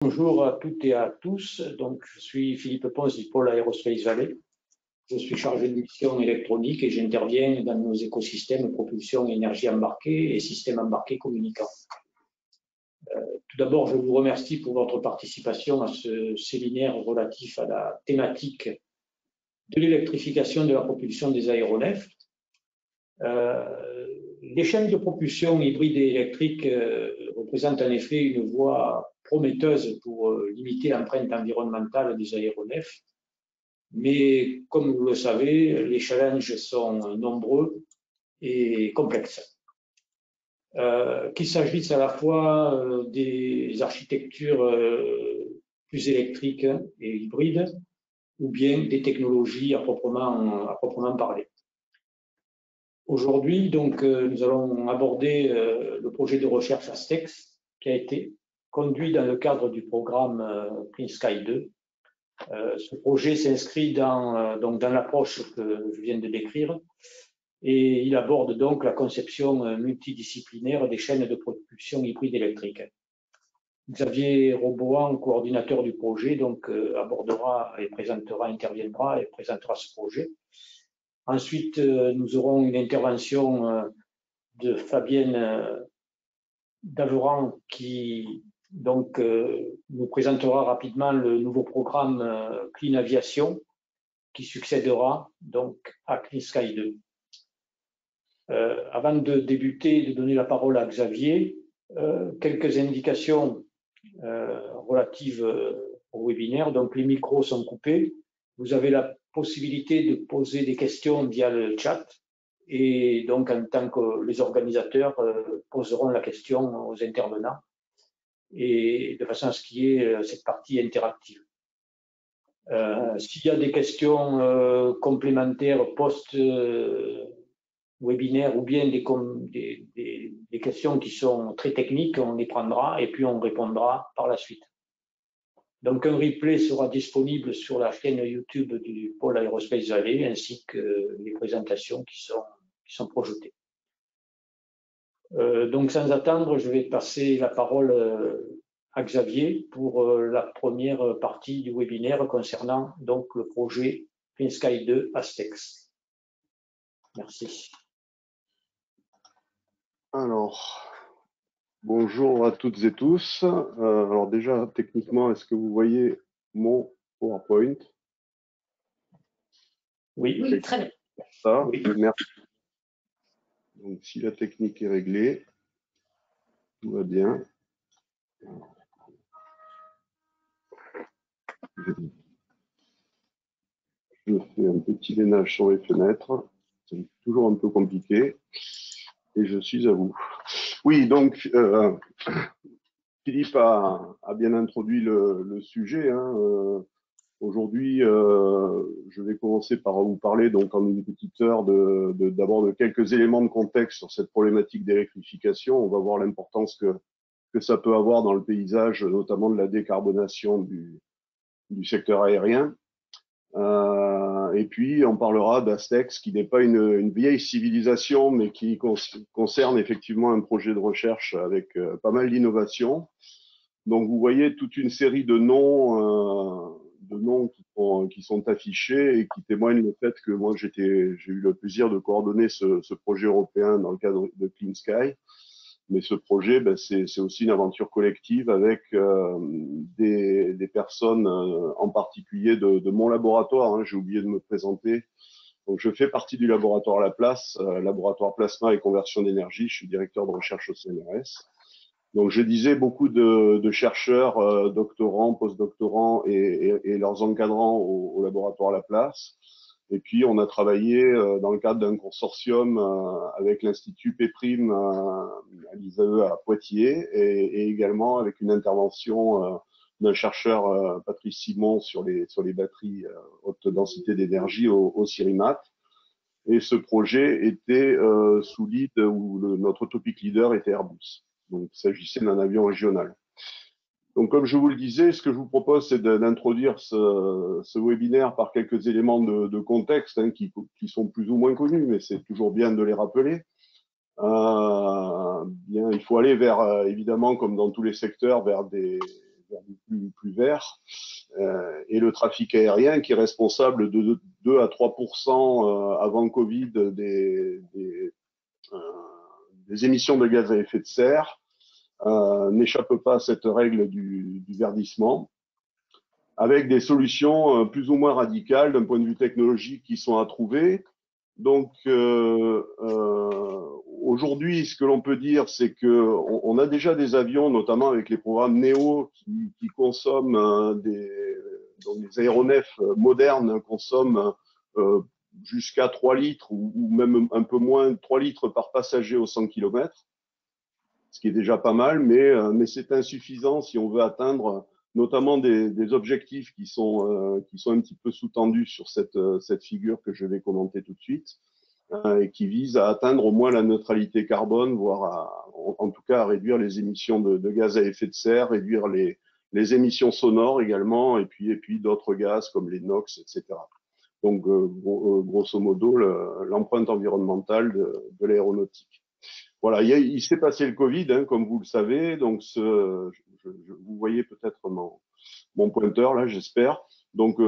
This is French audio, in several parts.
Bonjour à toutes et à tous. Donc, je suis Philippe Ponce du pôle Aerospace Valley. Je suis chargé de mission électronique et j'interviens dans nos écosystèmes propulsion énergie embarquée et systèmes embarqués communicants. Tout d'abord, je vous remercie pour votre participation à ce séminaire relatif à la thématique de l'électrification de la propulsion des aéronefs. Les chaînes de propulsion hybride et électrique représentent en effet une voie prometteuse pour limiter l'empreinte environnementale des aéronefs. Mais comme vous le savez, les challenges sont nombreux et complexes. Qu'il s'agisse à la fois des architectures plus électriques et hybrides ou bien des technologies à proprement parler. Aujourd'hui, donc, nous allons aborder le projet de recherche ASTEX qui a été conduit dans le cadre du programme Clean Sky 2. Ce projet s'inscrit dans l'approche que je viens de décrire et il aborde donc la conception multidisciplinaire des chaînes de propulsion hybride électrique. Xavier Roboan, coordinateur du projet, donc interviendra et présentera ce projet. Ensuite, nous aurons une intervention de Fabienne Daveran qui donc nous présentera rapidement le nouveau programme Clean Aviation qui succédera donc à Clean Sky 2. Avant de débuter, de donner la parole à Xavier, quelques indications relatives au webinaire. Donc les micros sont coupés. Vous avez la possibilité de poser des questions via le chat et donc en tant que les organisateurs poseront la question aux intervenants et de façon à ce qu'il y ait cette partie interactive. S'il y a des questions complémentaires post-webinaire ou bien des questions qui sont très techniques, on les prendra et puis on répondra par la suite. Donc un replay sera disponible sur la chaîne YouTube du pôle Aerospace Valley ainsi que les présentations qui sont projetées. Donc sans attendre, je vais passer la parole à Xavier pour la première partie du webinaire concernant donc le projet Clean Sky 2 ASTEX. Merci. Alors, bonjour à toutes et tous. Alors déjà, techniquement, est-ce que vous voyez mon PowerPoint? Oui, oui, très bien. Ça, oui. Merci. Donc, si la technique est réglée, tout va bien. Je fais un petit ménage sur les fenêtres. C'est toujours un peu compliqué. Et je suis à vous. Oui, donc, Philippe a bien introduit le sujet. Aujourd'hui, je vais commencer par vous parler donc en une petite heure d'abord de quelques éléments de contexte sur cette problématique d'électrification. On va voir l'importance que ça peut avoir dans le paysage, notamment de la décarbonation du secteur aérien. Et puis, on parlera d'Astex, qui n'est pas une vieille civilisation, mais qui concerne effectivement un projet de recherche avec pas mal d'innovations. Donc, vous voyez toute une série de noms qui sont affichés et qui témoignent le fait que moi, j'ai eu le plaisir de coordonner ce projet européen dans le cadre de Clean Sky. Mais ce projet, c'est aussi une aventure collective avec des personnes, en particulier de mon laboratoire. J'ai oublié de me présenter. Donc, je fais partie du laboratoire Laplace, laboratoire plasma et conversion d'énergie. Je suis directeur de recherche au CNRS. Donc, je disais beaucoup de chercheurs, doctorants, postdoctorants et leurs encadrants au laboratoire Laplace. Et puis, on a travaillé dans le cadre d'un consortium avec l'Institut P' à l'ISAE à Poitiers et également avec une intervention d'un chercheur, Patrice Simon, sur les batteries haute densité d'énergie au CIRIMAT. Et ce projet était sous lead où notre topic leader était Airbus. Donc, il s'agissait d'un avion régional. Donc, comme je vous le disais, ce que je vous propose, c'est d'introduire ce webinaire par quelques éléments de contexte qui sont plus ou moins connus, mais c'est toujours bien de les rappeler. Il faut aller vers, évidemment, comme dans tous les secteurs, vers des plus vert, et le trafic aérien qui est responsable de 2 à 3% avant Covid des émissions de gaz à effet de serre, n'échappe pas à cette règle du verdissement, avec des solutions plus ou moins radicales d'un point de vue technologique qui sont à trouver. Donc aujourd'hui, ce que l'on peut dire, c'est que on a déjà des avions, notamment avec les programmes Neo, qui consomment donc les aéronefs modernes consomment jusqu'à 3 litres ou même un peu moins, 3 litres par passager aux 100 km, ce qui est déjà pas mal, mais c'est insuffisant si on veut atteindre notamment des objectifs qui sont un petit peu sous-tendus sur cette figure que je vais commenter tout de suite, et qui visent à atteindre au moins la neutralité carbone, voire en tout cas à réduire les émissions de gaz à effet de serre, réduire les émissions sonores également, et puis d'autres gaz comme les NOx, etc. Donc, grosso modo, l'empreinte environnementale de l'aéronautique. Voilà, il s'est passé le Covid, hein, comme vous le savez. Donc, vous voyez peut-être mon pointeur là, j'espère. Donc,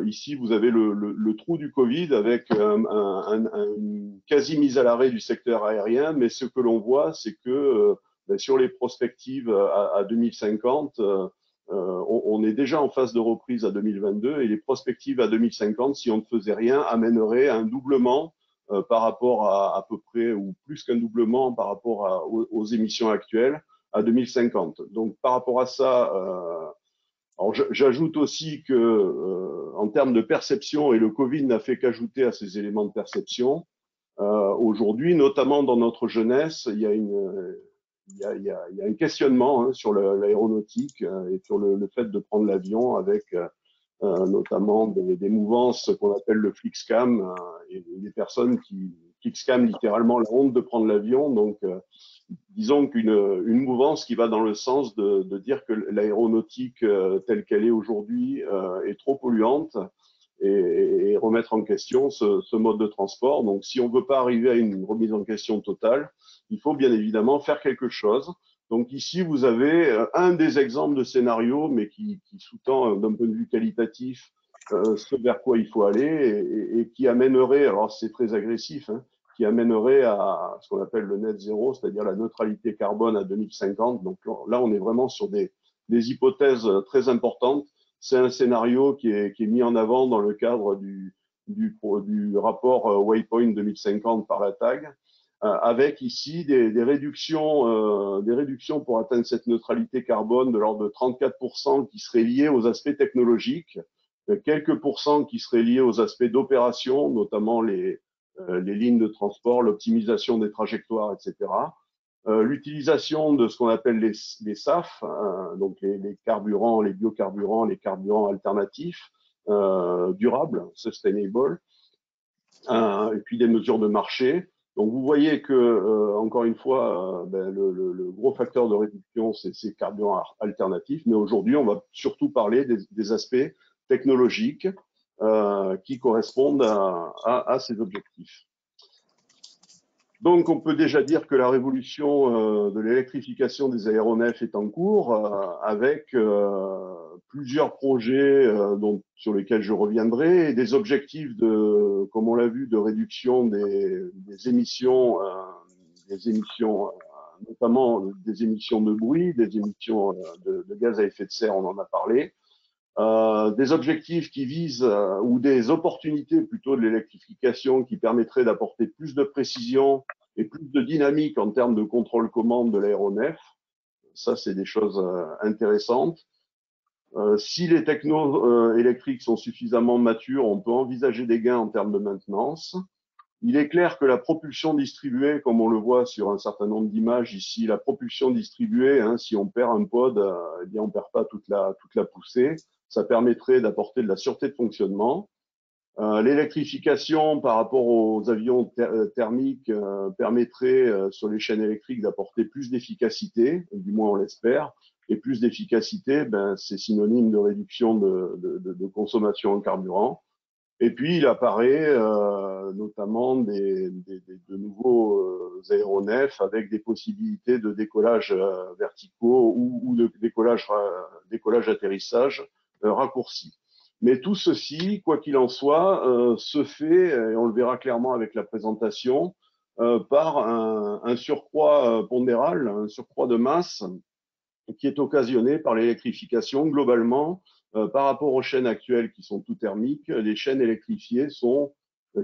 ici, vous avez le trou du Covid avec une quasi mise à l'arrêt du secteur aérien. Mais ce que l'on voit, c'est que sur les prospectives à 2050, on est déjà en phase de reprise à 2022 et les perspectives à 2050, si on ne faisait rien, amèneraient à un doublement par rapport à peu près, ou plus qu'un doublement par rapport aux émissions actuelles à 2050. Donc par rapport à ça, alors j'ajoute aussi que en termes de perception, et le Covid n'a fait qu'ajouter à ces éléments de perception, aujourd'hui, notamment dans notre jeunesse, il y a un questionnement hein, sur l'aéronautique et sur le fait de prendre l'avion avec notamment des mouvances qu'on appelle le flixcam, et des personnes qui flixcam littéralement la honte de prendre l'avion. Donc, disons une mouvance qui va dans le sens de dire que l'aéronautique telle qu'elle est aujourd'hui est trop polluante et remettre en question ce mode de transport. Donc, si on ne veut pas arriver à une remise en question totale, il faut bien évidemment faire quelque chose. Donc ici, vous avez un des exemples de scénario, mais qui sous-tend d'un point de vue qualitatif ce vers quoi il faut aller et qui amènerait, alors c'est très agressif, hein, qui amènerait à ce qu'on appelle le net zéro, c'est-à-dire la neutralité carbone à 2050. Donc là, on est vraiment sur des hypothèses très importantes. C'est un scénario qui est mis en avant dans le cadre du rapport Waypoint 2050 par la TAG, avec ici des réductions pour atteindre cette neutralité carbone de l'ordre de 34% qui seraient liées aux aspects technologiques, quelques pourcents qui seraient liés aux aspects d'opération, notamment les lignes de transport, l'optimisation des trajectoires, etc. L'utilisation de ce qu'on appelle les SAF, donc les carburants, les biocarburants, les carburants alternatifs, durables, sustainable, et puis des mesures de marché. Donc vous voyez que, encore une fois, le gros facteur de réduction, c'est ces carburants alternatifs, mais aujourd'hui, on va surtout parler des aspects technologiques qui correspondent à ces objectifs. Donc, on peut déjà dire que la révolution de l'électrification des aéronefs est en cours, avec plusieurs projets sur lesquels je reviendrai, et des objectifs comme on l'a vu, de réduction des émissions, notamment des émissions de bruit, des émissions de gaz à effet de serre, on en a parlé. Des objectifs qui visent, ou des opportunités plutôt de l'électrification qui permettraient d'apporter plus de précision et plus de dynamique en termes de contrôle-commande de l'aéronef. Ça, c'est des choses intéressantes. Si les technos électriques sont suffisamment matures, on peut envisager des gains en termes de maintenance. Il est clair que la propulsion distribuée, comme on le voit sur un certain nombre d'images ici, la propulsion distribuée, hein, si on perd un pod, eh bien on perd pas toute la poussée. Ça permettrait d'apporter de la sûreté de fonctionnement. L'électrification par rapport aux avions thermiques permettrait sur les chaînes électriques d'apporter plus d'efficacité, du moins on l'espère. Et plus d'efficacité, c'est synonyme de réduction de consommation en carburant. Et puis, il apparaît notamment de nouveaux aéronefs avec des possibilités de décollage verticaux ou de décollage-atterrissage raccourci. Mais tout ceci, quoi qu'il en soit, se fait, et on le verra clairement avec la présentation, par un surcroît pondéral, un surcroît de masse qui est occasionné par l'électrification globalement. Par rapport aux chaînes actuelles qui sont tout thermiques, les chaînes électrifiées sont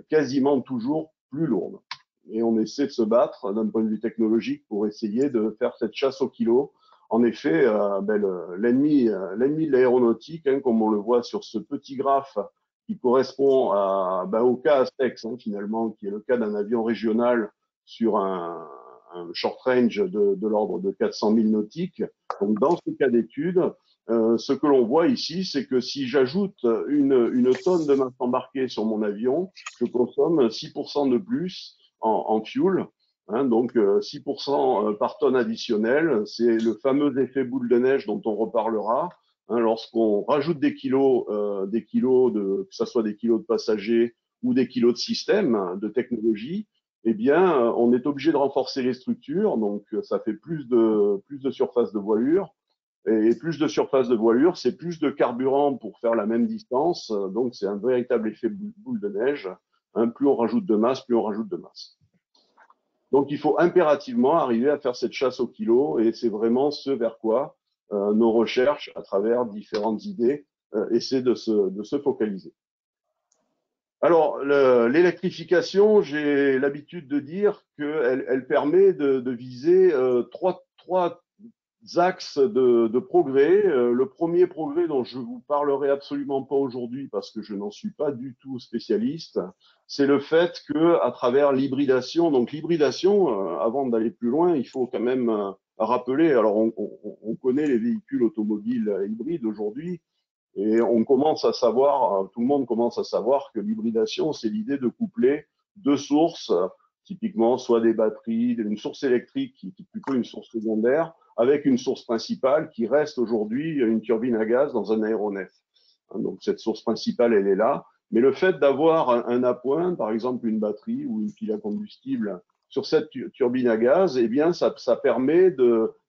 quasiment toujours plus lourdes. Et on essaie de se battre d'un point de vue technologique pour essayer de faire cette chasse au kilo. En effet, l'ennemi de l'aéronautique, hein, comme on le voit sur ce petit graphe qui correspond au cas Astex, hein, finalement, qui est le cas d'un avion régional sur un short range de l'ordre de 400 000 nautiques. Donc, dans ce cas d'étude, ce que l'on voit ici, c'est que si j'ajoute une tonne de masse embarquée sur mon avion, je consomme 6% de plus en fuel. Hein, donc 6% par tonne additionnelle, c'est le fameux effet boule de neige dont on reparlera. Hein, lorsqu'on rajoute des kilos, que ce soit des kilos de passagers ou des kilos de système, de technologie, eh bien, on est obligé de renforcer les structures, donc ça fait plus de surface de voilure. Et plus de surface de voilure, c'est plus de carburant pour faire la même distance. Donc, c'est un véritable effet boule de neige. Hein, plus on rajoute de masse, plus on rajoute de masse. Donc, il faut impérativement arriver à faire cette chasse au kilo, et c'est vraiment ce vers quoi nos recherches, à travers différentes idées, essaient de se focaliser. Alors, l'électrification, j'ai l'habitude de dire qu'elle permet de viser trois axes de progrès. Le premier progrès dont je vous parlerai absolument pas aujourd'hui parce que je n'en suis pas du tout spécialiste, c'est le fait que à travers l'hybridation, donc l'hybridation, avant d'aller plus loin, il faut quand même rappeler, alors on connaît les véhicules automobiles hybrides aujourd'hui, et on commence à savoir, tout le monde commence à savoir que l'hybridation, c'est l'idée de coupler deux sources, typiquement soit des batteries, une source électrique qui est plutôt une source secondaire, avec une source principale qui reste aujourd'hui une turbine à gaz dans un aéronef. Donc cette source principale, elle est là. Mais le fait d'avoir un appoint, par exemple une batterie ou une pile à combustible sur cette turbine à gaz, eh bien ça permet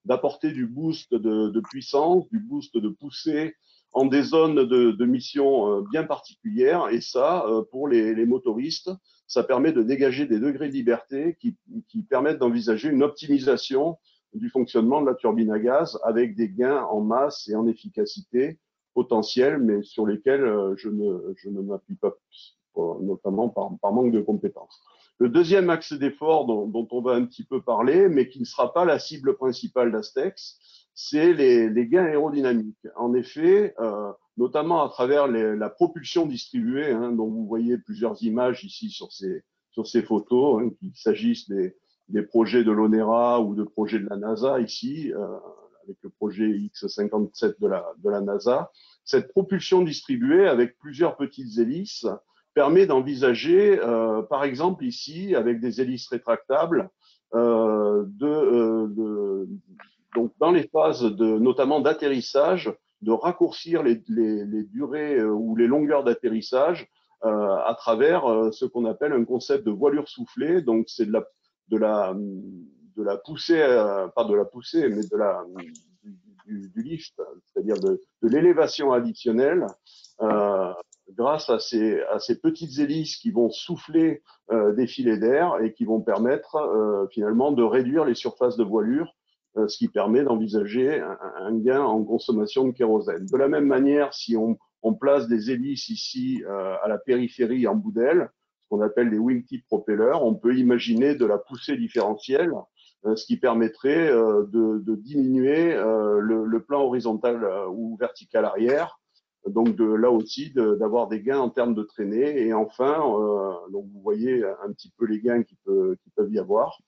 d'apporter du boost de puissance, du boost de poussée en des zones de mission bien particulières. Et ça, pour les motoristes, ça permet de dégager des degrés de liberté qui permettent d'envisager une optimisation du fonctionnement de la turbine à gaz avec des gains en masse et en efficacité potentiels, mais sur lesquels je ne m'appuie pas plus, notamment par manque de compétences. Le deuxième axe d'effort dont on va un petit peu parler, mais qui ne sera pas la cible principale d'Astex, c'est les gains aérodynamiques. En effet, notamment à travers la propulsion distribuée, hein, dont vous voyez plusieurs images ici sur ces photos, hein, qu'il s'agisse des projets de l'ONERA ou de projets de la NASA ici, avec le projet X-57 de la NASA. Cette propulsion distribuée avec plusieurs petites hélices permet d'envisager, par exemple ici, avec des hélices rétractables, donc dans les phases notamment d'atterrissage, de raccourcir les durées ou les longueurs d'atterrissage à travers ce qu'on appelle un concept de voilure soufflée. Donc c'est de la poussée, pas de la poussée, mais du lift, c'est-à-dire de l'élévation additionnelle grâce à ces petites hélices qui vont souffler des filets d'air et qui vont permettre finalement de réduire les surfaces de voilure, ce qui permet d'envisager un gain en consommation de kérosène. De la même manière, si on place des hélices ici à la périphérie en bout d'aile, ce qu'on appelle des wingtip propellers, on peut imaginer de la poussée différentielle, ce qui permettrait de diminuer le plan horizontal ou vertical arrière, donc là aussi d'avoir des gains en termes de traînée. Et enfin, donc vous voyez un petit peu les gains qui peuvent y avoir.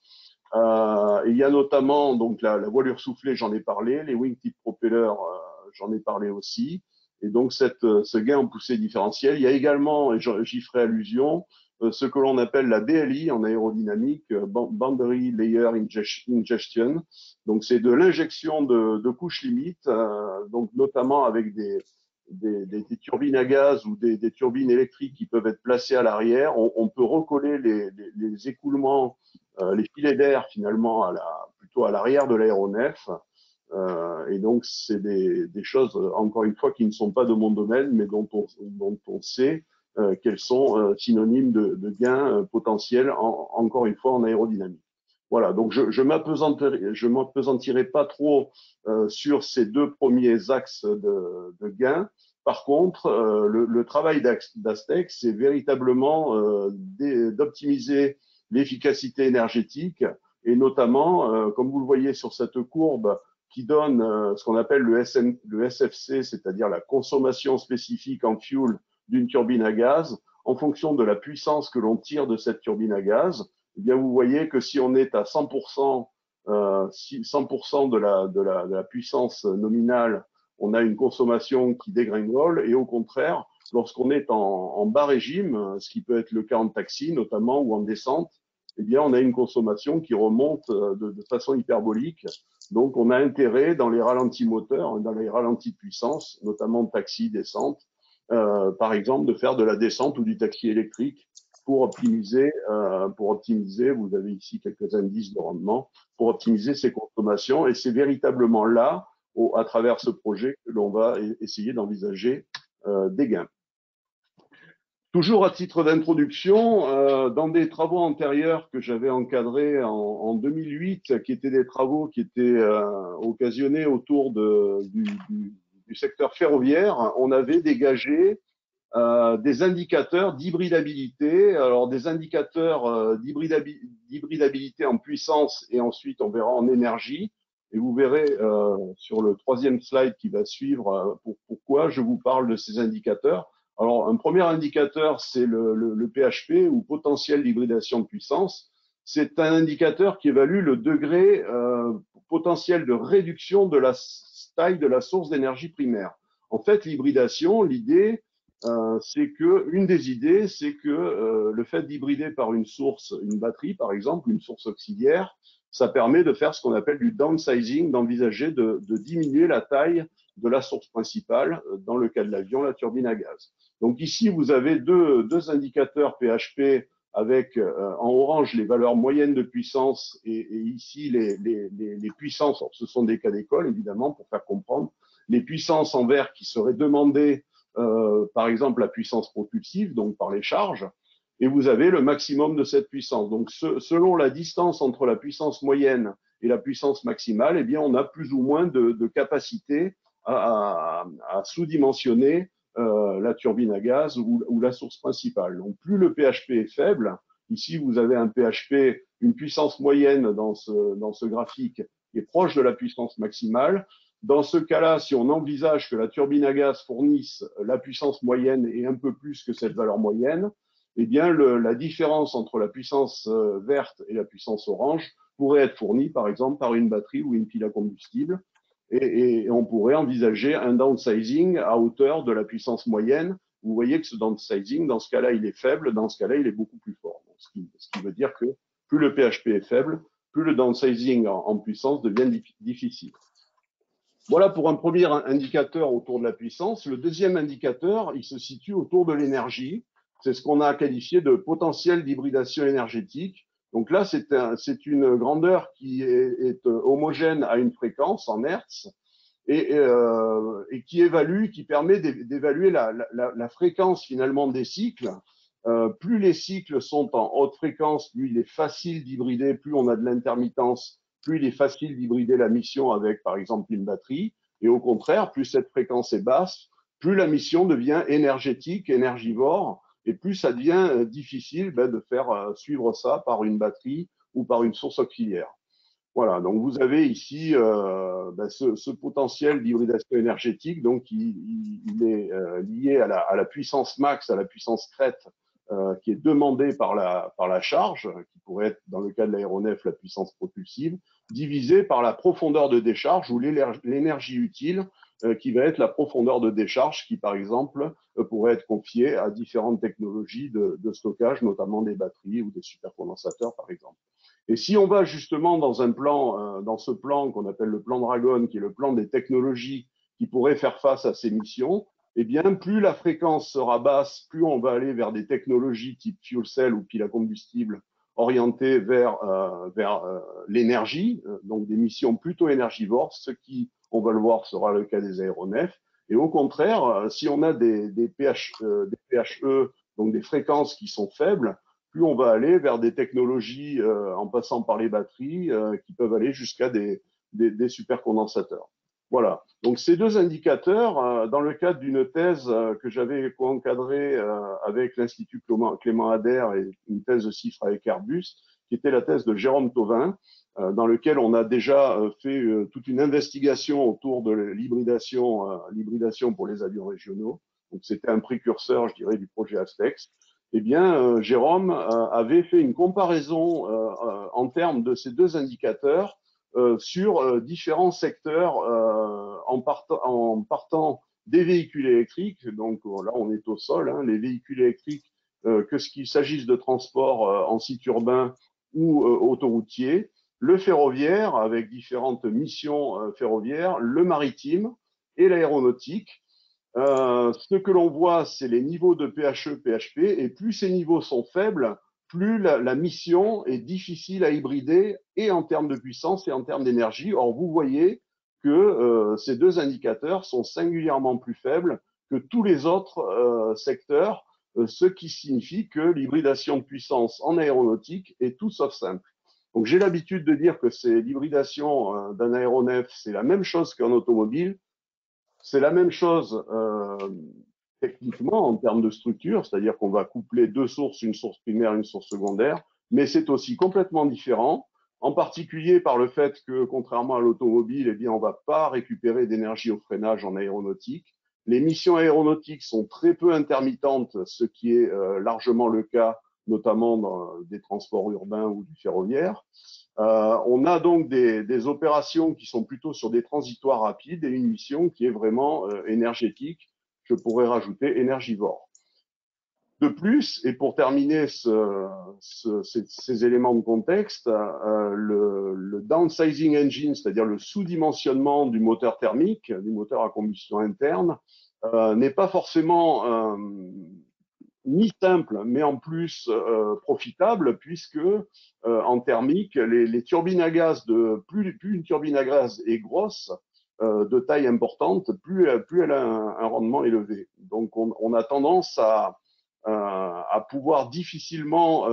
Il y a notamment donc la voilure soufflée, j'en ai parlé, les wingtip propellers, j'en ai parlé aussi. Et donc ce gain en poussée différentielle. Il y a également, et j'y ferai allusion, ce que l'on appelle la BLI en aérodynamique, Boundary Layer Ingestion. Donc c'est de l'injection de couches limites, donc notamment avec des turbines à gaz ou des turbines électriques qui peuvent être placées à l'arrière, on peut recoller les écoulements, les filets d'air finalement plutôt à l'arrière de l'aéronef. Et donc, c'est des choses, encore une fois, qui ne sont pas de mon domaine, mais dont on sait qu'elles sont synonymes de gains potentiels, encore une fois, en aérodynamique. Voilà, donc je m'appesantirai pas trop sur ces deux premiers axes de gains. Par contre, le travail d'Astec, c'est véritablement d'optimiser l'efficacité énergétique et notamment, comme vous le voyez sur cette courbe, qui donne ce qu'on appelle le SFC, c'est-à-dire la consommation spécifique en fuel d'une turbine à gaz, en fonction de la puissance que l'on tire de cette turbine à gaz. Eh bien, vous voyez que si on est à 100%, 100% de la puissance nominale, on a une consommation qui dégringole, et au contraire, lorsqu'on est en bas régime, ce qui peut être le cas en taxi notamment ou en descente, eh bien, on a une consommation qui remonte de façon hyperbolique. Donc, on a intérêt dans les ralentis moteurs, dans les ralentis de puissance, notamment de taxi, descente, par exemple, de faire de la descente ou du taxi électrique pour optimiser, vous avez ici quelques indices de rendement, pour optimiser ces consommations. Et c'est véritablement là, à travers ce projet, que l'on va essayer d'envisager des gains. Toujours à titre d'introduction, dans des travaux antérieurs que j'avais encadrés en 2008, qui étaient des travaux qui étaient occasionnés autour du secteur ferroviaire, on avait dégagé des indicateurs d'hybridabilité. Alors des indicateurs d'hybridabilité en puissance et ensuite on verra en énergie. Et vous verrez sur le troisième slide qui va suivre pourquoi je vous parle de ces indicateurs. Alors, un premier indicateur, c'est le PHP ou potentiel d'hybridation de puissance. C'est un indicateur qui évalue le degré potentiel de réduction de la taille de la source d'énergie primaire. En fait, l'hybridation, l'idée, une des idées, c'est que le fait d'hybrider par une source, une batterie par exemple, une source auxiliaire, ça permet de faire ce qu'on appelle du downsizing, d'envisager de diminuer la taille de la source principale, dans le cas de l'avion, la turbine à gaz. Donc ici, vous avez deux indicateurs PHP avec en orange les valeurs moyennes de puissance et ici les puissances. Alors, ce sont des cas d'école, évidemment, pour faire comprendre. Les puissances en vert qui seraient demandées, par exemple, la puissance propulsive, donc par les charges, et vous avez le maximum de cette puissance. Donc, selon la distance entre la puissance moyenne et la puissance maximale, eh bien, on a plus ou moins de capacité à sous-dimensionner la turbine à gaz ou la source principale. Donc, plus le PHP est faible, ici vous avez un PHP, une puissance moyenne dans ce graphique qui est proche de la puissance maximale. Dans ce cas-là, si on envisage que la turbine à gaz fournisse la puissance moyenne et un peu plus que cette valeur moyenne, eh bien la différence entre la puissance verte et la puissance orange pourrait être fournie par exemple par une batterie ou une pile à combustible. Et on pourrait envisager un downsizing à hauteur de la puissance moyenne. Vous voyez que ce downsizing, dans ce cas-là, il est faible, dans ce cas-là, il est beaucoup plus fort. Donc, ce qui veut dire que plus le PHP est faible, plus le downsizing en puissance devient difficile. Voilà pour un premier indicateur autour de la puissance. Le deuxième indicateur, il se situe autour de l'énergie. C'est ce qu'on a qualifié de potentiel d'hybridation énergétique. Donc là, c'est une grandeur qui est homogène à une fréquence en Hertz et qui permet d'évaluer la fréquence finalement des cycles. Plus les cycles sont en haute fréquence, plus il est facile d'hybrider, plus on a de l'intermittence, plus il est facile d'hybrider la mission avec, par exemple, une batterie. Et au contraire, plus cette fréquence est basse, plus la mission devient énergétique, énergivore, et plus ça devient difficile de faire suivre ça par une batterie ou par une source auxiliaire. Voilà, donc vous avez ici ce potentiel d'hybridation énergétique, donc il est lié à la puissance max, à la puissance crête qui est demandée par la charge, qui pourrait être dans le cas de l'aéronef la puissance propulsive, divisée par la profondeur de décharge ou l'énergie utile, qui va être la profondeur de décharge, qui par exemple pourrait être confiée à différentes technologies de stockage, notamment des batteries ou des supercondensateurs par exemple. Et si on va justement dans ce plan qu'on appelle le plan Dragon, qui est le plan des technologies qui pourraient faire face à ces missions, eh bien, plus la fréquence sera basse, plus on va aller vers des technologies type fuel cell ou pile à combustible orientées vers l'énergie, donc des missions plutôt énergivores, ce qui, on va le voir, sera le cas des aéronefs. Et au contraire, si on a des PHE, donc des fréquences qui sont faibles, plus on va aller vers des technologies en passant par les batteries qui peuvent aller jusqu'à des supercondensateurs. Voilà. Donc ces deux indicateurs, dans le cadre d'une thèse que j'avais co-encadrée avec l'Institut Clément Ader et une thèse de CIFRE avec Airbus, qui était la thèse de Jérôme Thauvin, dans lequel on a déjà fait toute une investigation autour de l'hybridation pour les avions régionaux. Donc c'était un précurseur, je dirais, du projet Astex. Eh bien, Jérôme avait fait une comparaison en termes de ces deux indicateurs sur différents secteurs en partant des véhicules électriques. Donc là, on est au sol, hein, les véhicules électriques, que ce qu'il s'agisse de transport en site urbain ou autoroutier, le ferroviaire avec différentes missions ferroviaires, le maritime et l'aéronautique. Ce que l'on voit, c'est les niveaux de PHE, PHP, et plus ces niveaux sont faibles, plus la mission est difficile à hybrider, et en termes de puissance et en termes d'énergie. Or, vous voyez que ces deux indicateurs sont singulièrement plus faibles que tous les autres secteurs, ce qui signifie que l'hybridation de puissance en aéronautique est tout sauf simple. Donc, j'ai l'habitude de dire que c'est l'hybridation d'un aéronef, c'est la même chose qu'en automobile. C'est la même chose techniquement en termes de structure, c'est-à-dire qu'on va coupler deux sources, une source primaire, une source secondaire, mais c'est aussi complètement différent, en particulier par le fait que, contrairement à l'automobile, eh bien, on ne va pas récupérer d'énergie au freinage en aéronautique. Les missions aéronautiques sont très peu intermittentes, ce qui est largement le cas, notamment dans des transports urbains ou du ferroviaire. On a donc des opérations qui sont plutôt sur des transitoires rapides et une mission qui est vraiment énergétique. Je pourrais rajouter énergivore. De plus, et pour terminer ces éléments de contexte, le downsizing engine, c'est-à-dire le sous-dimensionnement du moteur thermique, du moteur à combustion interne, n'est pas forcément ni simple, mais en plus profitable, puisque en thermique, les turbines à gaz, plus une turbine à gaz est grosse, de taille importante, plus elle a un rendement élevé. Donc on a tendance à pouvoir difficilement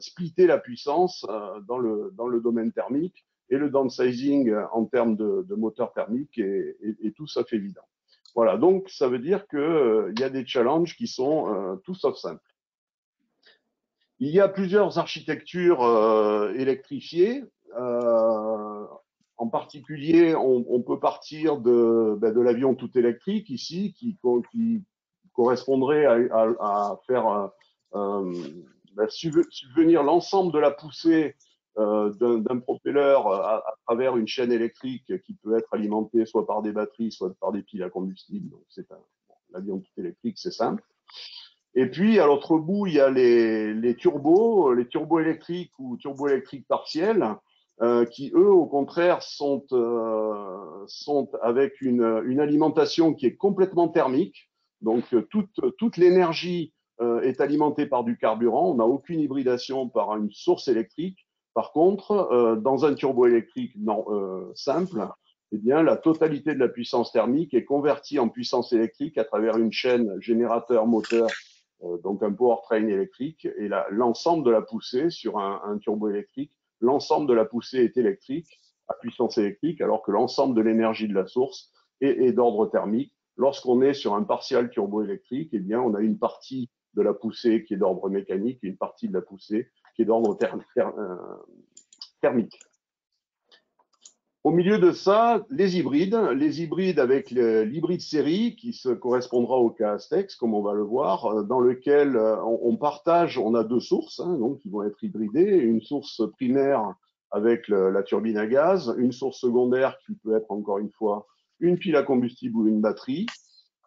splitter la puissance dans le domaine thermique, et le downsizing en termes de moteur thermique est tout sauf évident. Voilà, donc ça veut dire qu'il y a des challenges qui sont tout sauf simples. Il y a plusieurs architectures électrifiées. En particulier, on peut partir de l'avion tout électrique ici, qui correspondrait à faire subvenir l'ensemble de la poussée d'un propelleur à travers une chaîne électrique qui peut être alimentée soit par des batteries, soit par des piles à combustible. Donc l'avion tout électrique, c'est simple. Et puis à l'autre bout, il y a les turbos électriques ou turboélectriques partiels, qui eux, au contraire, sont avec une alimentation qui est complètement thermique. Donc toute l'énergie est alimentée par du carburant. On n'a aucune hybridation par une source électrique. Par contre, dans un turboélectrique simple, eh bien, la totalité de la puissance thermique est convertie en puissance électrique à travers une chaîne générateur-moteur, donc un powertrain électrique, et l'ensemble de la poussée sur un turboélectrique, l'ensemble de la poussée est électrique, à puissance électrique, alors que l'ensemble de l'énergie de la source est d'ordre thermique. Lorsqu'on est sur un partial turboélectrique, eh bien, on a une partie de la poussée qui est d'ordre mécanique et une partie de la poussée qui est d'ordre thermique. Au milieu de ça, les hybrides avec l'hybride série qui se correspondra au cas Astex, comme on va le voir, dans lequel on a deux sources, hein, donc qui vont être hybridées, une source primaire avec la turbine à gaz, une source secondaire qui peut être encore une fois une pile à combustible ou une batterie.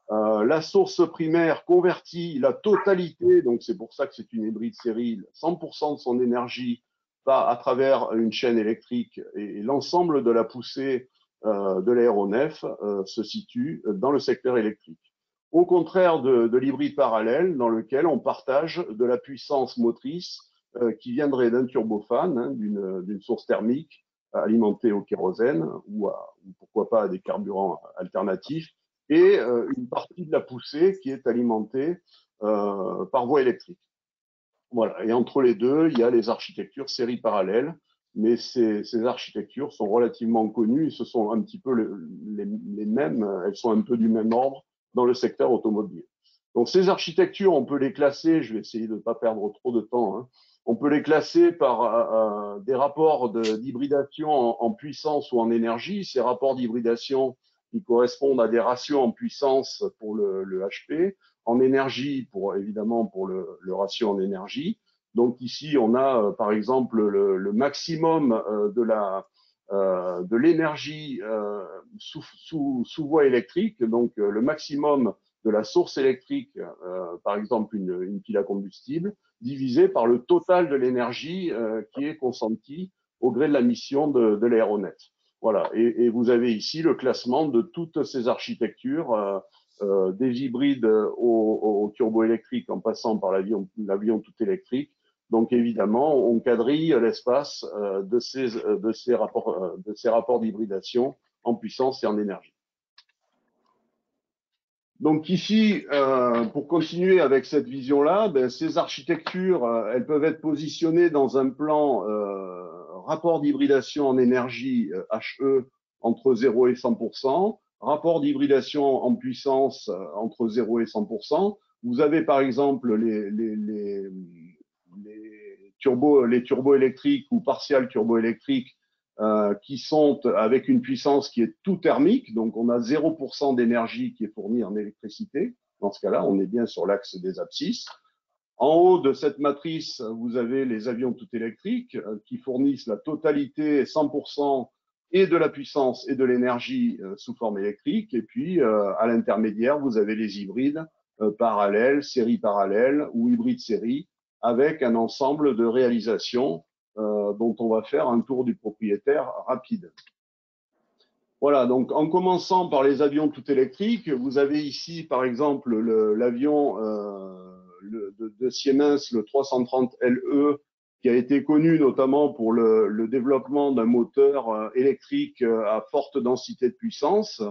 La source primaire convertit la totalité, donc c'est pour ça que c'est une hybride série, 100% de son énergie à travers une chaîne électrique, et l'ensemble de la poussée de l'aéronef se situe dans le secteur électrique. au contraire de l'hybride parallèle dans lequel on partage de la puissance motrice qui viendrait d'un turbofan, hein, d'une source thermique alimentée au kérosène ou pourquoi pas à des carburants alternatifs, et une partie de la poussée qui est alimentée par voie électrique. Voilà. Et entre les deux, il y a les architectures série parallèle, mais ces architectures sont relativement connues, ce sont un petit peu les mêmes, elles sont un peu du même ordre dans le secteur automobile. Donc ces architectures, on peut les classer, je vais essayer de ne pas perdre trop de temps, hein, on peut les classer par des rapports d'hybridation en puissance ou en énergie. Ces rapports d'hybridation qui correspondent à des ratios en puissance pour le HP, en énergie, évidemment pour le ratio en énergie. Donc ici, on a par exemple le maximum de l'énergie sous voie électrique, donc le maximum de la source électrique, par exemple une pile à combustible, divisé par le total de l'énergie qui est consentie au gré de la mission de l'aéronef. Voilà, et vous avez ici le classement de toutes ces architectures, des hybrides au turbo-électrique en passant par l'avion tout électrique. Donc évidemment, on quadrille l'espace de ces rapports d'hybridation en puissance et en énergie. Donc ici, pour continuer avec cette vision-là, ces architectures, elles peuvent être positionnées dans un plan rapport d'hybridation en énergie HE entre 0 et 100%, rapport d'hybridation en puissance entre 0 et 100%. Vous avez par exemple les turbo-électriques ou partial turbo-électriques qui sont avec une puissance qui est tout thermique, donc on a 0% d'énergie qui est fournie en électricité. Dans ce cas-là, on est bien sur l'axe des abscisses. En haut de cette matrice, vous avez les avions tout électriques qui fournissent la totalité, 100% et de la puissance et de l'énergie sous forme électrique. Et puis, à l'intermédiaire, vous avez les hybrides parallèles, série parallèle ou hybrides série, avec un ensemble de réalisations dont on va faire un tour du propriétaire rapide. Voilà, donc en commençant par les avions tout électriques, vous avez ici par exemple l'avion de Siemens, le 330 LE, qui a été connu notamment pour le développement d'un moteur électrique à forte densité de puissance,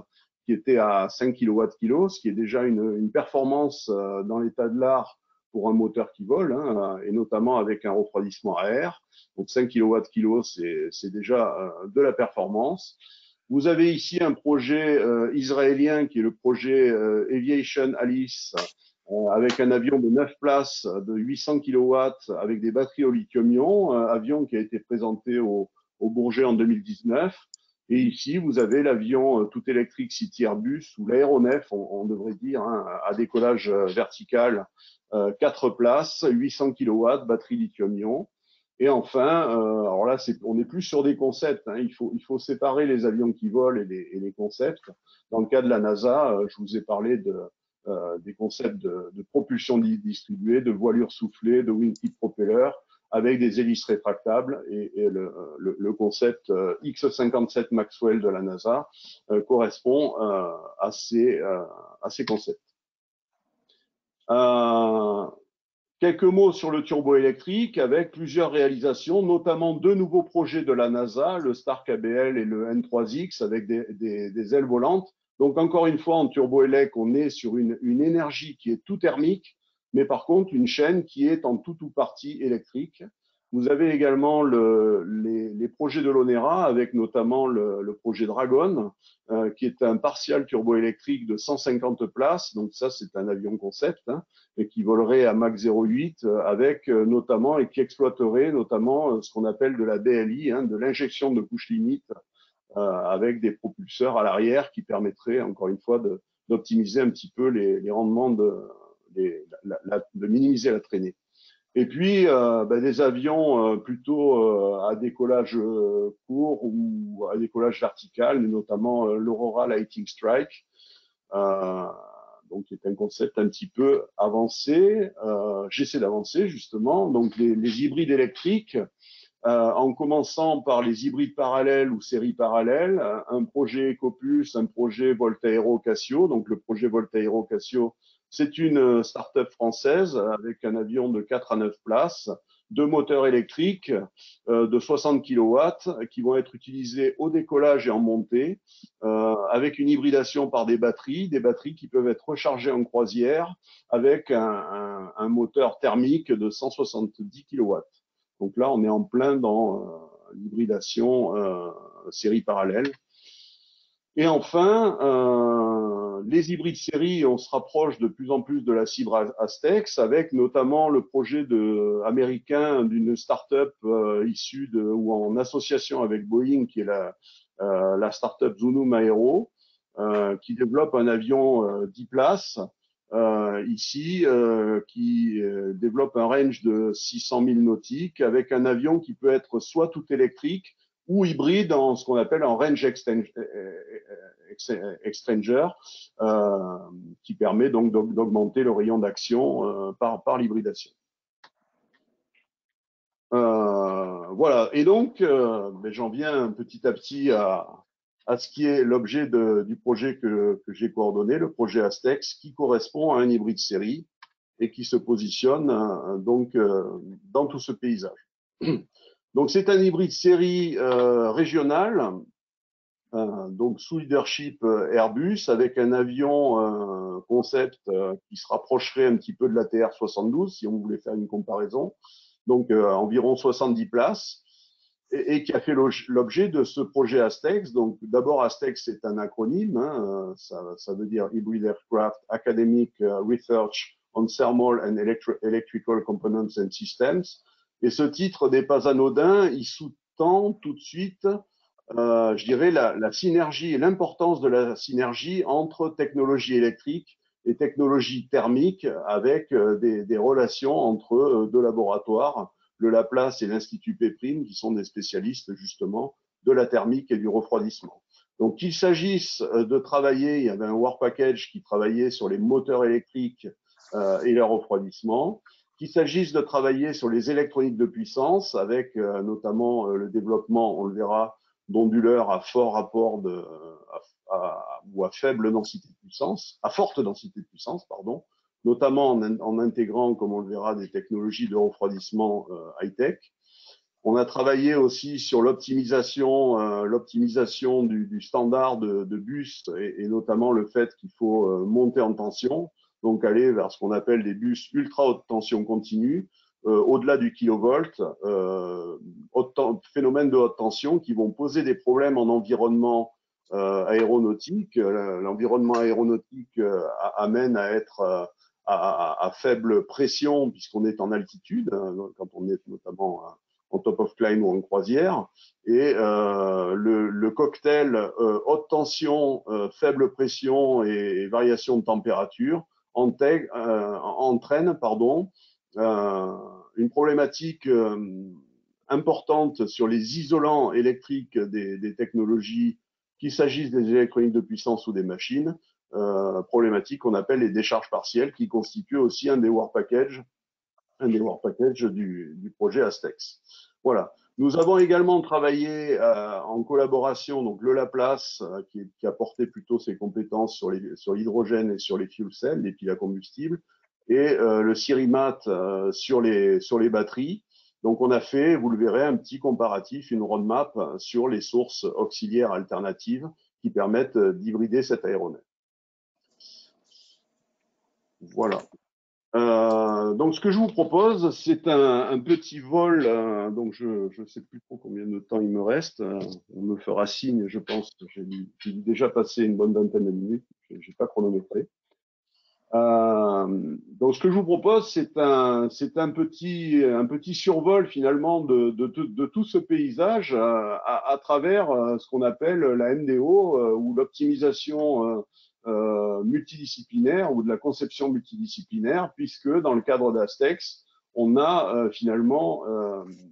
qui était à 5 kWh, ce qui est déjà une performance dans l'état de l'art pour un moteur qui vole, hein, et notamment avec un refroidissement à air. Donc 5 kWh, c'est déjà de la performance. Vous avez ici un projet israélien qui est le projet Aviation Alice, avec un avion de 9 places de 800 kW avec des batteries au lithium-ion, avion qui a été présenté au Bourget en 2019. Et ici, vous avez l'avion tout électrique City Airbus ou l'aéronef, on devrait dire, hein, à décollage vertical, 4 places, 800 kW, batterie lithium-ion. Et enfin, alors là, on n'est plus sur des concepts, hein, il faut séparer les avions qui volent et les concepts. Dans le cas de la NASA, je vous ai parlé des concepts de propulsion distribuée, de voilure soufflée, de wing-tip propeller, avec des hélices rétractables, et le concept X-57 Maxwell de la NASA correspond à ces concepts. Quelques mots sur le turbo-électrique avec plusieurs réalisations, notamment deux nouveaux projets de la NASA, le Stark ABL et le N3X avec des ailes volantes. Donc encore une fois, en turbo-élec, on est sur une énergie qui est tout thermique, mais par contre une chaîne qui est en tout ou partie électrique. Vous avez également les projets de l'ONERA avec notamment le projet Dragon, qui est un partial turbo-électrique de 150 places. Donc ça, c'est un avion concept, hein, et qui volerait à Mach 0,8 avec notamment et qui exploiterait notamment ce qu'on appelle de la DLI, hein, de l'injection de couche limite, avec des propulseurs à l'arrière qui permettraient encore une fois d'optimiser un petit peu les rendements, de minimiser la traînée. Et puis des avions plutôt à décollage court ou à décollage vertical, notamment l'Aurora Lighting Strike, donc qui est un concept un petit peu avancé. J'essaie d'avancer justement. Donc les hybrides électriques, en commençant par les hybrides parallèles ou séries parallèles, un projet Ecopulse, un projet Voltaero Cassio. Donc le projet Voltaero Cassio, c'est une start-up française avec un avion de 4 à 9 places, deux moteurs électriques de 60 kW qui vont être utilisés au décollage et en montée, avec une hybridation par des batteries qui peuvent être rechargées en croisière avec un moteur thermique de 170 kW. Donc là, on est en plein dans l'hybridation série parallèle. Et enfin, les hybrides série, on se rapproche de plus en plus de la cible Astex, avec notamment le projet américain d'une start-up issue ou en association avec Boeing, qui est la start-up Zunum Aero, qui développe un avion 10 places, ici, qui développe un range de 600 000 nautiques, avec un avion qui peut être soit tout électrique, ou hybride en ce qu'on appelle un range exchanger, qui permet donc d'augmenter le rayon d'action par l'hybridation. Voilà, et donc j'en viens petit à petit à ce qui est l'objet du projet que j'ai coordonné, le projet Astex, qui correspond à un hybride série et qui se positionne donc dans tout ce paysage. Donc c'est un hybride série régional, donc sous leadership Airbus, avec un avion concept qui se rapprocherait un petit peu de la TR-72, si on voulait faire une comparaison, donc environ 70 places, et qui a fait l'objet de ce projet Astex. Donc d'abord, Astex, c'est un acronyme, hein, ça veut dire Hybrid Aircraft Academic Research on Thermal and Electrical Components and Systems. Et ce titre n'est pas anodin, il sous-tend tout de suite, je dirais, la synergie et l'importance de la synergie entre technologie électrique et technologie thermique, avec des relations entre deux laboratoires, le Laplace et l'Institut Péprime, qui sont des spécialistes justement de la thermique et du refroidissement. Donc qu'il s'agisse de travailler, il y avait un Work Package qui travaillait sur les moteurs électriques et leur refroidissement, qu'il s'agisse de travailler sur les électroniques de puissance, avec notamment le développement, on le verra, d'onduleurs à fort rapport ou à faible densité de puissance, à forte densité de puissance, pardon, notamment en intégrant, comme on le verra, des technologies de refroidissement high-tech. On a travaillé aussi sur l'optimisation du standard de bus et notamment le fait qu'il faut monter en tension, donc aller vers ce qu'on appelle des bus ultra haute tension continue, au-delà du kilovolt, phénomène de haute tension qui vont poser des problèmes en environnement aéronautique. L'environnement aéronautique amène à être à faible pression puisqu'on est en altitude, quand on est notamment en top of climb ou en croisière. Et le cocktail haute tension, faible pression et variation de température entraîne une problématique importante sur les isolants électriques des technologies, qu'il s'agisse des électroniques de puissance ou des machines, problématique qu'on appelle les décharges partielles, qui constituent aussi un des work packages du projet Astex. Voilà. Nous avons également travaillé en collaboration, donc le Laplace, qui a porté plutôt ses compétences sur l'hydrogène et sur les fuel cells, les piles à combustible, et le Cirimat sur les batteries. Donc on a fait, vous le verrez, un petit comparatif, une roadmap sur les sources auxiliaires alternatives qui permettent d'hybrider cet aéronef. Voilà. Donc, ce que je vous propose, c'est un petit vol. Donc, je ne sais plus trop combien de temps il me reste. On me fera signe, je pense. J'ai déjà passé une bonne vingtaine de minutes. Je n'ai pas chronométré. Donc, ce que je vous propose, c'est un petit survol finalement de tout ce paysage à travers ce qu'on appelle la MDO ou l'optimisation multidisciplinaire ou de la conception multidisciplinaire, puisque dans le cadre d'Astex, on a finalement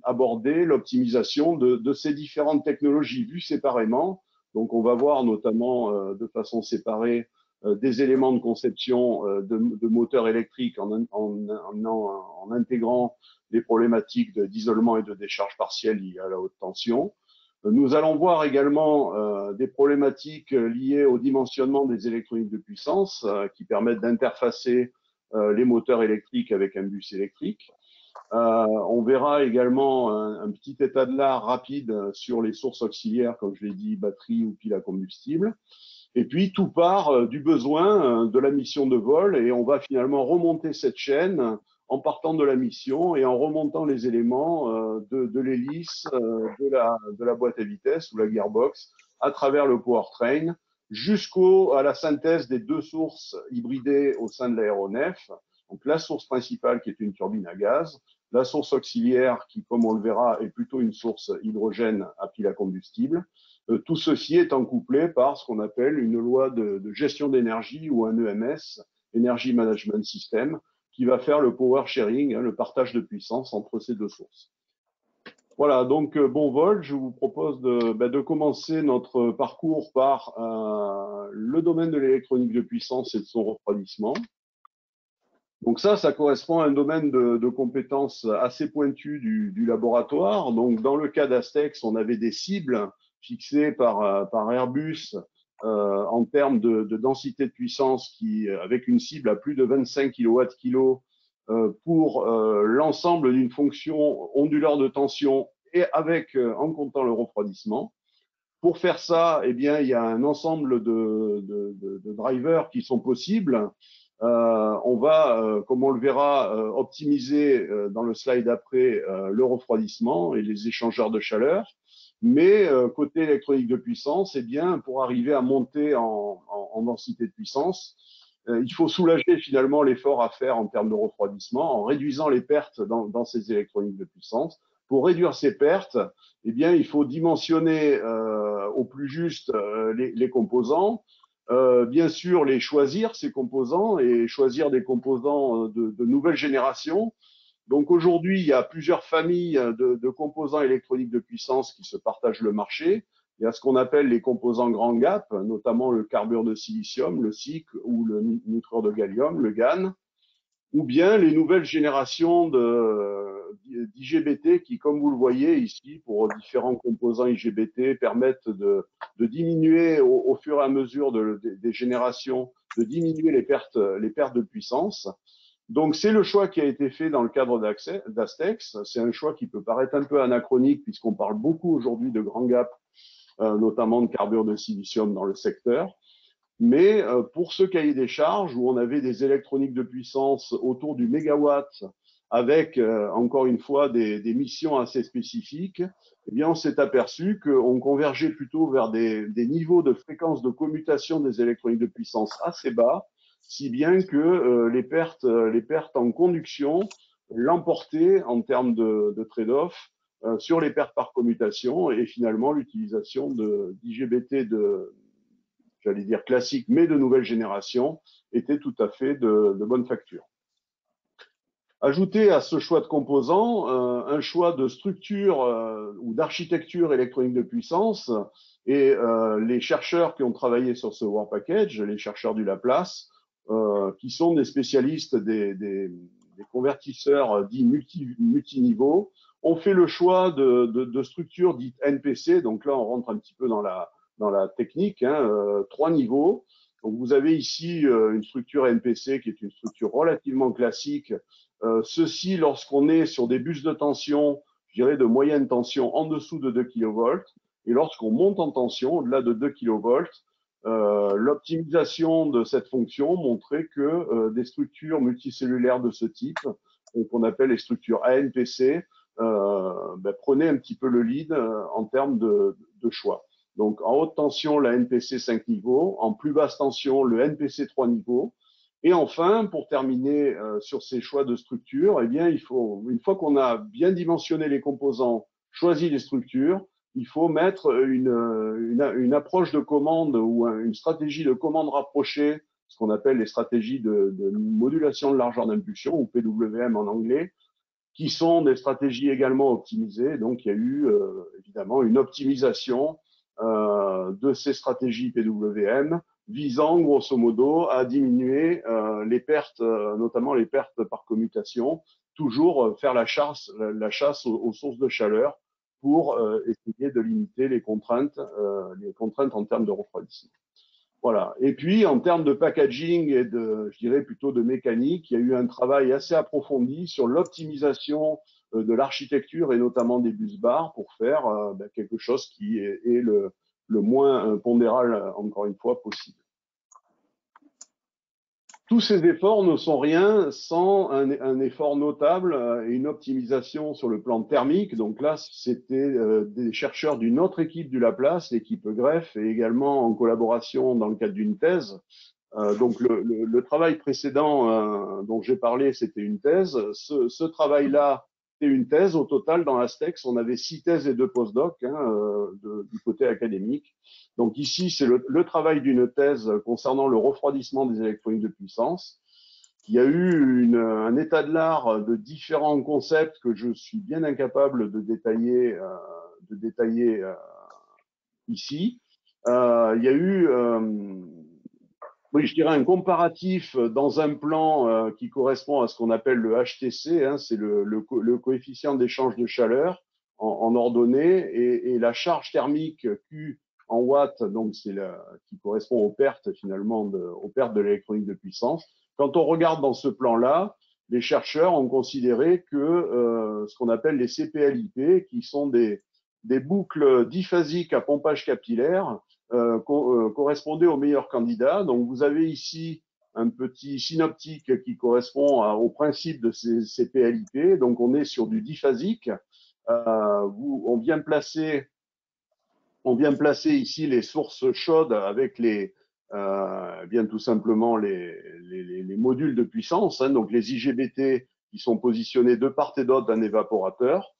abordé l'optimisation de ces différentes technologies vues séparément. Donc, on va voir notamment de façon séparée des éléments de conception de moteurs électriques en intégrant des problématiques d'isolement et de décharge partielle liées à la haute tension. Nous allons voir également des problématiques liées au dimensionnement des électroniques de puissance qui permettent d'interfacer les moteurs électriques avec un bus électrique. On verra également un petit état de l'art rapide sur les sources auxiliaires, comme je l'ai dit, batterie ou pile à combustible. Et puis, tout part du besoin de la mission de vol et on va finalement remonter cette chaîne en partant de la mission et en remontant les éléments de l'hélice, de la boîte à vitesse ou la gearbox à travers le powertrain jusqu'à la synthèse des deux sources hybridées au sein de l'aéronef. Donc, la source principale qui est une turbine à gaz, la source auxiliaire qui, comme on le verra, est plutôt une source hydrogène à pile à combustible. Tout ceci étant couplé par ce qu'on appelle une loi de gestion d'énergie ou un EMS, Energy Management System, qui va faire le power sharing, le partage de puissance entre ces deux sources. Voilà, donc bon vol, je vous propose de commencer notre parcours par le domaine de l'électronique de puissance et de son refroidissement. Donc ça correspond à un domaine de compétences assez pointu du laboratoire. Donc dans le cas d'Astex, on avait des cibles fixées par Airbus en termes de densité de puissance avec une cible à plus de 25 kW/kg pour l'ensemble d'une fonction onduleur de tension et en comptant le refroidissement. Pour faire ça, eh bien, il y a un ensemble de drivers qui sont possibles. On va, comme on le verra, optimiser dans le slide après le refroidissement et les échangeurs de chaleur. Mais côté électronique de puissance, eh bien, pour arriver à monter en densité de puissance, il faut soulager finalement l'effort à faire en termes de refroidissement en réduisant les pertes dans ces électroniques de puissance. Pour réduire ces pertes, eh bien, il faut dimensionner au plus juste les composants. Bien sûr, les choisir, ces composants, et choisir des composants de nouvelle génération. Donc aujourd'hui, il y a plusieurs familles de composants électroniques de puissance qui se partagent le marché. Il y a ce qu'on appelle les composants grand gap, notamment le carbure de silicium, le SiC, ou le nitrure de gallium, le GaN, ou bien les nouvelles générations d'IGBT qui, comme vous le voyez ici, pour différents composants IGBT, permettent de diminuer au fur et à mesure des générations, de diminuer les pertes de puissance. Donc, c'est le choix qui a été fait dans le cadre d'Astex. C'est un choix qui peut paraître un peu anachronique puisqu'on parle beaucoup aujourd'hui de grand gap, notamment de carbure de silicium dans le secteur. Mais pour ce cahier des charges, où on avait des électroniques de puissance autour du mégawatt, avec encore une fois des missions assez spécifiques, eh bien, on s'est aperçu qu'on convergeait plutôt vers des niveaux de fréquence de commutation des électroniques de puissance assez bas, si bien que les pertes en conduction l'emportaient en termes de trade-off sur les pertes par commutation, et finalement l'utilisation d'IGBT j'allais dire classique, mais de nouvelle génération, était tout à fait de bonne facture. Ajouter à ce choix de composants un choix de structure ou d'architecture électronique de puissance, et les chercheurs qui ont travaillé sur ce War Package, les chercheurs du Laplace, qui sont des spécialistes des convertisseurs dits multiniveaux, ont fait le choix de structures dites NPC. Donc là, on rentre un petit peu dans la technique, 3 niveaux. Donc vous avez ici une structure NPC qui est une structure relativement classique. Ceci lorsqu'on est sur des bus de tension, je dirais de moyenne tension en dessous de 2 kV. Et lorsqu'on monte en tension au-delà de 2 kV, l'optimisation de cette fonction montrait que des structures multicellulaires de ce type, qu'on appelle les structures ANPC, prenaient un petit peu le lead en termes de choix. Donc, en haute tension, la NPC 5 niveaux, en plus basse tension, le NPC 3 niveaux. Et enfin, pour terminer sur ces choix de structure, eh bien, il faut, une fois qu'on a bien dimensionné les composants, choisi les structures, il faut mettre une approche de commande ou une stratégie de commande rapprochée, ce qu'on appelle les stratégies de modulation de largeur d'impulsion, ou PWM en anglais, qui sont des stratégies également optimisées. Donc, il y a eu évidemment une optimisation de ces stratégies PWM visant grosso modo à diminuer les pertes, notamment les pertes par commutation, toujours faire la chasse aux sources de chaleur pour essayer de limiter les contraintes en termes de refroidissement. Voilà. Et puis, en termes de packaging et je dirais plutôt de mécanique, il y a eu un travail assez approfondi sur l'optimisation de l'architecture et notamment des bus bars pour faire quelque chose qui est le moins pondéral, encore une fois, possible. Tous ces efforts ne sont rien sans un effort notable et une optimisation sur le plan thermique. Donc là, c'était des chercheurs d'une autre équipe du Laplace, l'équipe Greff, et également en collaboration dans le cadre d'une thèse. Donc le travail précédent dont j'ai parlé, c'était une thèse. Ce travail-là, c'était une thèse. Au total, dans Astex, on avait 6 thèses et 2 postdocs du côté académique. Donc ici, c'est le travail d'une thèse concernant le refroidissement des électroniques de puissance. Il y a eu un état de l'art de différents concepts que je suis bien incapable de détailler ici. Il y a eu oui, je dirais un comparatif dans un plan qui correspond à ce qu'on appelle le HTC, c'est le coefficient d'échange de chaleur en ordonnées, et la charge thermique Q en watts, donc qui correspond aux pertes finalement aux pertes de l'électronique de puissance. Quand on regarde dans ce plan-là, les chercheurs ont considéré que ce qu'on appelle les CPLIP, qui sont des boucles diphasiques à pompage capillaire, correspondait au meilleur candidat. Donc, vous avez ici un petit synoptique qui correspond au principe de ces PLIP. Donc, on est sur du diphasique. On vient placer ici les sources chaudes avec bien tout simplement les modules de puissance, donc les IGBT qui sont positionnés de part et d'autre d'un évaporateur.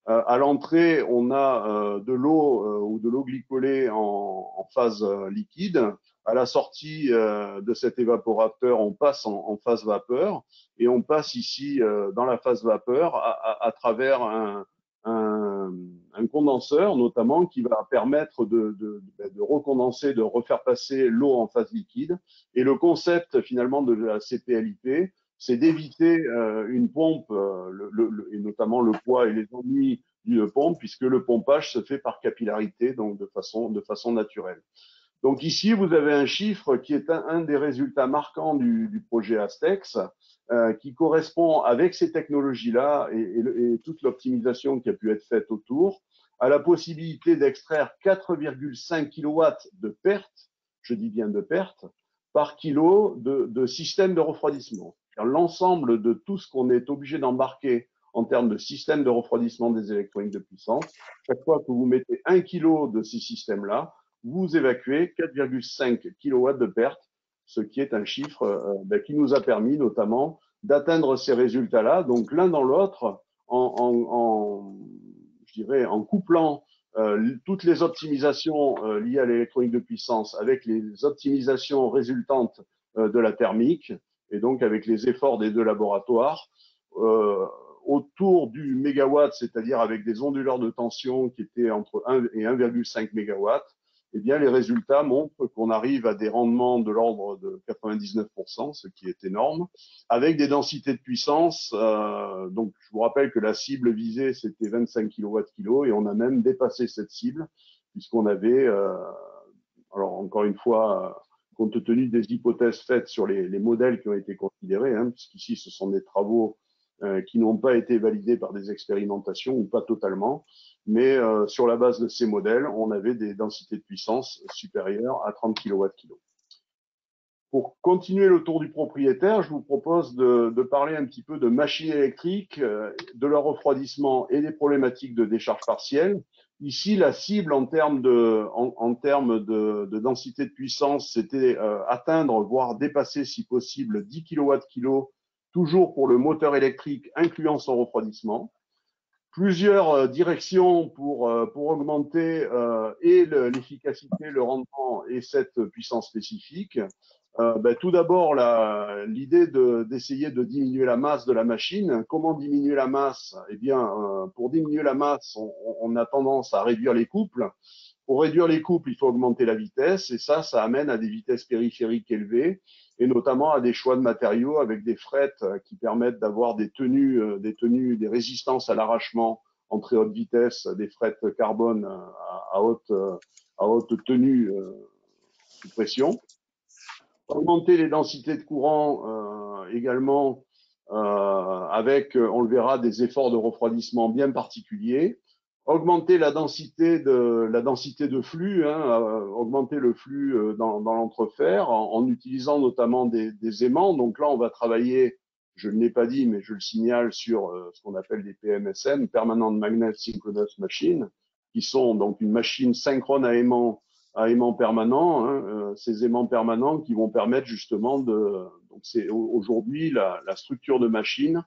À l'entrée, on a de l'eau ou de l'eau glycolée en phase liquide. À la sortie de cet évaporateur, on passe en phase vapeur, et on passe ici dans la phase vapeur à travers un condenseur notamment qui va permettre de recondenser, de refaire passer l'eau en phase liquide. Et le concept finalement de la CPLIP, c'est d'éviter une pompe, et notamment le poids et les ennuis d'une pompe, puisque le pompage se fait par capillarité, donc de façon naturelle. Donc ici, vous avez un chiffre qui est un des résultats marquants du projet Astex, qui correspond avec ces technologies-là et toute l'optimisation qui a pu être faite autour, à la possibilité d'extraire 4,5 kW de perte, je dis bien de perte, par kilo de système de refroidissement. L'ensemble de tout ce qu'on est obligé d'embarquer en termes de système de refroidissement des électroniques de puissance, chaque fois que vous mettez 1 kg de ces systèmes-là, vous évacuez 4,5 kW de perte, ce qui est un chiffre qui nous a permis notamment d'atteindre ces résultats-là. Donc l'un dans l'autre, je dirais, en couplant toutes les optimisations liées à l'électronique de puissance avec les optimisations résultantes de la thermique, et donc avec les efforts des 2 laboratoires, autour du mégawatt, c'est-à-dire avec des onduleurs de tension qui étaient entre 1 et 1,5 mégawatts, eh bien, les résultats montrent qu'on arrive à des rendements de l'ordre de 99%, ce qui est énorme, avec des densités de puissance. Donc, je vous rappelle que la cible visée, c'était 25 kWh, et on a même dépassé cette cible, puisqu'on avait, alors encore une fois, compte tenu des hypothèses faites sur les modèles qui ont été considérés, puisqu'ici, ce sont des travaux qui n'ont pas été validés par des expérimentations, ou pas totalement, mais sur la base de ces modèles, on avait des densités de puissance supérieures à 30 kWh. Pour continuer le tour du propriétaire, je vous propose de parler un petit peu de machines électriques, de leur refroidissement et des problématiques de décharge partielle. Ici, la cible en termes de densité de puissance, c'était atteindre, voire dépasser si possible 10 kWh, toujours pour le moteur électrique, incluant son refroidissement. Plusieurs directions pour augmenter l'efficacité, le rendement et cette puissance spécifique. Tout d'abord, l'idée d'essayer de diminuer la masse de la machine. Comment diminuer la masse? Eh bien, pour diminuer la masse, on a tendance à réduire les couples. Pour réduire les couples, il faut augmenter la vitesse et ça amène à des vitesses périphériques élevées et notamment à des choix de matériaux avec des frettes qui permettent d'avoir des résistances à l'arrachement en très haute vitesse, des frettes carbone à haute tenue sous pression. Augmenter les densités de courant également avec, on le verra, des efforts de refroidissement bien particuliers. Augmenter la densité de flux, augmenter le flux dans l'entrefer en utilisant notamment des aimants. Donc là, on va travailler, je ne l'ai pas dit, mais je le signale, sur ce qu'on appelle des PMSM, Permanent Magnet Synchronous Machine, qui sont donc une machine synchrone à aimant permanent, ces aimants permanents qui vont permettre justement donc c'est aujourd'hui la structure de machine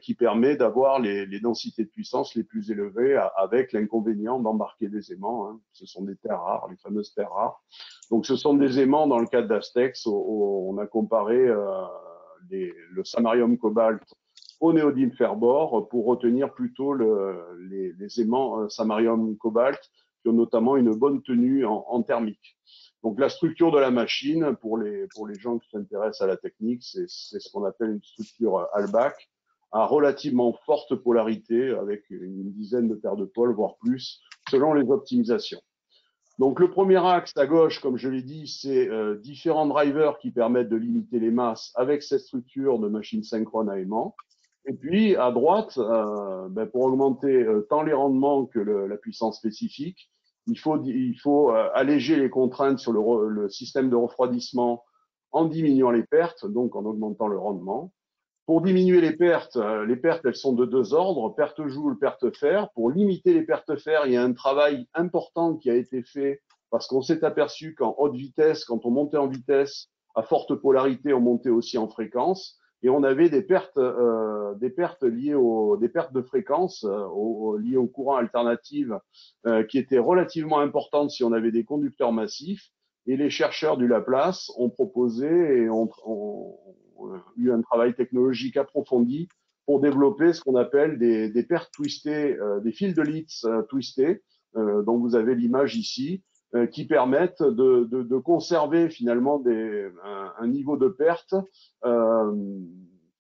qui permet d'avoir les densités de puissance les plus élevées avec l'inconvénient d'embarquer des aimants. Ce sont des terres rares, les fameuses terres rares. Donc ce sont des aimants dans le cadre d'Astex, on a comparé le samarium cobalt au néodyme fer-bore pour retenir plutôt les aimants samarium cobalt qui ont notamment une bonne tenue en thermique. Donc la structure de la machine, pour les gens qui s'intéressent à la technique, c'est ce qu'on appelle une structure Halbach, à relativement forte polarité, avec une dizaine de paires de pôles, voire plus, selon les optimisations. Donc le premier axe à gauche, comme je l'ai dit, c'est différents drivers qui permettent de limiter les masses avec cette structure de machine synchrone à aimant. Et puis à droite, pour augmenter tant les rendements que la puissance spécifique, il faut alléger les contraintes sur le système de refroidissement en diminuant les pertes, donc en augmentant le rendement. Pour diminuer les pertes, elles sont de deux ordres, perte joule, perte fer. Pour limiter les pertes fer, il y a un travail important qui a été fait parce qu'on s'est aperçu qu'en haute vitesse, quand on montait en vitesse, à forte polarité, on montait aussi en fréquence et on avait des pertes liées des pertes de fréquence liées au courant alternatif qui étaient relativement importantes si on avait des conducteurs massifs. Et les chercheurs du Laplace ont proposé et ont eu un travail technologique approfondi pour développer ce qu'on appelle des pertes twistées, des fils de Litz twistés, dont vous avez l'image ici, qui permettent de conserver finalement un niveau de perte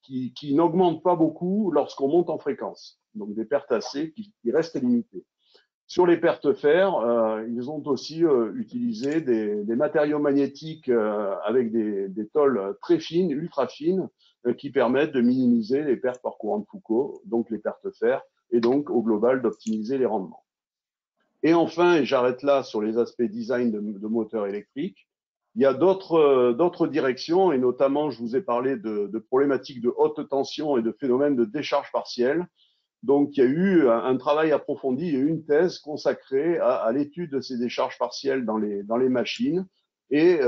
qui n'augmente pas beaucoup lorsqu'on monte en fréquence. Donc des pertes AC qui restent limitées. Sur les pertes fer, ils ont aussi utilisé des matériaux magnétiques avec des tôles très fines, ultra fines, qui permettent de minimiser les pertes par courant de Foucault, donc les pertes fer, et donc au global d'optimiser les rendements. Et enfin, et j'arrête là sur les aspects design de moteurs électriques, il y a d'autres directions, et notamment je vous ai parlé de problématiques de haute tension et de phénomènes de décharge partielle. Donc, il y a eu un travail approfondi, il y a eu une thèse consacrée à l'étude de ces décharges partielles dans les machines. Et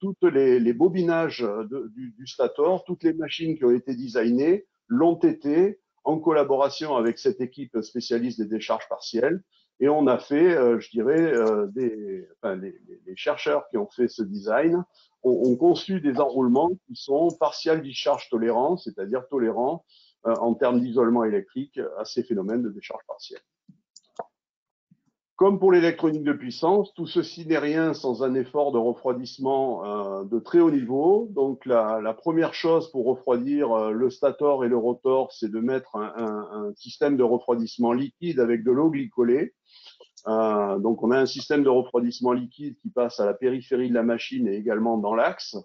toutes les bobinages du stator, toutes les machines qui ont été designées l'ont été en collaboration avec cette équipe spécialiste des décharges partielles. Et on a fait, je dirais, les chercheurs qui ont fait ce design ont conçu des enroulements qui sont partial discharge tolérants, c'est-à-dire tolérants en termes d'isolement électrique à ces phénomènes de décharge partielle. Comme pour l'électronique de puissance, tout ceci n'est rien sans un effort de refroidissement de très haut niveau. Donc la première chose pour refroidir le stator et le rotor, c'est de mettre un système de refroidissement liquide avec de l'eau glycolée. Donc on a un système de refroidissement liquide qui passe à la périphérie de la machine et également dans l'axe,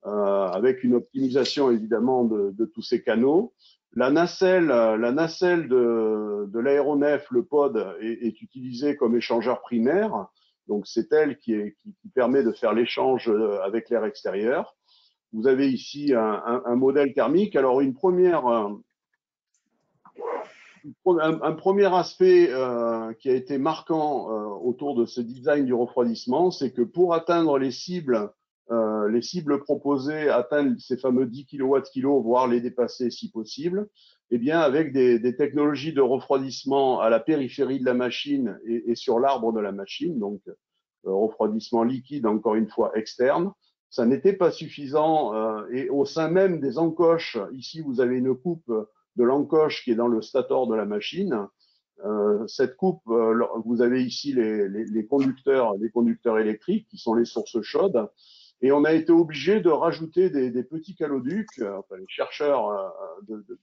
avec une optimisation évidemment de tous ces canaux. La nacelle de l'aéronef, le pod, est utilisée comme échangeur primaire. Donc, c'est elle qui permet de faire l'échange avec l'air extérieur. Vous avez ici un modèle thermique. Alors, un premier aspect qui a été marquant autour de ce design du refroidissement, c'est que pour atteindre les cibles proposées, atteindre ces fameux 10 kWh, voire les dépasser si possible, eh bien, avec des technologies de refroidissement à la périphérie de la machine et sur l'arbre de la machine, donc refroidissement liquide, encore une fois, externe, ça n'était pas suffisant. Et au sein même des encoches, ici, vous avez une coupe de l'encoche qui est dans le stator de la machine, cette coupe, vous avez ici les conducteurs électriques qui sont les sources chaudes. Et on a été obligé de rajouter des petits caloducs. Enfin, les chercheurs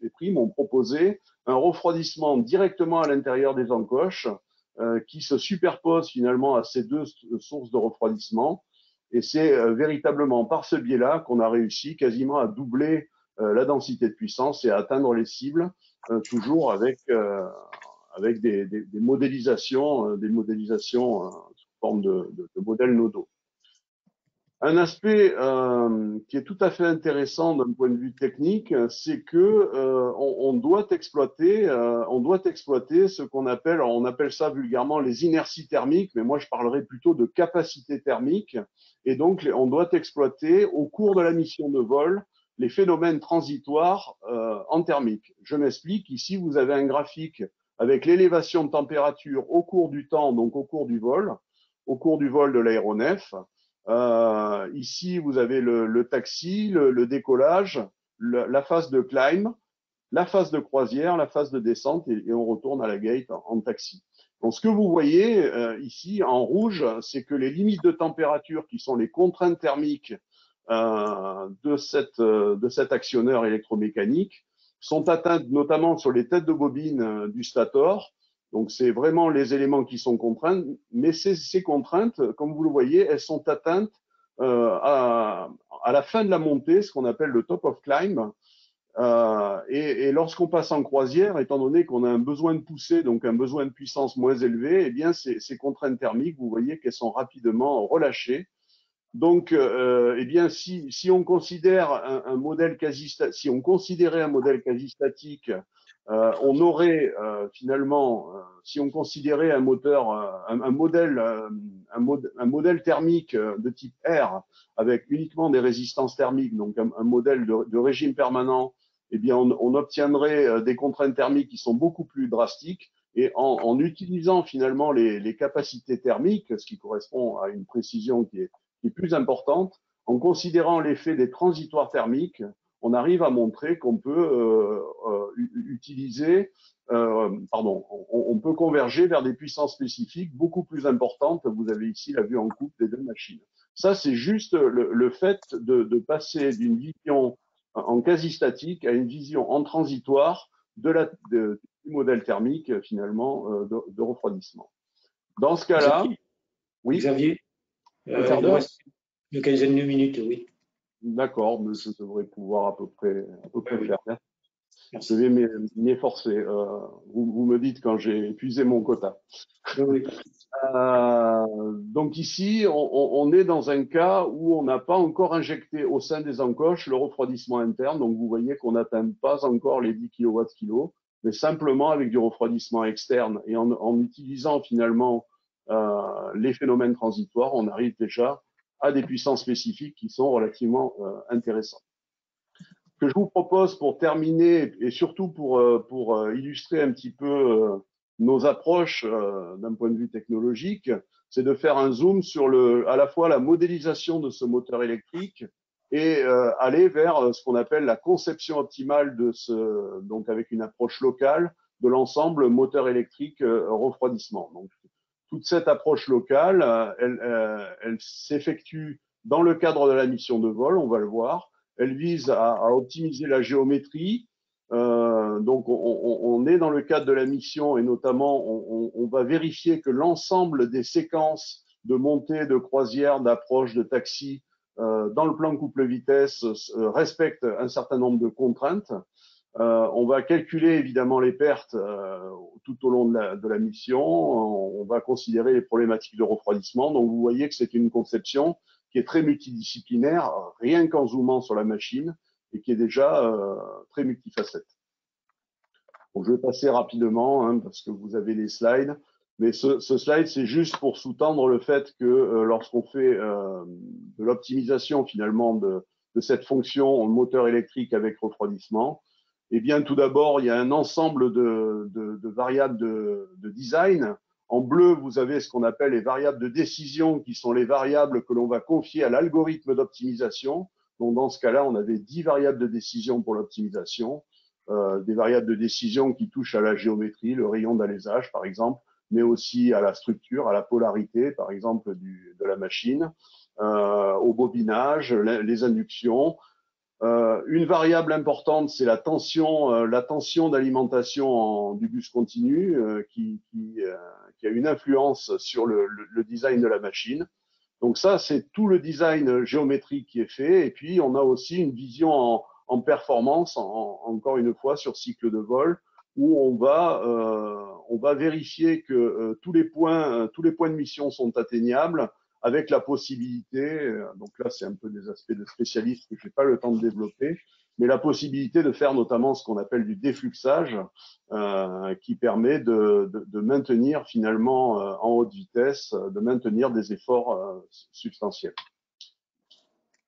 des prix m'ont proposé un refroidissement directement à l'intérieur des encoches qui se superposent finalement à ces deux sources de refroidissement. Et c'est véritablement par ce biais-là qu'on a réussi quasiment à doubler la densité de puissance et à atteindre les cibles, toujours avec des modélisations, sous forme de modèles nodaux. Un aspect qui est tout à fait intéressant d'un point de vue technique, c'est que on doit exploiter ce qu'on appelle, on appelle ça vulgairement les inerties thermiques, mais moi je parlerai plutôt de capacité thermique. Et donc on doit exploiter au cours de la mission de vol les phénomènes transitoires en thermique. Je m'explique. Ici vous avez un graphique avec l'élévation de température au cours du temps, donc au cours du vol de l'aéronef. Ici, vous avez le taxi, le décollage, la phase de climb, la phase de croisière, la phase de descente et on retourne à la gate en taxi. Donc, ce que vous voyez ici en rouge, c'est que les limites de température qui sont les contraintes thermiques de cet actionneur électromécanique sont atteintes notamment sur les têtes de bobine du stator. Donc, c'est vraiment les éléments qui sont contraints, mais ces contraintes, comme vous le voyez, elles sont atteintes à la fin de la montée, ce qu'on appelle le top of climb. Et lorsqu'on passe en croisière, étant donné qu'on a un besoin de poussée, donc un besoin de puissance moins élevé, eh bien, ces contraintes thermiques, vous voyez qu'elles sont rapidement relâchées. Donc, eh bien, si on considère si on considérait un modèle quasi statique, on aurait finalement, si on considérait un moteur, un modèle thermique de type R avec uniquement des résistances thermiques, donc un modèle de régime permanent, eh bien, on obtiendrait des contraintes thermiques qui sont beaucoup plus drastiques. Et en utilisant finalement les capacités thermiques, ce qui correspond à une précision qui est plus importante, en considérant l'effet des transitoires thermiques, on arrive à montrer qu'on peut on peut converger vers des puissances spécifiques beaucoup plus importantes. Vous avez ici la vue en coupe des deux machines. Ça, c'est juste le fait de passer d'une vision en quasi statique à une vision en transitoire du modèle thermique finalement de refroidissement. Dans ce cas-là, oui. Xavier, un quart d'heure. Une quinzaine de minutes, oui. D'accord, mais je devrais pouvoir à peu près Oui. faire. Merci. Je vais m'efforcer. Vous me dites quand j'ai épuisé mon quota. Oui. Donc ici, on est dans un cas où on n'a pas encore injecté au sein des encoches le refroidissement interne. Donc vous voyez qu'on n'atteint pas encore les 10 kWh, mais simplement avec du refroidissement externe et en utilisant finalement les phénomènes transitoires, on arrive déjà à des puissances spécifiques qui sont relativement intéressantes. Ce que je vous propose pour terminer et surtout pour illustrer un petit peu nos approches d'un point de vue technologique, c'est de faire un zoom sur à la fois la modélisation de ce moteur électrique et aller vers ce qu'on appelle la conception optimale donc avec une approche locale de l'ensemble moteur électrique refroidissement. Donc, toute cette approche locale, elle s'effectue dans le cadre de la mission de vol, on va le voir. Elle vise à optimiser la géométrie. Donc, on est dans le cadre de la mission et notamment, on va vérifier que l'ensemble des séquences de montée, de croisière, d'approche, de taxi dans le plan couple-vitesse respectent un certain nombre de contraintes. On va calculer évidemment les pertes tout au long de la mission. On va considérer les problématiques de refroidissement. Donc, vous voyez que c'est une conception qui est très multidisciplinaire, rien qu'en zoomant sur la machine, et qui est déjà très multifacette. Bon, je vais passer rapidement, parce que vous avez les slides, mais ce slide, c'est juste pour sous-tendre le fait que lorsqu'on fait de l'optimisation finalement de cette fonction moteur électrique avec refroidissement, eh bien, tout d'abord, il y a un ensemble de variables de design. En bleu, vous avez ce qu'on appelle les variables de décision, qui sont les variables que l'on va confier à l'algorithme d'optimisation. Donc, dans ce cas-là, on avait 10 variables de décision pour l'optimisation. des variables de décision qui touchent à la géométrie, le rayon d'alésage par exemple, mais aussi à la structure, à la polarité par exemple de la machine, au bobinage, les inductions. Une variable importante, c'est la tension d'alimentation du bus continu qui a une influence sur le design de la machine. Donc ça, c'est tout le design géométrique qui est fait. Et puis, on a aussi une vision en performance, encore une fois, sur cycle de vol, où on va vérifier que tous les points de mission sont atteignables avec la possibilité, donc là, c'est un peu des aspects de spécialistes que je n'ai pas le temps de développer, mais la possibilité de faire notamment ce qu'on appelle du défluxage, qui permet de maintenir finalement en haute vitesse, de maintenir des efforts substantiels.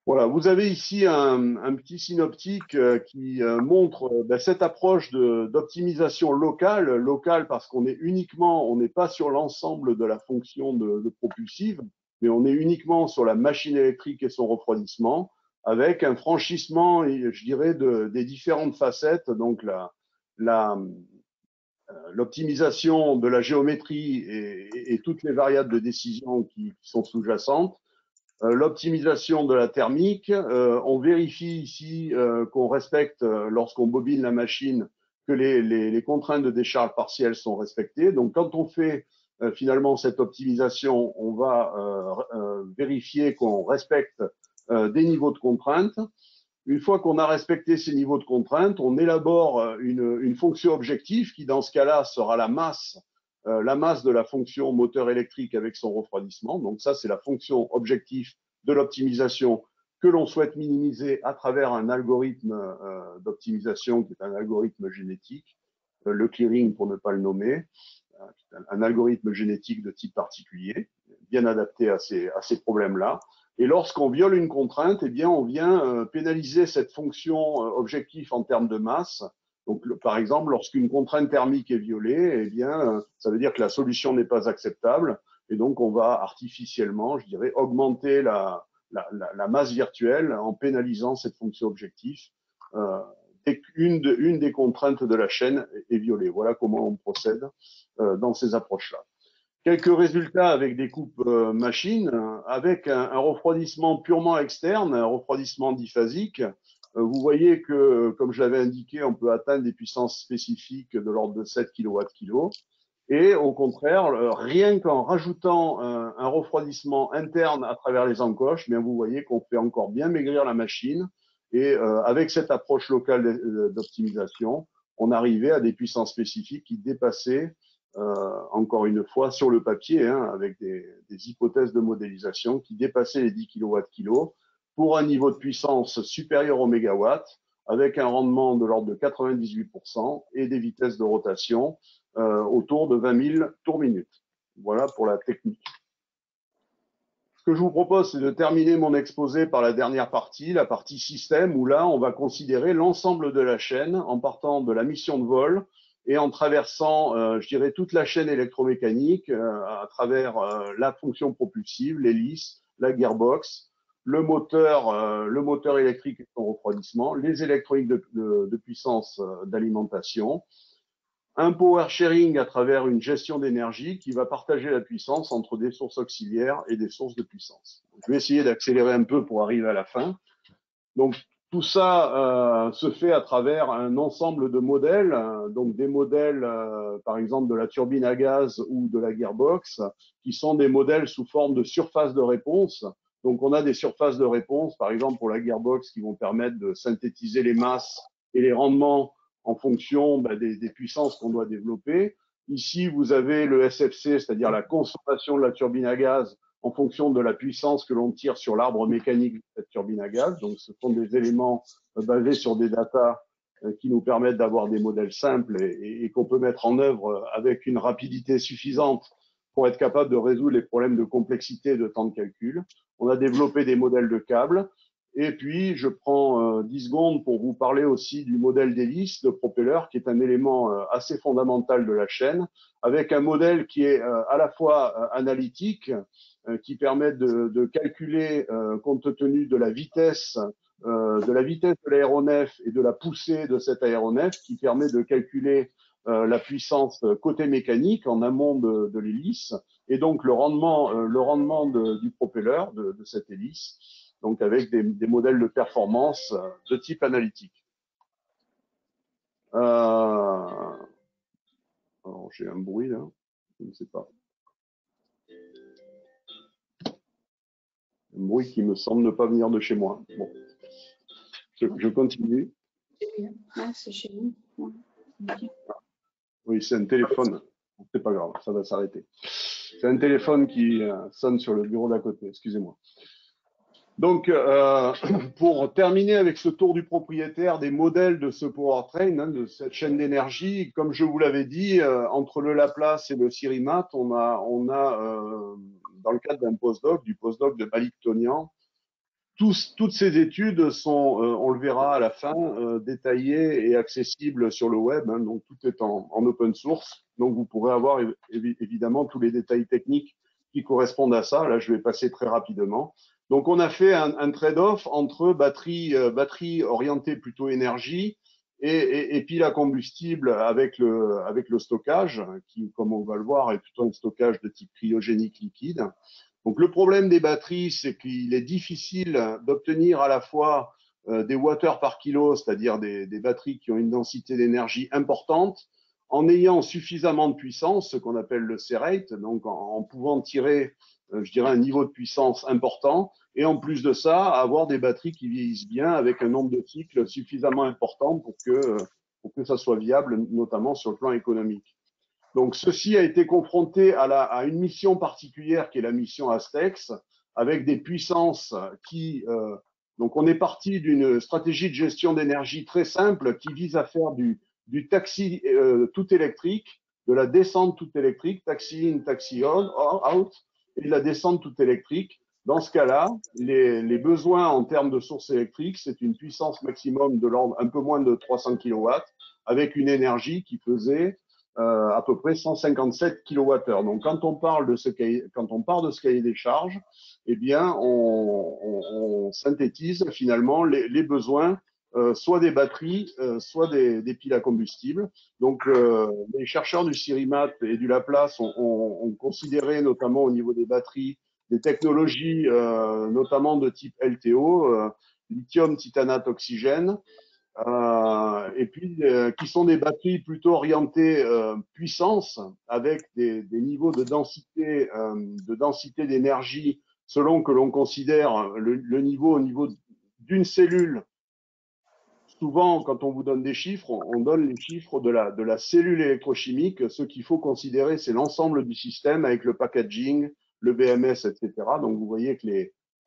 Voilà, vous avez ici un petit synoptique qui montre cette approche d'optimisation locale parce qu'on est on n'est pas sur l'ensemble de la fonction de propulsive, mais on est uniquement sur la machine électrique et son refroidissement, avec un franchissement, je dirais, des différentes facettes, donc l'optimisation de la géométrie et toutes les variables de décision qui sont sous-jacentes, l'optimisation de la thermique. On vérifie ici qu'on respecte, lorsqu'on bobine la machine, que les contraintes de décharge partielle sont respectées. Donc, quand on fait finalement cette optimisation, on va vérifier qu'on respecte des niveaux de contraintes. Une fois qu'on a respecté ces niveaux de contraintes, on élabore une fonction objective qui, dans ce cas-là, sera la masse de la fonction moteur électrique avec son refroidissement. Donc ça, c'est la fonction objectif de l'optimisation que l'on souhaite minimiser à travers un algorithme d'optimisation qui est un algorithme génétique, le clearing pour ne pas le nommer, un algorithme génétique de type particulier, bien adapté à ces problèmes-là. Et lorsqu'on viole une contrainte, eh bien, on vient pénaliser cette fonction objectif en termes de masse. Donc, par exemple, lorsqu'une contrainte thermique est violée, eh bien, ça veut dire que la solution n'est pas acceptable. Et donc, on va artificiellement, je dirais, augmenter la masse virtuelle en pénalisant cette fonction objectif. Dès qu'une des contraintes de la chaîne est violée. Voilà comment on procède dans ces approches-là. Quelques résultats avec des coupes machines, avec un refroidissement purement externe, un refroidissement diphasique. Vous voyez que, comme je l'avais indiqué, on peut atteindre des puissances spécifiques de l'ordre de 7 kWh. Et au contraire, rien qu'en rajoutant un refroidissement interne à travers les encoches, bien vous voyez qu'on fait encore bien maigrir la machine. Et avec cette approche locale d'optimisation, on arrivait à des puissances spécifiques qui dépassaient, encore une fois, sur le papier, avec des hypothèses de modélisation qui dépassaient les 10 kWh pour un niveau de puissance supérieur au mégawatt, avec un rendement de l'ordre de 98% et des vitesses de rotation autour de 20 000 tours minute. Voilà pour la technique. Ce que je vous propose, c'est de terminer mon exposé par la dernière partie, la partie système, où là, on va considérer l'ensemble de la chaîne en partant de la mission de vol et en traversant, je dirais, toute la chaîne électromécanique à travers la fonction propulsive, l'hélice, la gearbox, le moteur électrique et son refroidissement, les électroniques de puissance d'alimentation, un power sharing à travers une gestion d'énergie qui va partager la puissance entre des sources auxiliaires et des sources de puissance. Je vais essayer d'accélérer un peu pour arriver à la fin. Donc, tout ça se fait à travers un ensemble de modèles, donc des modèles, par exemple, de la turbine à gaz ou de la gearbox, qui sont des modèles sous forme de surface de réponse. Donc, on a des surfaces de réponse, par exemple, pour la gearbox, qui vont permettre de synthétiser les masses et les rendements en fonction des puissances qu'on doit développer. Ici, vous avez le SFC, c'est-à-dire la consommation de la turbine à gaz en fonction de la puissance que l'on tire sur l'arbre mécanique de cette turbine à gaz. Donc, ce sont des éléments basés sur des datas qui nous permettent d'avoir des modèles simples et qu'on peut mettre en œuvre avec une rapidité suffisante pour être capable de résoudre les problèmes de complexité et de temps de calcul. On a développé des modèles de câbles. Et puis, je prends 10 secondes pour vous parler aussi du modèle d'hélice de propeller, qui est un élément assez fondamental de la chaîne, avec un modèle qui est à la fois analytique, qui permet de calculer, compte tenu de la vitesse de la vitesse de l'aéronef et de la poussée de cet aéronef qui permet de calculer la puissance côté mécanique en amont de l'hélice et donc le rendement du propelleur de cette hélice, donc avec des modèles de performance de type analytique. Alors j'ai un bruit là, je ne sais pas. Un bruit qui me semble ne pas venir de chez moi. Bon. Je continue. Ah, c'est chez nous. Oui, c'est un téléphone. C'est pas grave, ça va s'arrêter. C'est un téléphone qui sonne sur le bureau d'à côté, excusez-moi. Donc, pour terminer avec ce tour du propriétaire des modèles de ce powertrain, de cette chaîne d'énergie, comme je vous l'avais dit, entre le Laplace et le Sirimat, on a dans le cadre d'un postdoc, du postdoc de Malik Tonian, toutes ces études sont, on le verra à la fin, détaillées et accessibles sur le web. Hein, donc, tout est en open source. Donc, vous pourrez avoir évidemment tous les détails techniques qui correspondent à ça. Là, je vais passer très rapidement. Donc, on a fait un trade-off entre batterie orientée plutôt énergie et pile à combustible avec le stockage, qui, comme on va le voir, est plutôt un stockage de type cryogénique liquide. Donc, le problème des batteries, c'est qu'il est difficile d'obtenir à la fois des watts par kilo, c'est-à-dire des batteries qui ont une densité d'énergie importante, en ayant suffisamment de puissance, ce qu'on appelle le C-rate, donc en pouvant tirer, je dirais, un niveau de puissance important, et en plus de ça, avoir des batteries qui vieillissent bien avec un nombre de cycles suffisamment important pour que ça soit viable, notamment sur le plan économique. Donc, ceci a été confronté à une mission particulière qui est la mission Astex, avec des puissances qui… donc, on est parti d'une stratégie de gestion d'énergie très simple qui vise à faire du taxi tout électrique, de la descente tout électrique, taxi in, taxi out, et de la descente tout électrique. Dans ce cas-là, les besoins en termes de sources électriques, c'est une puissance maximum de l'ordre un peu moins de 300 kW, avec une énergie qui faisait à peu près 157 kWh. Donc, quand on part de ce cahier des charges, eh bien, on synthétise finalement les besoins, soit des batteries, soit des piles à combustible. Donc, les chercheurs du Sirimat et du Laplace ont considéré, notamment au niveau des batteries, des technologies, notamment de type LTO, lithium, titanate, oxygène, et puis qui sont des batteries plutôt orientées puissance, avec des niveaux de densité d'énergie selon que l'on considère le niveau au niveau d'une cellule. Souvent, quand on vous donne des chiffres, on donne les chiffres de la cellule électrochimique. Ce qu'il faut considérer, c'est l'ensemble du système avec le packaging, le BMS, etc. Donc, vous voyez que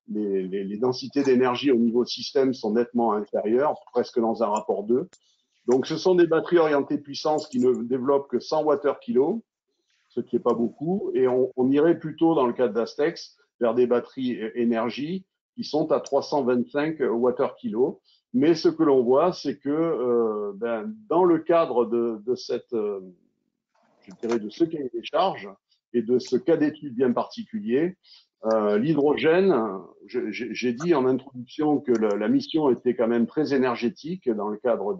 les densités d'énergie au niveau système sont nettement inférieures, presque dans un rapport 2. Donc, ce sont des batteries orientées puissance qui ne développent que 100 Wh/kg, ce qui n'est pas beaucoup. Et on irait plutôt, dans le cadre d'Astex, vers des batteries énergie qui sont à 325 Wh/kg. Mais ce que l'on voit, c'est que dans le cadre de ce cahier des charges et de ce cas d'étude bien particulier, l'hydrogène, j'ai dit en introduction que la mission était quand même très énergétique dans le cadre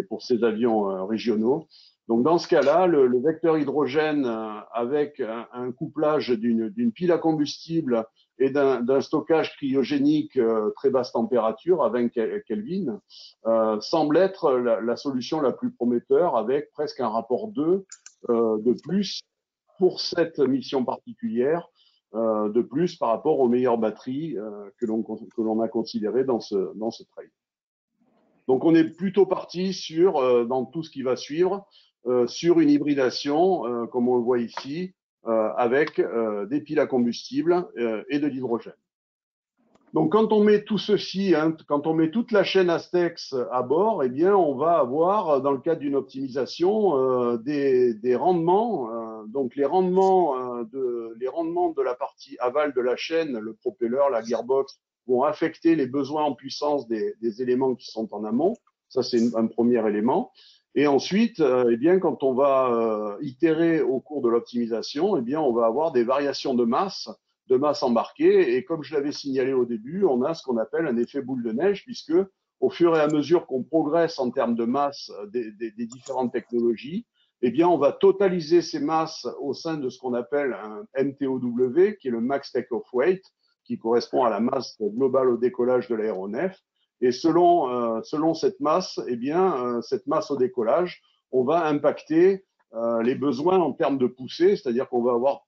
pour ces avions régionaux. Donc dans ce cas-là, le vecteur hydrogène avec un couplage d'une pile à combustible et d'un stockage cryogénique très basse température à 20 Kelvin semble être la solution la plus prometteure, avec presque un rapport 2 de plus pour cette mission particulière, de plus par rapport aux meilleures batteries que l'on a considérées dans ce trail. Donc on est plutôt parti sur, dans tout ce qui va suivre, sur une hybridation, comme on le voit ici, avec des piles à combustible et de l'hydrogène. Donc, quand on met tout ceci, quand on met toute la chaîne Astex à bord, eh bien, on va avoir, dans le cadre d'une optimisation, des rendements. Donc, les rendements de la partie aval de la chaîne, le propeller, la gearbox, vont affecter les besoins en puissance des éléments qui sont en amont. Ça, c'est un premier élément. Et ensuite, eh bien, quand on va itérer au cours de l'optimisation, eh bien, on va avoir des variations de masse masse embarquée. Et comme je l'avais signalé au début, on a ce qu'on appelle un effet boule de neige, puisque au fur et à mesure qu'on progresse en termes de masse des différentes technologies, eh bien, on va totaliser ces masses au sein de ce qu'on appelle un MTOW, qui est le Max Take-Off Weight, qui correspond à la masse globale au décollage de l'aéronef. Et selon cette masse, eh bien, cette masse au décollage, on va impacter les besoins en termes de poussée, c'est-à-dire qu'on va avoir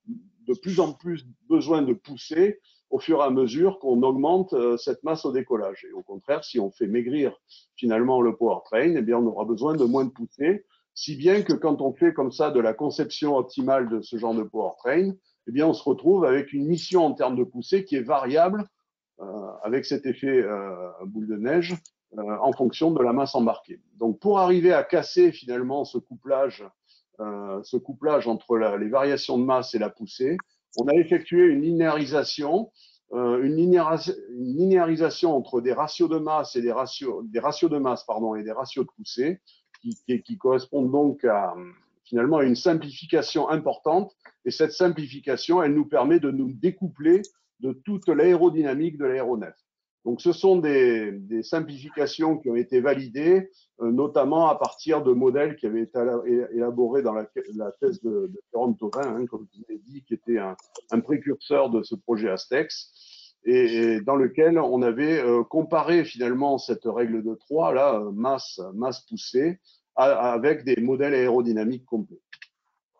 de plus en plus besoin de poussée au fur et à mesure qu'on augmente cette masse au décollage. Et au contraire, si on fait maigrir finalement le powertrain, eh bien, on aura besoin de moins de poussée, si bien que quand on fait comme ça de la conception optimale de ce genre de powertrain, eh bien, on se retrouve avec une mission en termes de poussée qui est variable avec cet effet boule de neige en fonction de la masse embarquée. Donc, pour arriver à casser finalement ce couplage entre les variations de masse et la poussée, on a effectué une linéarisation entre des ratios de masse et des ratios de masse et des ratios de poussée qui correspondent donc finalement à une simplification importante. Et cette simplification, elle nous permet de nous découpler de toute l'aérodynamique de l'aéronef. Donc, ce sont des simplifications qui ont été validées, notamment à partir de modèles qui avaient été élaborés dans la thèse de Jérôme Thauvin, comme je vous l'ai dit, qui était un précurseur de ce projet Astex, et dans lequel on avait comparé finalement cette règle de 3, là, masse poussée, avec des modèles aérodynamiques complets.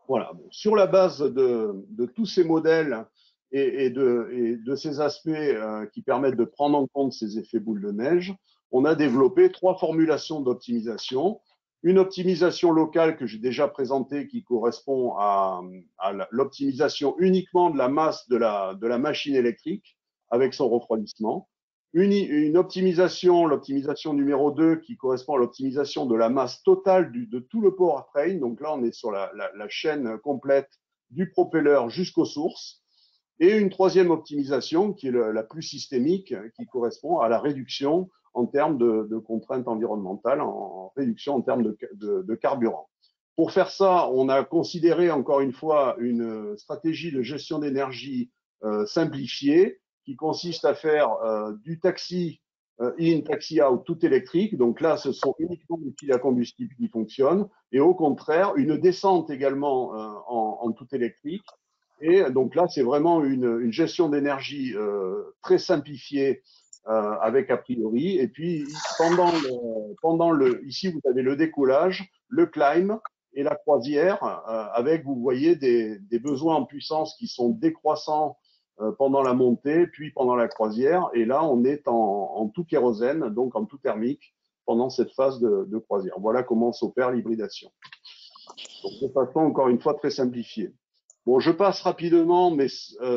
Voilà. Sur la base de tous ces modèles et de ces aspects qui permettent de prendre en compte ces effets boule de neige, on a développé 3 formulations d'optimisation. Une optimisation locale que j'ai déjà présentée qui correspond à l'optimisation uniquement de la masse de la machine électrique avec son refroidissement. Une optimisation, l'optimisation numéro 2, qui correspond à l'optimisation de la masse totale de tout le powertrain. Donc là, on est sur la chaîne complète du propelleur jusqu'aux sources. Et une troisième optimisation, qui est la plus systémique, qui correspond à la réduction en termes de contraintes environnementales, en réduction en termes de carburant. Pour faire ça, on a considéré encore une fois une stratégie de gestion d'énergie simplifiée, qui consiste à faire du taxi in, taxi out, tout électrique. Donc là, ce sont uniquement les piles à combustible qui fonctionnent. Et au contraire, une descente également en tout électrique. Et donc là, c'est vraiment une gestion d'énergie très simplifiée avec a priori. Et puis, ici, vous avez le décollage, le climb et la croisière avec, vous voyez, des besoins en puissance qui sont décroissants pendant la montée, puis pendant la croisière. Et là, on est en tout kérosène, donc en tout thermique, pendant cette phase de croisière. Voilà comment s'opère l'hybridation. Donc, de façon, encore une fois, très simplifiée. Bon, je passe rapidement, mais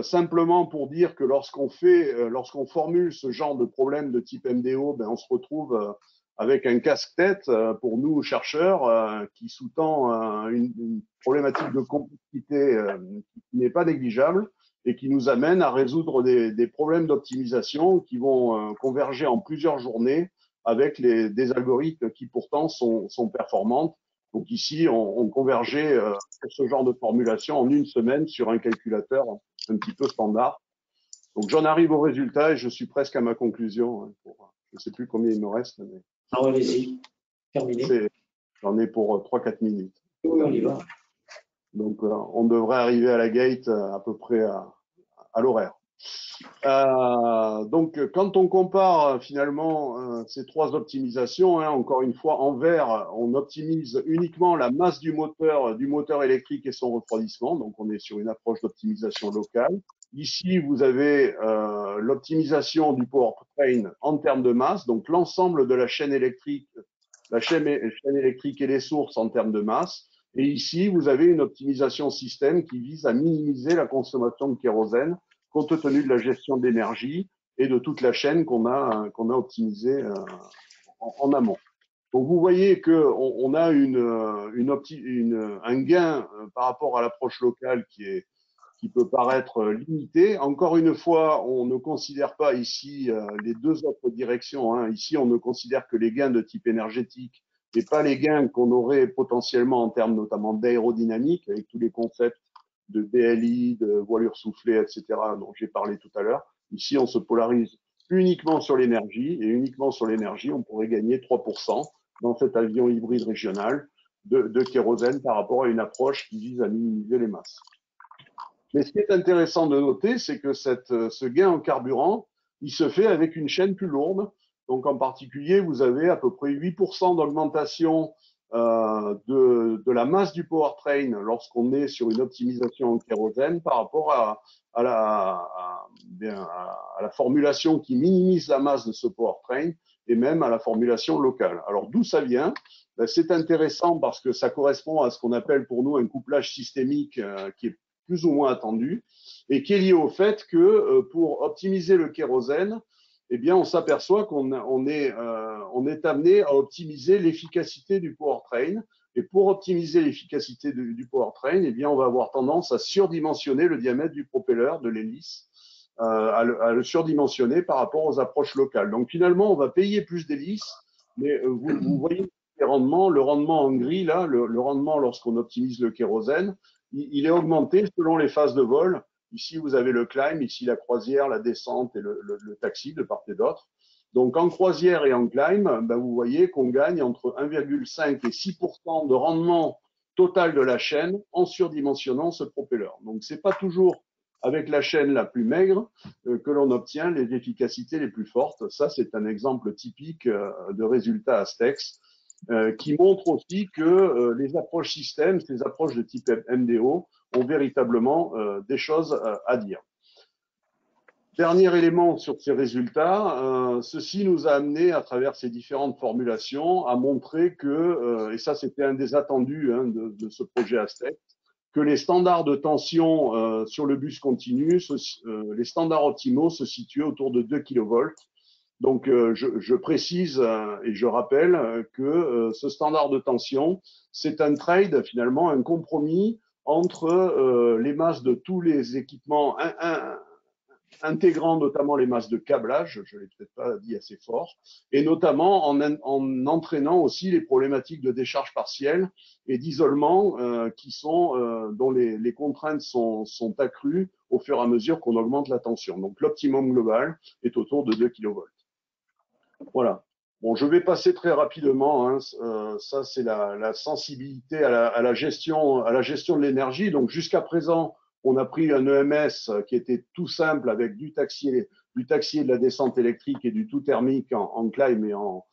simplement pour dire que lorsqu'on formule ce genre de problème de type MDO, ben, on se retrouve avec un casse-tête pour nous, chercheurs, qui sous-tend une problématique de complexité qui n'est pas négligeable et qui nous amène à résoudre des problèmes d'optimisation qui vont converger en plusieurs journées avec des algorithmes qui pourtant sont performantes. Donc ici, on convergeait pour ce genre de formulation en une semaine sur un calculateur un petit peu standard. Donc j'en arrive au résultat et je suis presque à ma conclusion. Je ne sais plus combien il me reste. Mais allez-y, terminé. J'en ai pour 3-4 minutes. Oui, on y va. Donc on devrait arriver à la gate à peu près à l'horaire. Donc, quand on compare finalement ces 3 optimisations, encore une fois, en vert, on optimise uniquement la masse du moteur électrique et son refroidissement. Donc, on est sur une approche d'optimisation locale. Ici, vous avez l'optimisation du powertrain en termes de masse, donc l'ensemble de la chaîne électrique et les sources en termes de masse. Et ici, vous avez une optimisation système qui vise à minimiser la consommation de kérosène compte tenu de la gestion d'énergie et de toute la chaîne qu'on a optimisée en amont. Donc vous voyez qu'on a un gain par rapport à l'approche locale qui peut paraître limité. Encore une fois, on ne considère pas ici les 2 autres directions. Ici, on ne considère que les gains de type énergétique et pas les gains qu'on aurait potentiellement en termes notamment d'aérodynamique avec tous les concepts DLI, de voilure soufflée, etc., dont j'ai parlé tout à l'heure. Ici, on se polarise uniquement sur l'énergie, et uniquement sur l'énergie, on pourrait gagner 3% dans cet avion hybride régional de kérosène par rapport à une approche qui vise à minimiser les masses. Mais ce qui est intéressant de noter, c'est que ce gain en carburant, il se fait avec une chaîne plus lourde. Donc, en particulier, vous avez à peu près 8% d'augmentation de la masse du powertrain lorsqu'on est sur une optimisation en kérosène par rapport à la formulation qui minimise la masse de ce powertrain et même à la formulation locale. Alors, d'où ça vient? C'est intéressant parce que ça correspond à ce qu'on appelle pour nous un couplage systémique qui est plus ou moins attendu et qui est lié au fait que pour optimiser le kérosène, eh bien, on s'aperçoit qu'on est amené à optimiser l'efficacité du powertrain. Et pour optimiser l'efficacité du powertrain, eh bien, on va avoir tendance à surdimensionner le diamètre du propeller, de l'hélice, à le surdimensionner par rapport aux approches locales. Donc, finalement, on va payer plus d'hélices, mais vous voyez les rendements, le rendement en gris, là, le rendement lorsqu'on optimise le kérosène, il est augmenté selon les phases de vol. Ici, vous avez le climb, ici la croisière, la descente et le taxi de part et d'autre. Donc, en croisière et en climb, ben, vous voyez qu'on gagne entre 1,5 et 6% de rendement total de la chaîne en surdimensionnant ce propeller. Donc, c'est pas toujours avec la chaîne la plus maigre que l'on obtient les efficacités les plus fortes. Ça, c'est un exemple typique de résultat Astex qui montre aussi que les approches système, ces approches de type MDO, ont véritablement des choses à dire. Dernier élément sur ces résultats, ceci nous a amené à travers ces différentes formulations à montrer que, et ça c'était un des attendus de ce projet Aztec, que les standards de tension sur le bus continu, les standards optimaux se situaient autour de 2 kV. Donc, je précise et je rappelle que ce standard de tension, c'est un trade, finalement, un compromis entre les masses de tous les équipements intégrant notamment les masses de câblage, je ne l'ai peut-être pas dit assez fort, et notamment en entraînant aussi les problématiques de décharge partielle et d'isolement dont les contraintes sont accrues au fur et à mesure qu'on augmente la tension. Donc, l'optimum global est autour de 2 kV. Voilà. Bon, je vais passer très rapidement. Hein. Ça, c'est la sensibilité à la gestion de l'énergie. Donc, jusqu'à présent, on a pris un EMS qui était tout simple avec du taxi et de la descente électrique et du tout thermique en climb et en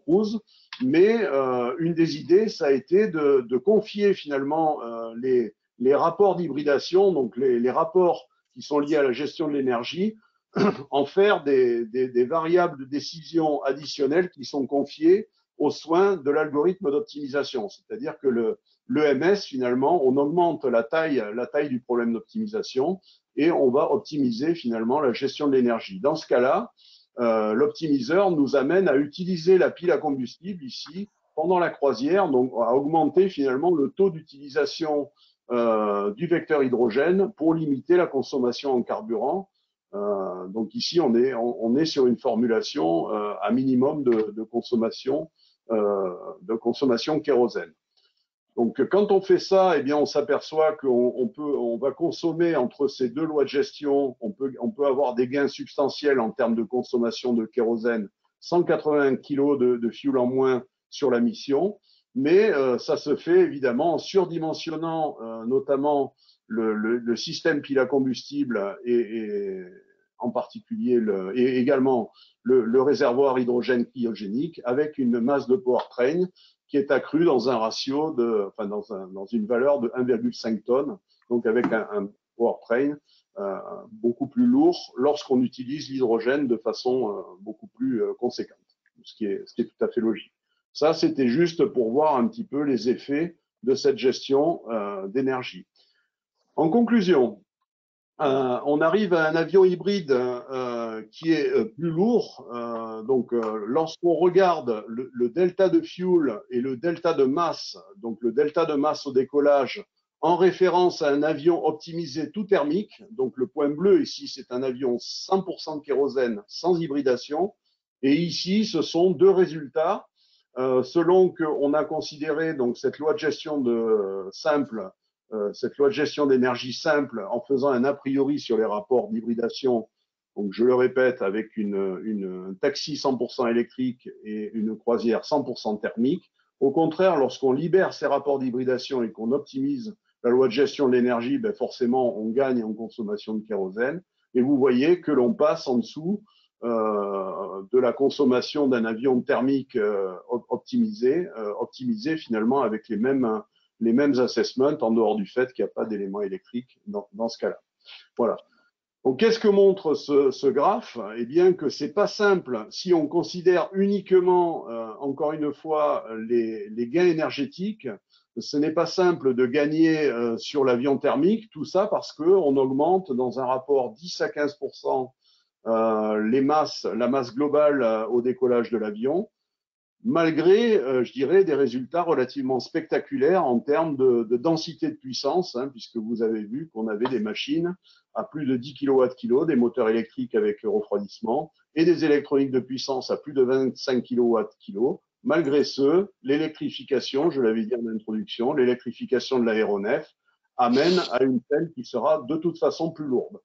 cruise. Mais une des idées, ça a été de confier finalement les rapports d'hybridation, donc les rapports qui sont liés à la gestion de l'énergie, en faire des variables de décision additionnelles qui sont confiées aux soins de l'algorithme d'optimisation. C'est-à-dire que l'EMS, finalement, on augmente la taille du problème d'optimisation et on va optimiser finalement la gestion de l'énergie. Dans ce cas-là, l'optimiseur nous amène à utiliser la pile à combustible ici pendant la croisière, donc à augmenter finalement le taux d'utilisation du vecteur hydrogène pour limiter la consommation en carburant. Donc ici, on est sur une formulation à minimum de consommation kérosène. Donc quand on fait ça, eh bien on s'aperçoit qu'on va consommer entre ces deux lois de gestion, on peut avoir des gains substantiels en termes de consommation de kérosène, 180 kg de fuel en moins sur la mission, mais ça se fait évidemment en surdimensionnant notamment le système pile à combustible et en particulier et également le réservoir hydrogène cryogénique avec une masse de powertrain qui est accrue dans un ratio dans une valeur de 1,5 tonnes, donc avec un powertrain beaucoup plus lourd lorsqu'on utilise l'hydrogène de façon beaucoup plus conséquente, ce qui est tout à fait logique. Ça, c'était juste pour voir un petit peu les effets de cette gestion d'énergie. En conclusion, on arrive à un avion hybride qui est plus lourd. Donc, lorsqu'on regarde le delta de fuel et le delta de masse, donc le delta de masse au décollage, en référence à un avion optimisé tout thermique, donc le point bleu ici, c'est un avion 100% de kérosène sans hybridation. Et ici, ce sont deux résultats. Selon qu'on a considéré donc cette loi de gestion simple cette loi de gestion d'énergie simple en faisant un a priori sur les rapports d'hybridation. Donc, je le répète, avec un taxi 100% électrique et une croisière 100% thermique. Au contraire, lorsqu'on libère ces rapports d'hybridation et qu'on optimise la loi de gestion de l'énergie, ben forcément, on gagne en consommation de kérosène. Et vous voyez que l'on passe en dessous de la consommation d'un avion thermique optimisé finalement avec les mêmes assessments, en dehors du fait qu'il n'y a pas d'éléments électriques dans ce cas-là. Voilà. Donc, qu'est-ce que montre ce graphe? Eh bien, que c'est pas simple. Si on considère uniquement, encore une fois, les gains énergétiques, ce n'est pas simple de gagner sur l'avion thermique, tout ça parce qu'on augmente dans un rapport 10 à 15% la masse globale au décollage de l'avion, malgré, je dirais, des résultats relativement spectaculaires en termes de densité de puissance, hein, puisque vous avez vu qu'on avait des machines à plus de 10 kWh, des moteurs électriques avec le refroidissement, et des électroniques de puissance à plus de 25 kWh. Malgré ce, l'électrification, je l'avais dit en introduction, l'électrification de l'aéronef amène à une pelle qui sera de toute façon plus lourde.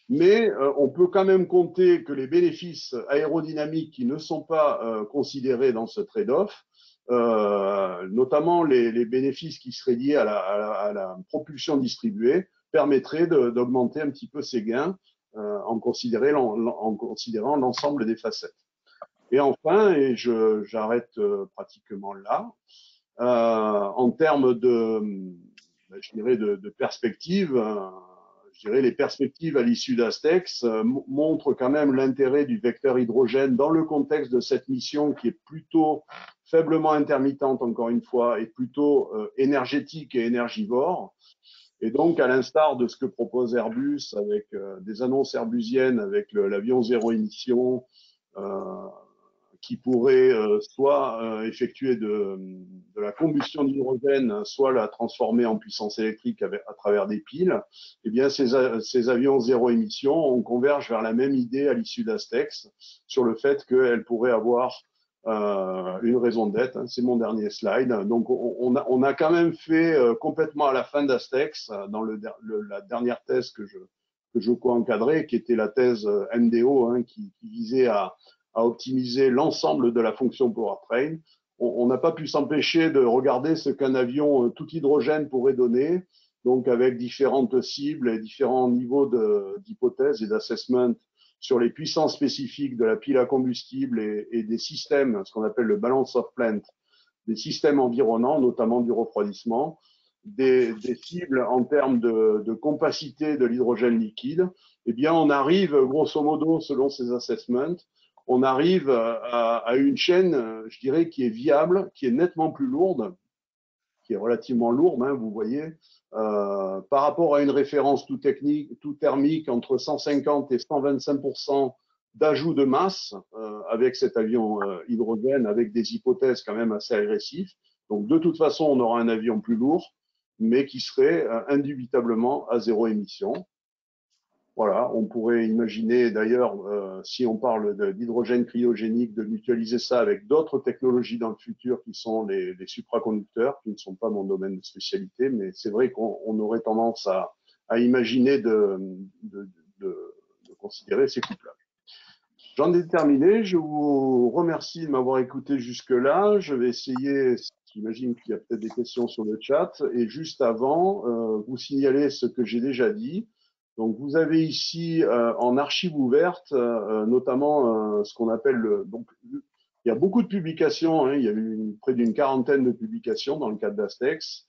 Mais on peut quand même compter que les bénéfices aérodynamiques qui ne sont pas considérés dans ce trade-off, notamment les bénéfices qui seraient liés à la propulsion distribuée, permettraient d'augmenter un petit peu ces gains en considérant l'ensemble des facettes. Et enfin, et j'arrête pratiquement là, en termes je dirais de perspectives, je dirais les perspectives à l'issue d'Astex montrent quand même l'intérêt du vecteur hydrogène dans le contexte de cette mission qui est plutôt faiblement intermittente, encore une fois, et plutôt énergétique et énergivore. Et donc, à l'instar de ce que propose Airbus avec des annonces airbusiennes avec l'avion zéro émission, qui pourrait soit effectuer de la combustion d'hydrogène, soit la transformer en puissance électrique à travers des piles, eh bien ces avions zéro émission, on converge vers la même idée à l'issue d'Astex sur le fait qu'elle pourrait avoir une raison d'être. Hein, c'est mon dernier slide. Donc on a quand même fait complètement à la fin d'Astex, dans la dernière thèse que je co-encadrais, qui était la thèse MDO, hein, qui visait à optimiser l'ensemble de la fonction powertrain. On n'a pas pu s'empêcher de regarder ce qu'un avion tout hydrogène pourrait donner, donc avec différentes cibles et différents niveaux d'hypothèses et d'assessment sur les puissances spécifiques de la pile à combustible et des systèmes, ce qu'on appelle le balance of plant, des systèmes environnants, notamment du refroidissement, des cibles en termes de compacité de l'hydrogène liquide. Eh bien, on arrive, grosso modo, selon ces assessments, on arrive à une chaîne, je dirais, qui est viable, qui est nettement plus lourde, qui est relativement lourde, hein, vous voyez, par rapport à une référence tout thermique entre 150 et 125% d'ajout de masse avec cet avion hydrogène, avec des hypothèses quand même assez agressives. Donc, de toute façon, on aura un avion plus lourd, mais qui serait indubitablement à zéro émission. Voilà, on pourrait imaginer d'ailleurs, si on parle d'hydrogène cryogénique, de mutualiser ça avec d'autres technologies dans le futur qui sont les supraconducteurs, qui ne sont pas mon domaine de spécialité, mais c'est vrai qu'on aurait tendance à imaginer de considérer ces couplages. J'en ai terminé, je vous remercie de m'avoir écouté jusque-là. Je vais essayer, j'imagine qu'il y a peut-être des questions sur le chat, et juste avant, vous signaler ce que j'ai déjà dit. Donc, vous avez ici en archive ouverte, notamment ce qu'on appelle donc, il y a beaucoup de publications, hein, il y a eu près d'une quarantaine de publications dans le cadre d'Astex.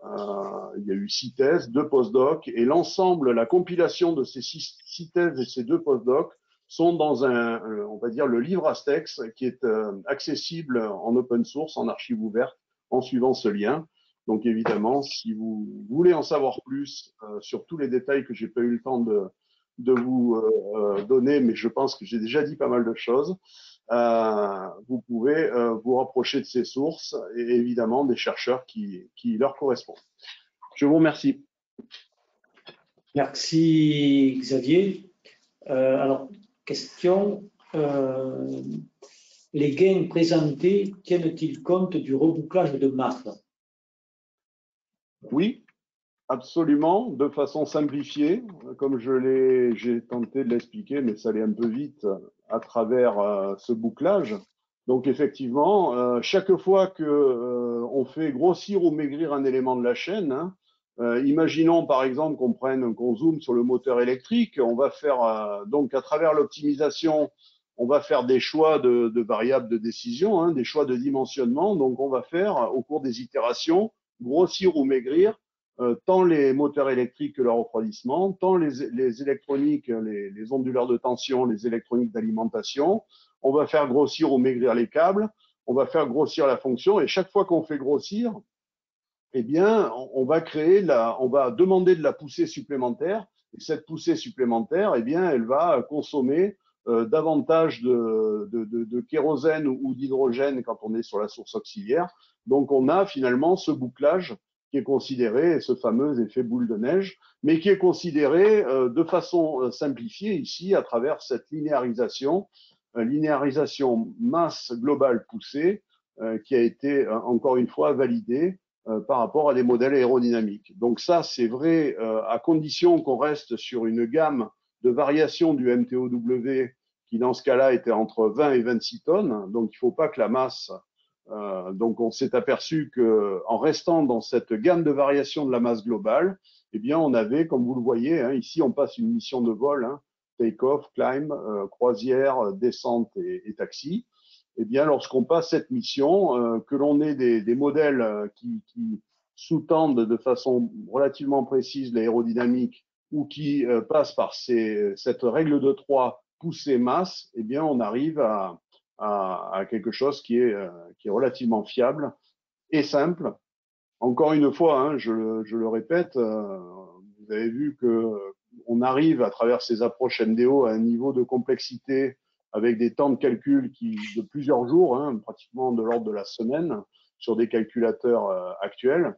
Il y a eu 6 thèses, 2 postdocs, et l'ensemble, la compilation de ces 6 thèses et ces 2 postdocs sont dans on va dire, le livre Astex, qui est accessible en open source, en archive ouverte, en suivant ce lien. Donc évidemment, si vous voulez en savoir plus sur tous les détails que j'ai pas eu le temps de vous donner, mais je pense que j'ai déjà dit pas mal de choses, vous pouvez vous rapprocher de ces sources et évidemment des chercheurs qui leur correspondent. Je vous remercie. Merci Xavier. Alors, question. Les gains présentés tiennent-ils compte du rebouclage de masse? Oui. absolument, de façon simplifiée, comme j'ai tenté de l'expliquer, mais ça allait un peu vite à travers ce bouclage. Donc effectivement, chaque fois que on fait grossir ou maigrir un élément de la chaîne, hein, imaginons par exemple qu'on zoome sur le moteur électrique, on va faire donc à travers l'optimisation, on va faire des choix de variables de décision, hein, des choix de dimensionnement. Donc on va faire au cours des itérations grossir ou maigrir tant les moteurs électriques que leur refroidissement, tant les électroniques, les onduleurs de tension, les électroniques d'alimentation. On va faire grossir ou maigrir les câbles, on va faire grossir la fonction, et chaque fois qu'on fait grossir, eh bien, on va on va demander de la poussée supplémentaire, et cette poussée supplémentaire, eh bien, elle va consommer davantage de kérosène ou d'hydrogène quand on est sur la source auxiliaire. Donc, on a finalement ce bouclage qui est considéré, ce fameux effet boule de neige, mais qui est considéré de façon simplifiée ici à travers cette linéarisation masse globale poussée qui a été encore une fois validée par rapport à des modèles aérodynamiques. Donc ça, c'est vrai à condition qu'on reste sur une gamme de variations du MTOW qui, dans ce cas-là, était entre 20 et 26 tonnes. Donc, il ne faut pas que la masse... donc, on s'est aperçu qu'en restant dans cette gamme de variations de la masse globale, eh bien, on avait, comme vous le voyez, hein, ici, on passe une mission de vol, hein, take-off, climb, croisière, descente et taxi. Eh bien, lorsqu'on passe cette mission, que l'on ait des modèles qui sous-tendent de façon relativement précise l'aérodynamique ou qui passent par cette règle de 3 poussée masse, eh bien, on arrive à quelque chose qui est relativement fiable et simple. Encore une fois, hein, je le répète, vous avez vu que on arrive à travers ces approches MDO à un niveau de complexité avec des temps de calcul de plusieurs jours, hein, pratiquement de l'ordre de la semaine, sur des calculateurs actuels.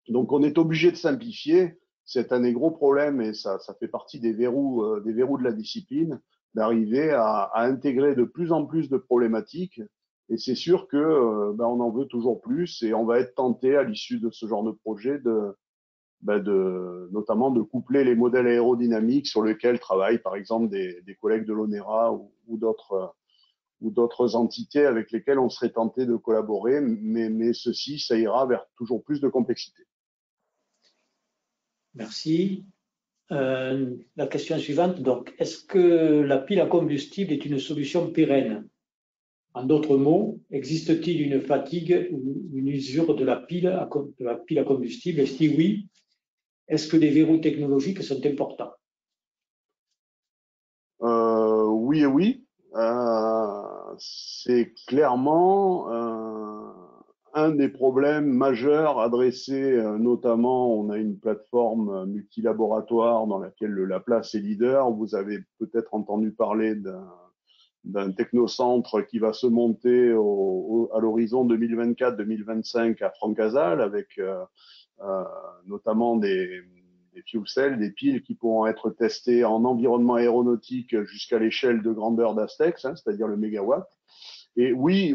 Donc, on est obligé de simplifier. C'est un des gros problèmes et ça fait partie des verrous de la discipline, d'arriver à intégrer de plus en plus de problématiques. Et c'est sûr que on en veut toujours plus et on va être tenté à l'issue de ce genre de projet notamment de coupler les modèles aérodynamiques sur lesquels travaillent par exemple des collègues de l'ONERA ou d'autres entités avec lesquelles on serait tenté de collaborer, mais ceci, ça ira vers toujours plus de complexité. Merci. La question suivante, donc, est-ce que la pile à combustible est une solution pérenne? En d'autres mots, existe-t-il une fatigue ou une usure de la pile à combustible? Et si oui, est-ce que des verrous technologiques sont importants? Oui et oui. C'est clairement un des problèmes majeurs adressés, notamment, on a une plateforme multilaboratoire dans laquelle le Laplace est leader. Vous avez peut-être entendu parler d'un technocentre qui va se monter à l'horizon 2024-2025 à Francazal avec notamment des fuel cells, des piles qui pourront être testées en environnement aéronautique jusqu'à l'échelle de grandeur d'Astex, hein, c'est-à-dire le mégawatt. Et oui,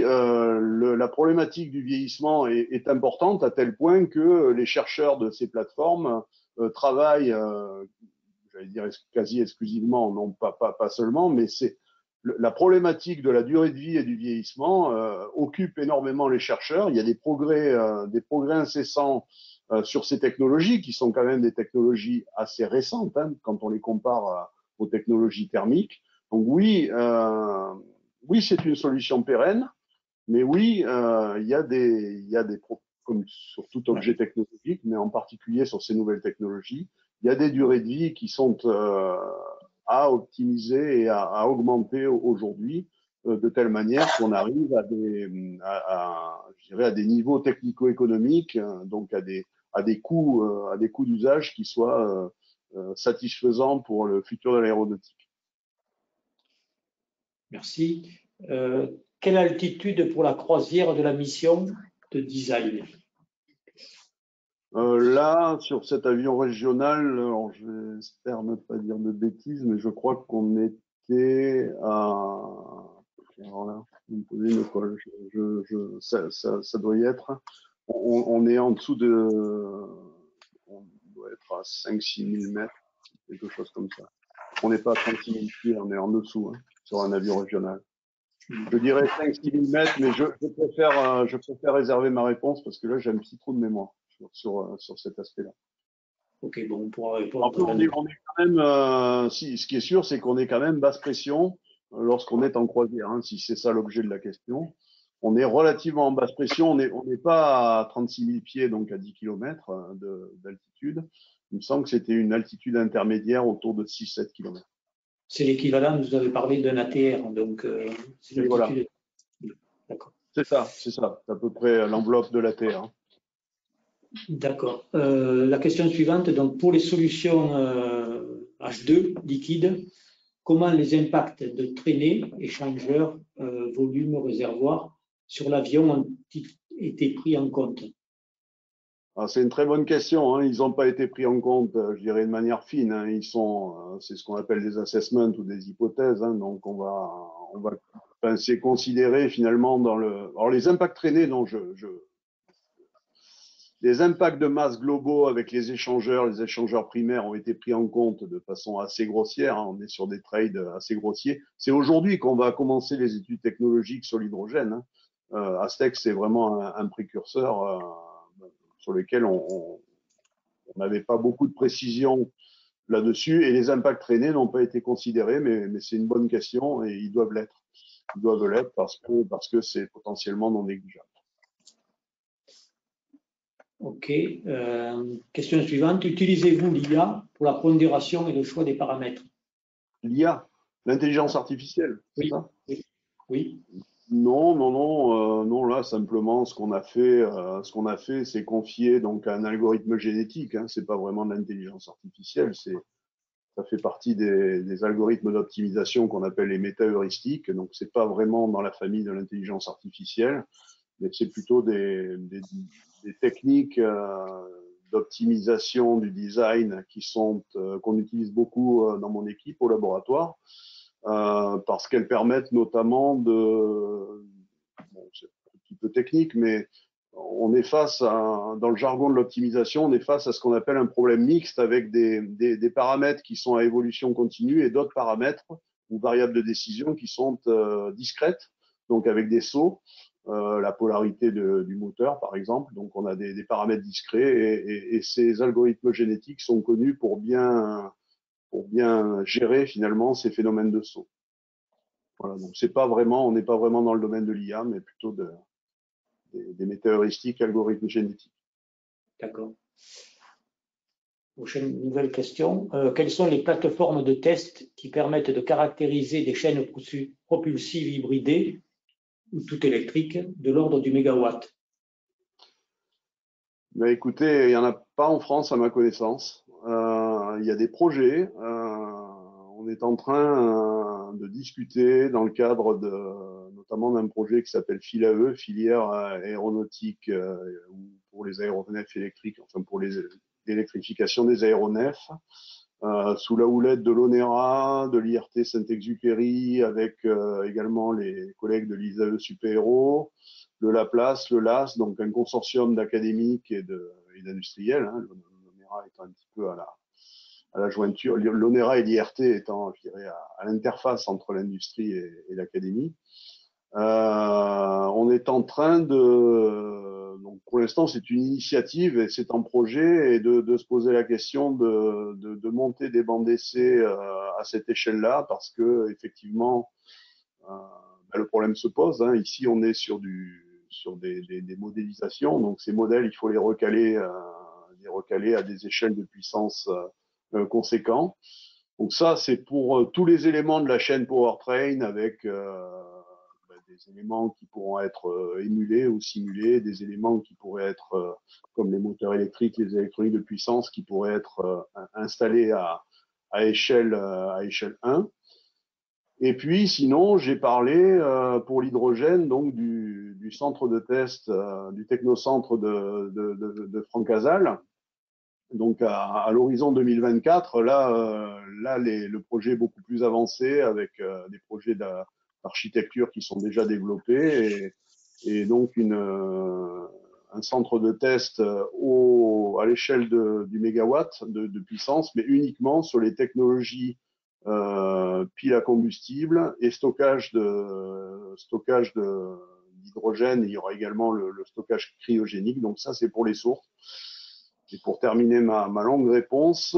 la problématique du vieillissement est importante à tel point que les chercheurs de ces plateformes travaillent, j'allais dire quasi exclusivement, non pas seulement, mais c'est la problématique de la durée de vie et du vieillissement occupe énormément les chercheurs. Il y a des progrès incessants sur ces technologies qui sont quand même des technologies assez récentes hein, quand on les compare aux technologies thermiques. Donc oui, c'est une solution pérenne, mais oui, il y a des comme sur tout objet technologique, mais en particulier sur ces nouvelles technologies, il y a des durées de vie qui sont à optimiser et à augmenter aujourd'hui de telle manière qu'on arrive je dirais à des niveaux technico-économiques, donc à des coûts d'usage qui soient satisfaisants pour le futur de l'aéronautique. Merci. Quelle altitude pour la croisière de la mission de design? Là, sur cet avion régional, alors j'espère ne pas dire de bêtises, mais je crois qu'on était à... Alors là, vous me posez une colle. Ça doit y être. On est en dessous de... doit être à 5-6 000 mètres, quelque chose comme ça. On n'est pas à 36 000 pieds, on est en dessous, hein, sur un avion régional. Je dirais 5-6 000 mètres, mais je préfère réserver ma réponse parce que là, j'ai un petit trou de mémoire sur cet aspect-là. Ok, bon, on pourra répondre. Après, on est quand même, ce qui est sûr, c'est qu'on est quand même basse pression lorsqu'on est en croisière, hein, si c'est ça l'objet de la question. On est relativement en basse pression, on n'est pas à 36 000 pieds, donc à 10 km d'altitude. Il me semble que c'était une altitude intermédiaire autour de 6-7 km. C'est l'équivalent, vous avez parlé d'un ATR, donc c'est l'altitude. Voilà. D'accord. C'est ça, c'est à peu près l'enveloppe de la Terre. Hein. D'accord. La question suivante, donc pour les solutions H2 liquides, comment les impacts de traînée, échangeurs, volume, réservoir sur l'avion ont été pris en compte? C'est une très bonne question. Hein. Ils n'ont pas été pris en compte, je dirais, de manière fine. Hein. Ils sont, c'est ce qu'on appelle des assessments ou des hypothèses. Hein. Donc, on va c'est considéré finalement dans le. Alors, les impacts traînés, non, les impacts de masse globaux avec les échangeurs primaires ont été pris en compte de façon assez grossière. Hein. On est sur des trades assez grossiers. C'est aujourd'hui qu'on va commencer les études technologiques sur l'hydrogène. Hein. Aztec, c'est vraiment un précurseur sur lequel on n'avait pas beaucoup de précision là-dessus. Et les impacts traînés n'ont pas été considérés, mais c'est une bonne question et ils doivent l'être. Ils doivent l'être parce que c'est potentiellement non négligeable. Ok. Question suivante. Utilisez-vous l'IA pour la pondération et le choix des paramètres? L'IA, l'intelligence artificielle, c'est oui, ça? Oui. Non, là simplement ce qu'on a fait, c'est confier donc un algorithme génétique. Hein, c'est pas vraiment de l'intelligence artificielle, ça fait partie des algorithmes d'optimisation qu'on appelle les méta-heuristiques. Donc c'est pas vraiment dans la famille de l'intelligence artificielle, mais c'est plutôt des techniques d'optimisation du design qu'on utilise beaucoup dans mon équipe au laboratoire. Parce qu'elles permettent notamment c'est un petit peu technique, mais on est dans le jargon de l'optimisation, on est face à ce qu'on appelle un problème mixte avec des paramètres qui sont à évolution continue et d'autres paramètres ou variables de décision qui sont discrètes, donc avec des sauts, la polarité du moteur par exemple. Donc on a des paramètres discrets et ces algorithmes génétiques sont connus pour bien gérer finalement ces phénomènes de saut. Voilà, donc on n'est pas vraiment dans le domaine de l'IA, mais plutôt des méta-heuristiques, algorithmes génétiques. D'accord. Prochaine nouvelle question. Quelles sont les plateformes de test qui permettent de caractériser des chaînes propulsives hybridées ou toutes électriques de l'ordre du mégawatt? Ben écoutez, il n'y en a pas en France à ma connaissance. Il y a des projets. On est en train de discuter dans le cadre notamment d'un projet qui s'appelle FILAE, filière aéronautique pour les aéronefs électriques, enfin pour l'électrification des aéronefs, sous la houlette de l'ONERA, de l'IRT Saint-Exupéry, avec également les collègues de l'ISAE Super-Héros, le Laplace, le LAS, donc un consortium d'académiques et d'industriels, hein, l'ONERA étant un petit peu à la jointure, l'ONERA et l'IRT étant, je dirais, à l'interface entre l'industrie et l'académie. On est en train donc pour l'instant c'est une initiative et c'est un projet et de se poser la question de monter des bancs d'essai à cette échelle-là parce que effectivement le problème se pose. Hein. Ici on est sur des modélisations, donc ces modèles il faut les recaler à des échelles de puissance conséquents. Donc ça, c'est pour tous les éléments de la chaîne powertrain avec des éléments qui pourront être émulés ou simulés, des éléments qui pourraient être comme les moteurs électriques, les électroniques de puissance qui pourraient être installés à échelle 1. Et puis sinon, j'ai parlé pour l'hydrogène donc du centre de test, du technocentre de Francazal. Donc à l'horizon 2024, là le projet est beaucoup plus avancé avec des projets d'architecture qui sont déjà développés et donc un centre de test à l'échelle du mégawatt de puissance, mais uniquement sur les technologies pile à combustible et stockage d'hydrogène. Il y aura également le stockage cryogénique. Donc ça, c'est pour les sources. Et pour terminer ma longue réponse,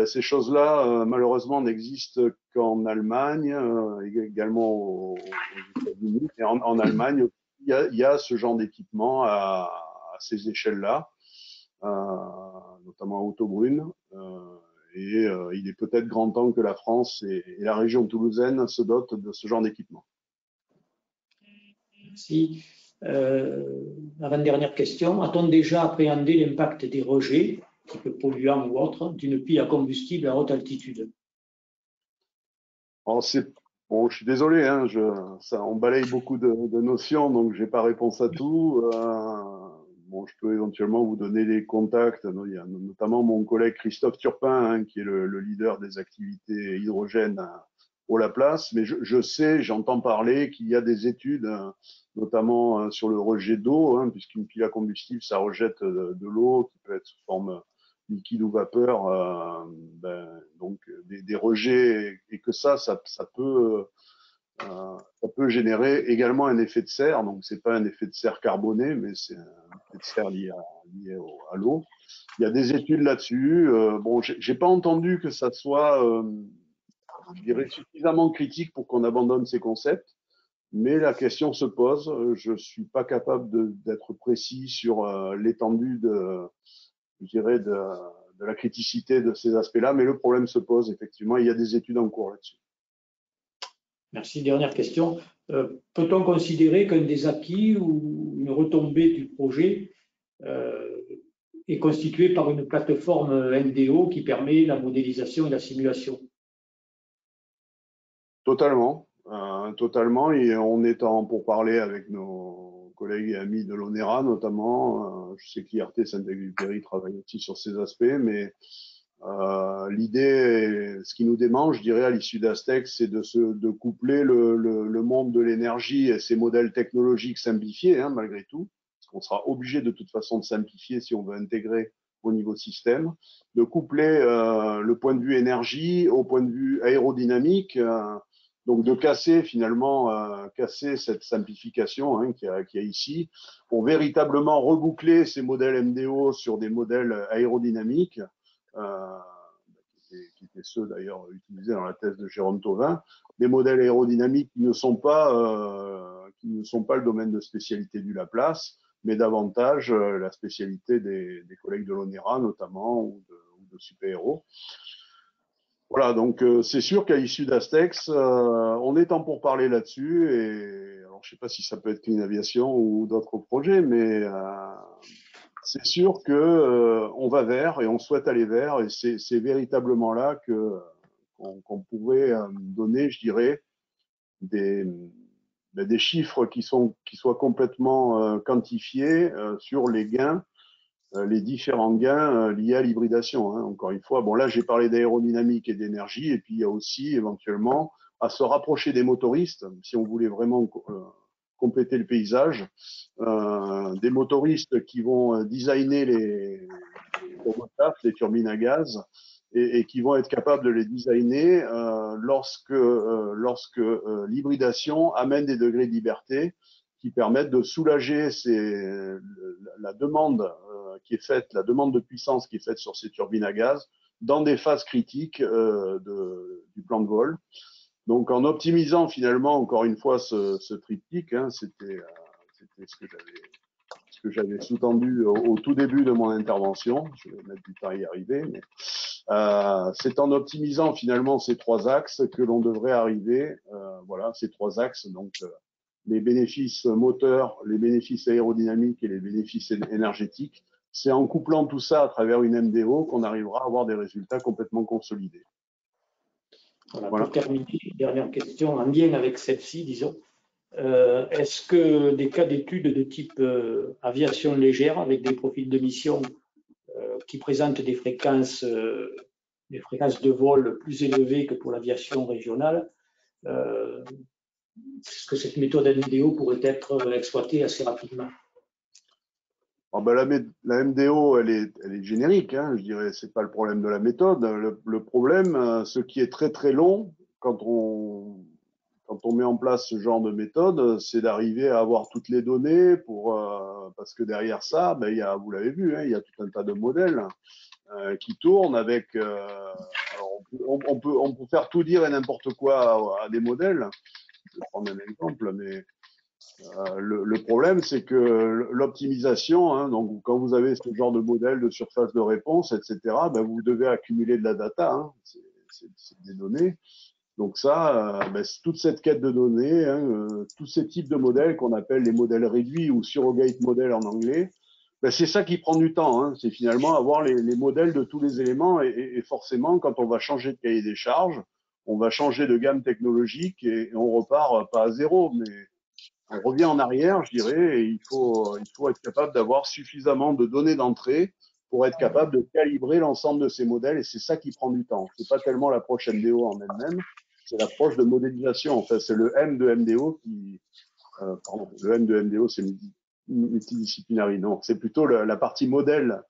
ces choses-là, malheureusement, n'existent qu'en Allemagne, également aux États-Unis. Et en Allemagne, il y a ce genre d'équipement à ces échelles-là, notamment à Autobrunn. Il est peut-être grand temps que la France et la région toulousaine se dotent de ce genre d'équipement. Merci. Avant-dernière question. A-t-on déjà appréhendé l'impact des rejets, type polluants ou autres, d'une pile à combustible à haute altitude? Alors, bon, je suis désolé, hein, on balaye beaucoup de notions, donc je n'ai pas réponse à tout. Bon, je peux éventuellement vous donner les contacts. Il y a notamment mon collègue Christophe Turpin, hein, qui est le leader des activités hydrogène au Laplace. Mais je sais, j'entends parler qu'il y a des études, notamment sur le rejet d'eau, hein, puisqu'une pile à combustible, ça rejette de l'eau qui peut être sous forme liquide ou vapeur, donc des rejets, et que ça peut générer également un effet de serre. Donc c'est pas un effet de serre carboné, mais c'est un effet de serre lié à l'eau. Il y a des études là-dessus. Bon, j'ai pas entendu que ça soit, je dirais, suffisamment critique pour qu'on abandonne ces concepts. Mais la question se pose. Je suis pas capable d'être précis sur l'étendue je dirais, de la criticité de ces aspects-là, mais le problème se pose effectivement. Il y a des études en cours là-dessus. Merci. Dernière question. Peut-on considérer qu'un des acquis ou une retombée du projet est constitué par une plateforme MDO qui permet la modélisation et la simulation? Totalement. Totalement. Et on est pour parler avec nos collègues et amis de l'ONERA notamment. Je sais qu'IRT Saint-Exupéry travaille aussi sur ces aspects, mais l'idée, ce qui nous démange, je dirais, à l'issue d'Astex, c'est de coupler le monde de l'énergie et ses modèles technologiques simplifiés, hein, malgré tout, parce qu'on sera obligé de toute façon de simplifier si on veut intégrer au niveau système, de coupler le point de vue énergie au point de vue aérodynamique, donc de casser finalement cette simplification, hein, qu'il y a ici, pour véritablement reboucler ces modèles MDO sur des modèles aérodynamiques, qui étaient ceux d'ailleurs utilisés dans la thèse de Jérôme Thauvin, des modèles aérodynamiques qui ne sont pas le domaine de spécialité du Laplace, mais davantage la spécialité des collègues de l'ONERA notamment, ou de Super-Héros. Voilà, donc c'est sûr qu'à l'issue d'Astex, on est en pourparlers là-dessus, et alors je ne sais pas si ça peut être Clean Aviation ou d'autres projets, mais c'est sûr que on va vers et on souhaite aller vers, et c'est véritablement là qu'on pourrait donner, je dirais, des chiffres qui soient complètement quantifiés sur les gains, les différents gains liés à l'hybridation. Hein. Encore une fois, bon là j'ai parlé d'aérodynamique et d'énergie, et puis il y a aussi éventuellement à se rapprocher des motoristes, si on voulait vraiment compléter le paysage, des motoristes qui vont designer les turbines à gaz, et qui vont être capables de les designer lorsque l'hybridation amène des degrés de liberté qui permettent de soulager la demande qui est faite, la demande de puissance qui est faite sur ces turbines à gaz dans des phases critiques du plan de vol. Donc en optimisant finalement, encore une fois, ce triptyque, hein, c'était ce que j'avais sous-tendu au tout début de mon intervention. Je vais mettre du temps à y arriver, mais c'est en optimisant finalement ces trois axes que l'on devrait arriver, voilà, ces trois axes, donc les bénéfices moteurs, les bénéfices aérodynamiques et les bénéfices énergétiques. C'est en couplant tout ça à travers une MDO qu'on arrivera à avoir des résultats complètement consolidés. Voilà. Pour terminer, dernière question en lien avec celle-ci, disons. Est-ce que des cas d'études de type aviation légère avec des profils de mission qui présentent des fréquences de vol plus élevées que pour l'aviation régionale, est-ce que cette méthode MDO pourrait être exploitée assez rapidement? Ah ben la MDO, elle est générique, hein, je dirais. C'est pas le problème de la méthode. Le problème, ce qui est très très long quand on met en place ce genre de méthode, c'est d'arriver à avoir toutes les données parce que derrière ça, ben, vous l'avez vu, hein, il y a tout un tas de modèles qui tournent avec. Alors on peut faire tout dire et n'importe quoi à des modèles. Je vais prendre un exemple, mais le problème, c'est que l'optimisation, hein, donc quand vous avez ce genre de modèle de surface de réponse, etc., ben, vous devez accumuler de la data, hein, c'est des données. Donc ça, ben, toute cette quête de données, hein, tous ces types de modèles qu'on appelle les modèles réduits ou surrogate modèles en anglais, ben, c'est ça qui prend du temps. Hein. C'est finalement avoir les modèles de tous les éléments et forcément, quand on va changer de cahier des charges, on va changer de gamme technologique et on repart pas à zéro, mais on revient en arrière, je dirais, et il faut être capable d'avoir suffisamment de données d'entrée pour être capable de calibrer l'ensemble de ces modèles, et c'est ça qui prend du temps. C'est pas tellement l'approche MDO en elle-même, c'est l'approche de modélisation. En fait, c'est le M de MDO le M de MDO, c'est multidisciplinaire. Non, c'est plutôt la partie modèle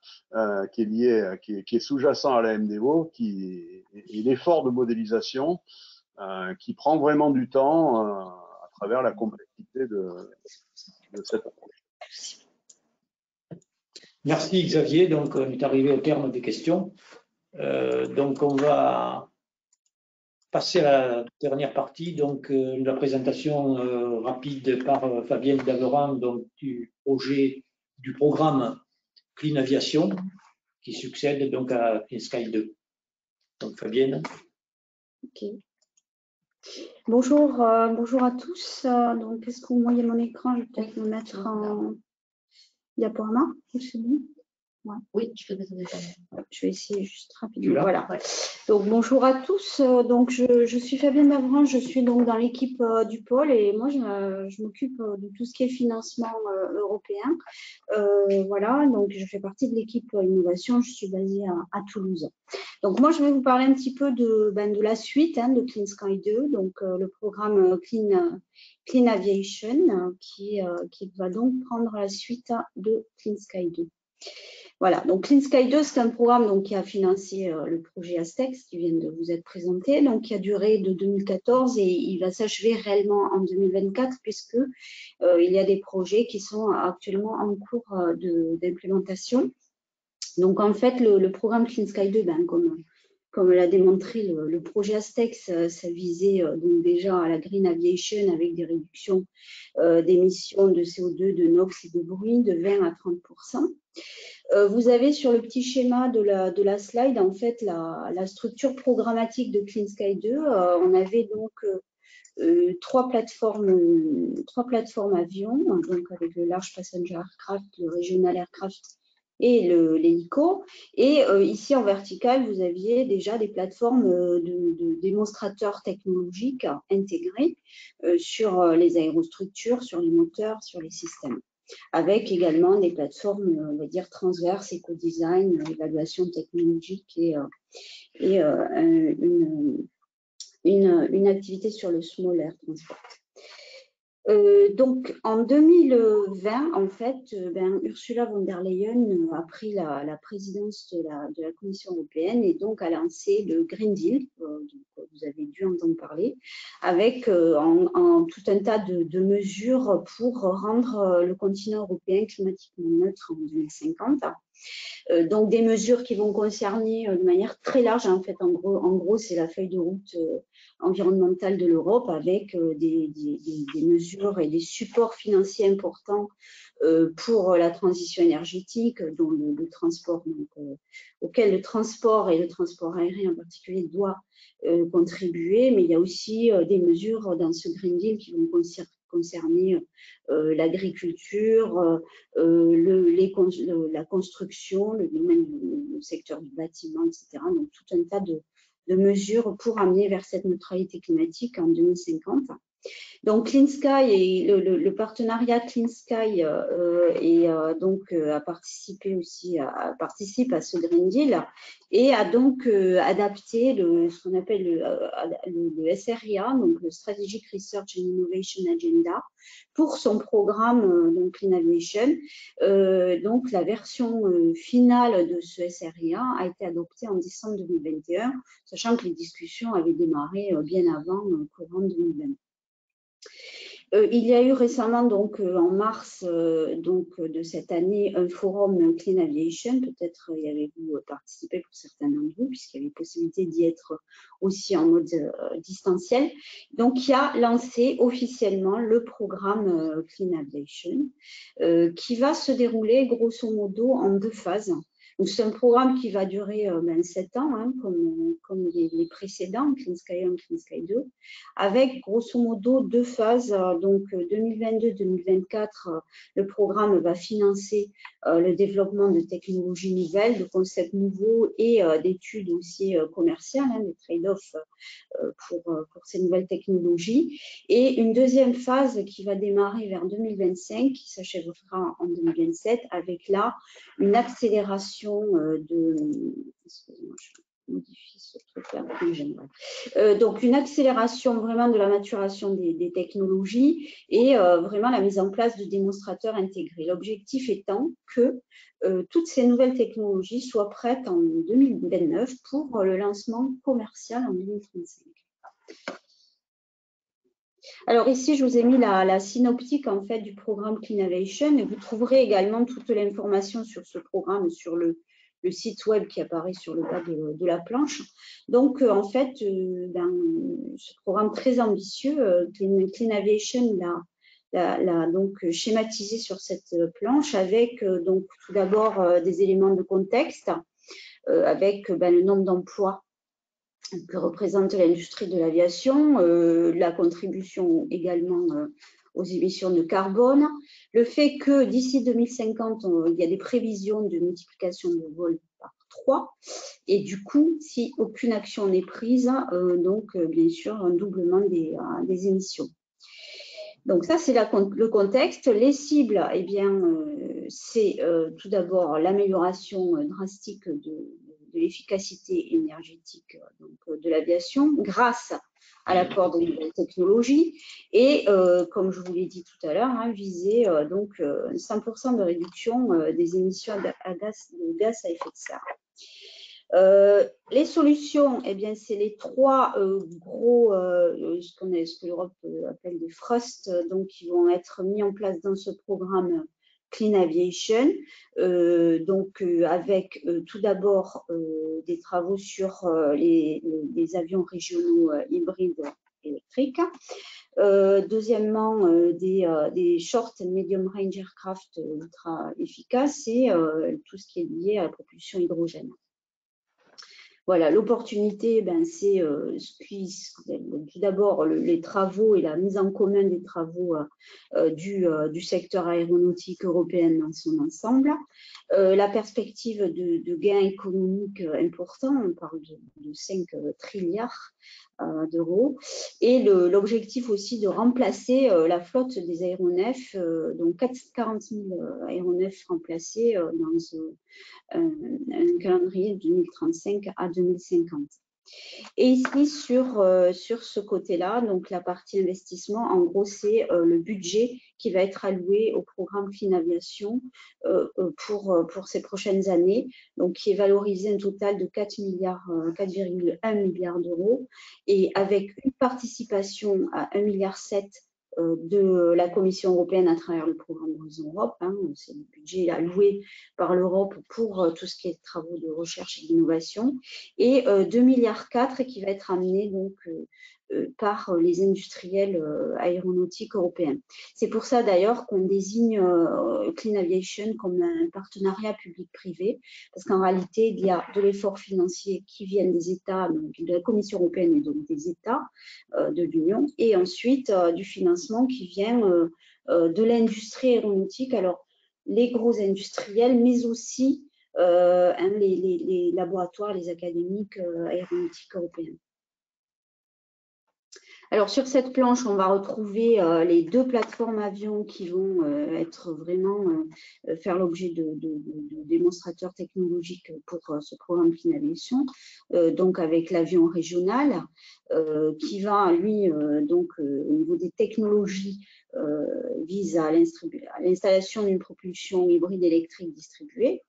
qui est liée, qui est sous-jacent à la MDO, et l'effort de modélisation qui prend vraiment du temps à travers la complexité de cette approche. Merci Xavier. Donc, on est arrivé au terme des questions. Donc, on va passer à la dernière partie, donc la présentation rapide par Fabienne Daveran, donc du programme Clean Aviation, qui succède donc à Clean Sky 2. Donc Fabienne. Ok. Bonjour, bonjour à tous. Donc, est-ce que vous voyez mon écran? Je vais peut-être me mettre en diaporama. C'est bon? Ouais. Oui, je peux te Je vais essayer juste rapidement. Voilà. Ouais. Donc bonjour à tous. Donc je suis Fabienne Daveran, je suis donc dans l'équipe du pôle et moi je m'occupe de tout ce qui est financement européen. Voilà, donc je fais partie de l'équipe innovation. Je suis basée à Toulouse. Donc moi je vais vous parler un petit peu de la suite de Clean Sky 2, donc le programme Clean Aviation qui va donc prendre la suite de Clean Sky 2. Voilà, donc Clean Sky 2, c'est un programme donc, qui a financé le projet Astex qui vient de vous être présenté, donc qui a duré de 2014 et il va s'achever réellement en 2024 puisque il y a des projets qui sont actuellement en cours d'implémentation. Donc en fait, le programme Clean Sky 2, comme l'a démontré le projet Astex, ça visait donc déjà à la Green Aviation avec des réductions d'émissions de CO2, de NOx et de bruit de 20 à 30%. Vous avez sur le petit schéma de la slide, en fait, la structure programmatique de Clean Sky 2. On avait donc trois plateformes avions, donc avec le Large Passenger Aircraft, le Regional Aircraft et l'hélico. Et ici, en vertical, vous aviez déjà des plateformes de démonstrateurs technologiques intégrés sur les aérostructures, sur les moteurs, sur les systèmes, avec également des plateformes, on va dire, transverses, éco-design, évaluation technologique et une activité sur le small air transport. Donc, en 2020, en fait, Ursula von der Leyen a pris la présidence de la Commission européenne et donc a lancé le Green Deal, vous avez dû entendre parler, avec tout un tas de mesures pour rendre le continent européen climatiquement neutre en 2050. Donc, des mesures qui vont concerner de manière très large. En fait, en gros c'est la feuille de route environnementale de l'Europe avec des mesures et des supports financiers importants pour la transition énergétique, dont le transport, auquel le transport et le transport aérien en particulier doit contribuer. Mais il y a aussi des mesures dans ce Green Deal qui vont concerner l'agriculture, la construction, le secteur du bâtiment, etc. Donc, tout un tas de mesures pour amener vers cette neutralité climatique en 2050. Donc Clean Sky et le partenariat Clean Sky a participé aussi participe à ce Green Deal et a donc adapté ce qu'on appelle le SRIA, donc le Strategic Research and Innovation Agenda, pour son programme donc Clean Aviation. Donc la version finale de ce SRIA a été adoptée en décembre 2021, sachant que les discussions avaient démarré bien avant courant 2020. Il y a eu récemment, donc en mars de cette année, un forum Clean Aviation. Peut-être y avez-vous participé pour certains d'entre vous, puisqu'il y avait possibilité d'y être aussi en mode distanciel. Donc, qui a lancé officiellement le programme Clean Aviation, qui va se dérouler grosso modo en 2 phases. C'est un programme qui va durer 7 ans, hein, comme les précédents, Clean Sky 1, Clean Sky 2, avec grosso modo 2 phases. Donc 2022-2024, le programme va financer le développement de technologies nouvelles, de concepts nouveaux et d'études aussi commerciales, hein, des trade-offs pour ces nouvelles technologies. Et une deuxième phase qui va démarrer vers 2025, qui s'achèvera en 2027, avec là une accélération excusez-moi, je modifie ce truc-là. Donc une accélération vraiment de la maturation des technologies et vraiment la mise en place de démonstrateurs intégrés. L'objectif étant que toutes ces nouvelles technologies soient prêtes en 2029 pour le lancement commercial en 2035. Alors ici, je vous ai mis la synoptique en fait du programme Clean Aviation et vous trouverez également toute l'information sur ce programme sur le site web qui apparaît sur le bas de la planche. Donc en fait, dans ce programme très ambitieux, Clean Aviation l'a donc schématisé sur cette planche avec donc tout d'abord des éléments de contexte avec le nombre d'emplois que représente l'industrie de l'aviation, la contribution également aux émissions de carbone, le fait que d'ici 2050, il y a des prévisions de multiplication de vols par 3, et du coup, si aucune action n'est prise, donc bien sûr un doublement des émissions. Donc ça, c'est le contexte. Les cibles, eh bien, c'est tout d'abord l'amélioration drastique de l'efficacité énergétique de l'aviation grâce à l'apport de nouvelles technologies et, comme je vous l'ai dit tout à l'heure, hein, viser donc 100% de réduction des émissions de gaz à effet de serre. Les solutions, eh bien, c'est les 3 gros, ce que l'Europe appelle des thrusts, donc qui vont être mis en place dans ce programme Clean Aviation, donc avec tout d'abord des travaux sur les avions régionaux hybrides électriques. Deuxièmement, des short and medium range aircraft ultra efficaces et tout ce qui est lié à la propulsion hydrogène. Voilà, l'opportunité, c'est tout d'abord les travaux et la mise en commun des travaux du secteur aéronautique européen dans son ensemble. La perspective de gains économiques importants, on parle de 5 trilliards d'euros, et l'objectif aussi de remplacer la flotte des aéronefs, donc 40 000 aéronefs remplacés dans un calendrier de 2035 à 2050. Et ici, sur ce côté-là, donc la partie investissement, en gros, c'est le budget qui va être alloué au programme Clean Aviation pour ces prochaines années, donc qui est valorisé un total de 4,1 milliards d'euros, et avec une participation à 1,7 milliard de la Commission européenne à travers le programme Horizon Europe, hein, c'est le budget alloué par l'Europe pour tout ce qui est travaux de recherche et d'innovation, et 2,4 milliards qui va être amené donc par les industriels aéronautiques européens. C'est pour ça d'ailleurs qu'on désigne Clean Aviation comme un partenariat public-privé, parce qu'en réalité, il y a de l'effort financier qui vient des États, donc de la Commission européenne et donc des États de l'Union, et ensuite du financement qui vient de l'industrie aéronautique, alors les gros industriels, mais aussi les laboratoires, les académiques aéronautiques européens. Alors, sur cette planche, on va retrouver les deux plateformes avions qui vont être vraiment faire l'objet de démonstrateurs technologiques pour ce programme Clean Aviation. Donc, avec l'avion régional qui va, lui, au niveau des technologies, vise à l'installation d'une propulsion hybride électrique distribuée,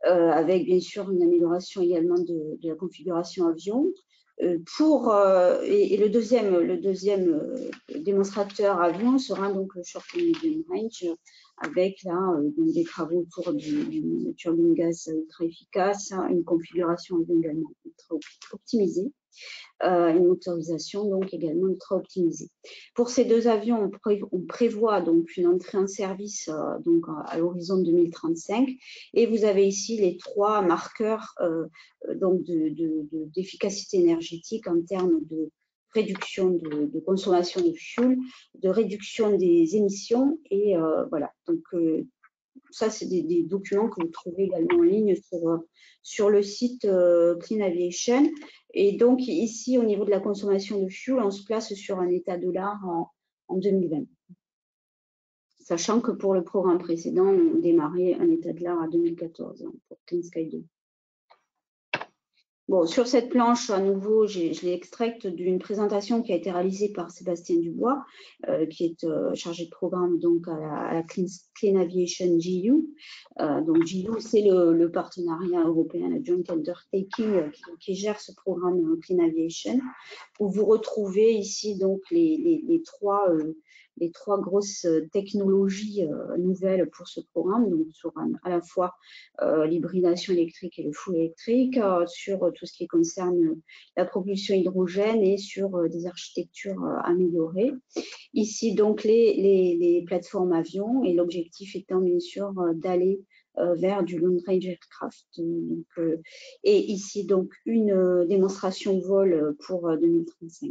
avec bien sûr une amélioration également de la configuration avion. Et le deuxième démonstrateur avion sera donc le short and medium range, avec là des travaux autour d'une turbine gaz ultra efficace, une configuration avion également ultra optimisée, une motorisation donc également ultra optimisée. Pour ces deux avions, on prévoit donc une entrée en service donc à l'horizon 2035, et vous avez ici les trois marqueurs donc d'efficacité énergétique en termes de réduction de consommation de fuel, de réduction des émissions, et voilà. Donc ça, c'est des documents que vous trouvez également en ligne sur le site Clean Aviation. Et donc, ici, au niveau de la consommation de fuel, on se place sur un état de l'art en 2020. Sachant que pour le programme précédent, on démarrait un état de l'art à 2014 pour Clean Sky 2. Bon, sur cette planche, à nouveau, je l'ai extraite d'une présentation qui a été réalisée par Sébastien Dubois, qui est chargé de programme donc à la Clean Aviation GU. Donc GU, c'est le partenariat européen, le Joint Undertaking, qui gère ce programme Clean Aviation, où vous retrouvez ici donc les trois grosses technologies nouvelles pour ce programme, donc sur à la fois l'hybridation électrique et le full électrique, sur tout ce qui concerne la propulsion hydrogène et sur des architectures améliorées. Ici, donc, les plateformes avions, et l'objectif étant bien sûr d'aller vers du long range aircraft. Et ici, donc, une démonstration vol pour 2035.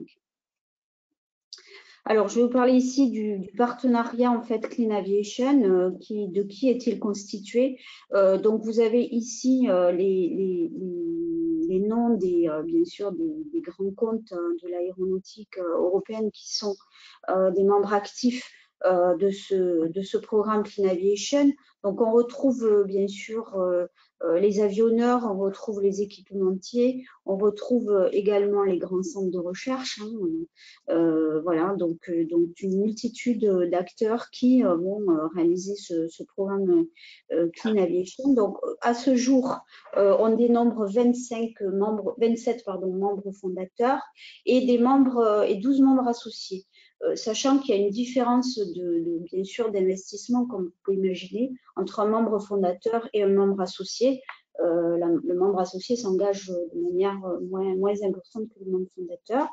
Alors, je vais vous parler ici du partenariat en fait Clean Aviation. De qui est-il constitué? Donc, vous avez ici les noms bien sûr des grands comptes de l'aéronautique européenne qui sont des membres actifs de ce programme Clean Aviation. Donc, on retrouve bien sûr les avionneurs, on retrouve les équipementiers, on retrouve également les grands centres de recherche. Voilà, donc une multitude d'acteurs qui vont réaliser ce programme Clean Aviation. Donc, à ce jour, on dénombre 27 membres fondateurs et 12 membres associés. Sachant qu'il y a une différence bien sûr d'investissement, comme vous pouvez imaginer, entre un membre fondateur et un membre associé. Le membre associé s'engage de manière moins importante que le membre fondateur.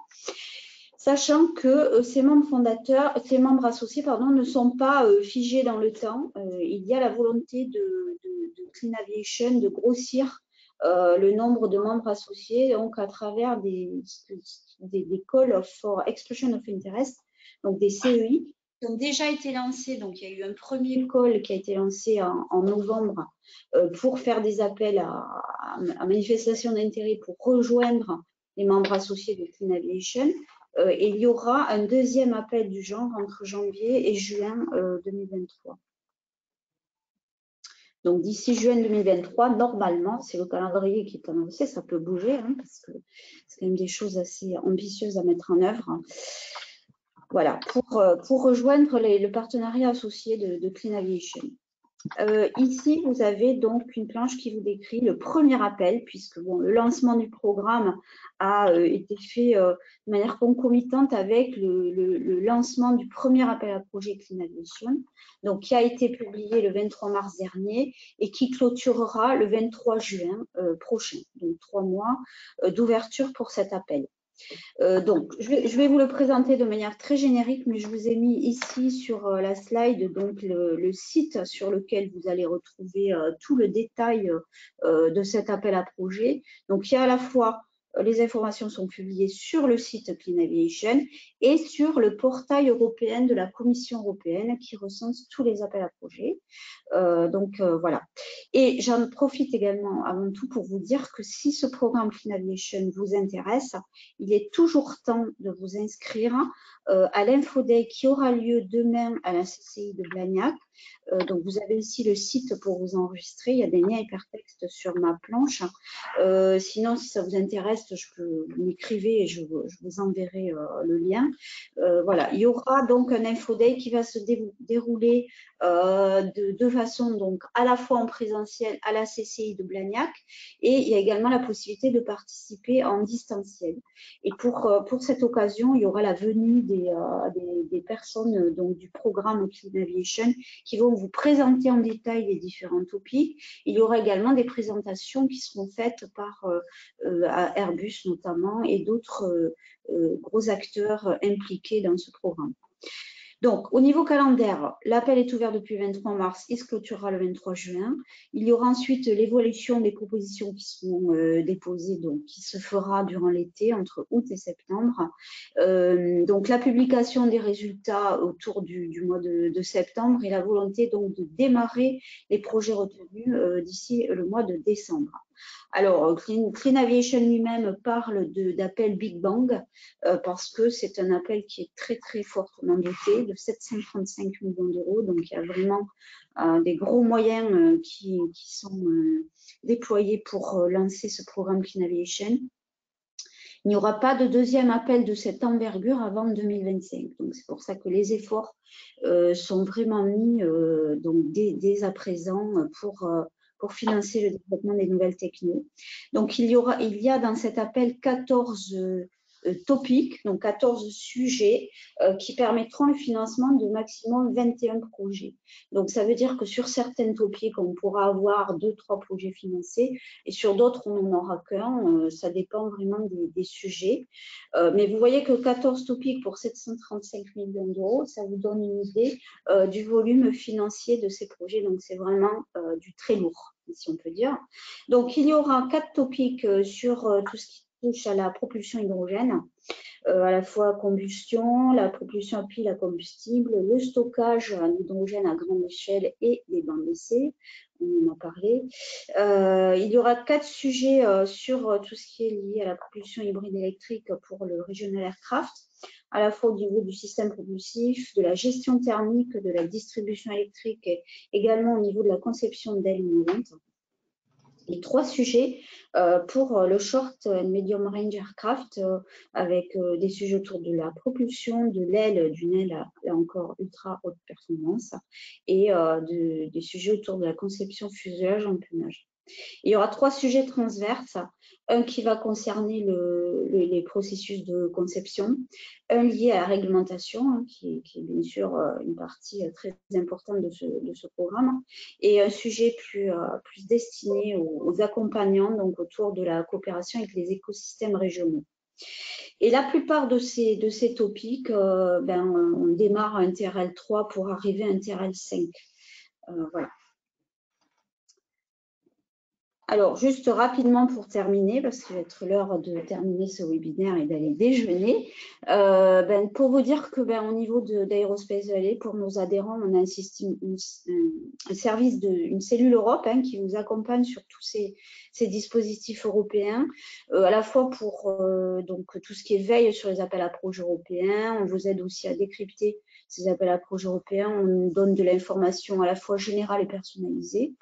Sachant que ces membres associés ne sont pas figés dans le temps. Il y a la volonté de Clean Aviation de grossir le nombre de membres associés, donc à travers des Calls for Expression of Interest, donc des CEI, qui ont déjà été lancés. Donc, il y a eu un premier call qui a été lancé en novembre pour faire des appels à manifestation d'intérêt pour rejoindre les membres associés de Clean Aviation. Et il y aura un deuxième appel du genre entre janvier et juin 2023. Donc, d'ici juin 2023, normalement, c'est le calendrier qui est annoncé, ça peut bouger, parce que c'est quand même des choses assez ambitieuses à mettre en œuvre. Voilà, pour rejoindre le partenariat associé de Clean Aviation. Ici, vous avez donc une planche qui vous décrit le premier appel, puisque le lancement du programme a été fait de manière concomitante avec le lancement du premier appel à projet Clean Aviation, donc qui a été publié le 23 mars dernier et qui clôturera le 23 juin prochain, donc 3 mois d'ouverture pour cet appel. Donc, je vais vous le présenter de manière très générique, mais je vous ai mis ici sur la slide donc le site sur lequel vous allez retrouver tout le détail de cet appel à projet. Donc, il y a à la fois les informations sont publiées sur le site Clean Aviation et sur le portail européen de la Commission européenne qui recense tous les appels à projets. Voilà. Et j'en profite également avant tout pour vous dire que si ce programme Clean Aviation vous intéresse, il est toujours temps de vous inscrire à l'Infoday qui aura lieu demain à la CCI de Blagnac. Donc, vous avez ici le site pour vous enregistrer. Il y a des liens hypertextes sur ma planche. Sinon, si ça vous intéresse, je peux m'écrivez et je vous enverrai le lien. Voilà, il y aura donc un Infoday qui va se dérouler de deux façons, donc à la fois en présentiel à la CCI de Blagnac et il y a également la possibilité de participer en distanciel. Et pour cette occasion, il y aura la venue des personnes donc, du programme Clean Aviation qui vont vous présenter en détail les différents topics. Il y aura également des présentations qui seront faites par Airbus notamment et d'autres gros acteurs impliqués dans ce programme. Donc, au niveau calendaire, l'appel est ouvert depuis le 23 mars, il se clôturera le 23 juin. Il y aura ensuite l'évolution des propositions qui seront déposées, donc qui se fera durant l'été, entre août et septembre. Donc, la publication des résultats autour du mois de septembre et la volonté donc de démarrer les projets retenus d'ici le mois de décembre. Alors, Clean Aviation lui-même parle d'appel Big Bang parce que c'est un appel qui est très, très fortement doté de 735 millions d'euros. Donc, il y a vraiment des gros moyens qui sont déployés pour lancer ce programme Clean Aviation. Il n'y aura pas de deuxième appel de cette envergure avant 2025. Donc, c'est pour ça que les efforts sont vraiment mis donc dès à présent pour financer le développement des nouvelles technos. Donc, il y a dans cet appel 14 topics, donc 14 sujets qui permettront le financement de maximum 21 projets. Donc, ça veut dire que sur certains topics, on pourra avoir 2-3 projets financés et sur d'autres, on n'en aura qu'un. Ça dépend vraiment des sujets. Mais vous voyez que 14 topics pour 735 millions d'euros, ça vous donne une idée du volume financier de ces projets. Donc, c'est vraiment du très lourd, si on peut dire. Donc, il y aura 4 topics sur tout ce qui touche à la propulsion hydrogène, à la fois combustion, la propulsion à pile à combustible, le stockage en hydrogène à grande échelle et les bancs d'essai. On en a parlé. Il y aura 4 sujets sur tout ce qui est lié à la propulsion hybride électrique pour le Regional Aircraft, à la fois au niveau du système propulsif, de la gestion thermique, de la distribution électrique et également au niveau de la conception d'ailes innovantes. Les 3 sujets pour le short and medium range aircraft avec des sujets autour de la propulsion, de l'aile, d'une aile là encore ultra haute performance et des sujets autour de la conception fuselage empennage. Il y aura 3 sujets transverses, un qui va concerner les processus de conception, un lié à la réglementation, hein, qui est bien sûr une partie très importante de ce programme, et un sujet plus destiné aux accompagnants, donc autour de la coopération avec les écosystèmes régionaux. Et la plupart de ces topics, on démarre un TRL 3 pour arriver à un TRL 5. Voilà. Alors, juste rapidement pour terminer, parce qu'il va être l'heure de terminer ce webinaire et d'aller déjeuner, pour vous dire que au niveau d'Aerospace Valley, pour nos adhérents, on a un service, une cellule Europe qui vous accompagne sur tous ces dispositifs européens, à la fois pour donc, tout ce qui est veille sur les appels à projets européens. On vous aide aussi à décrypter ces appels à projets européens. On donne de l'information à la fois générale et personnalisée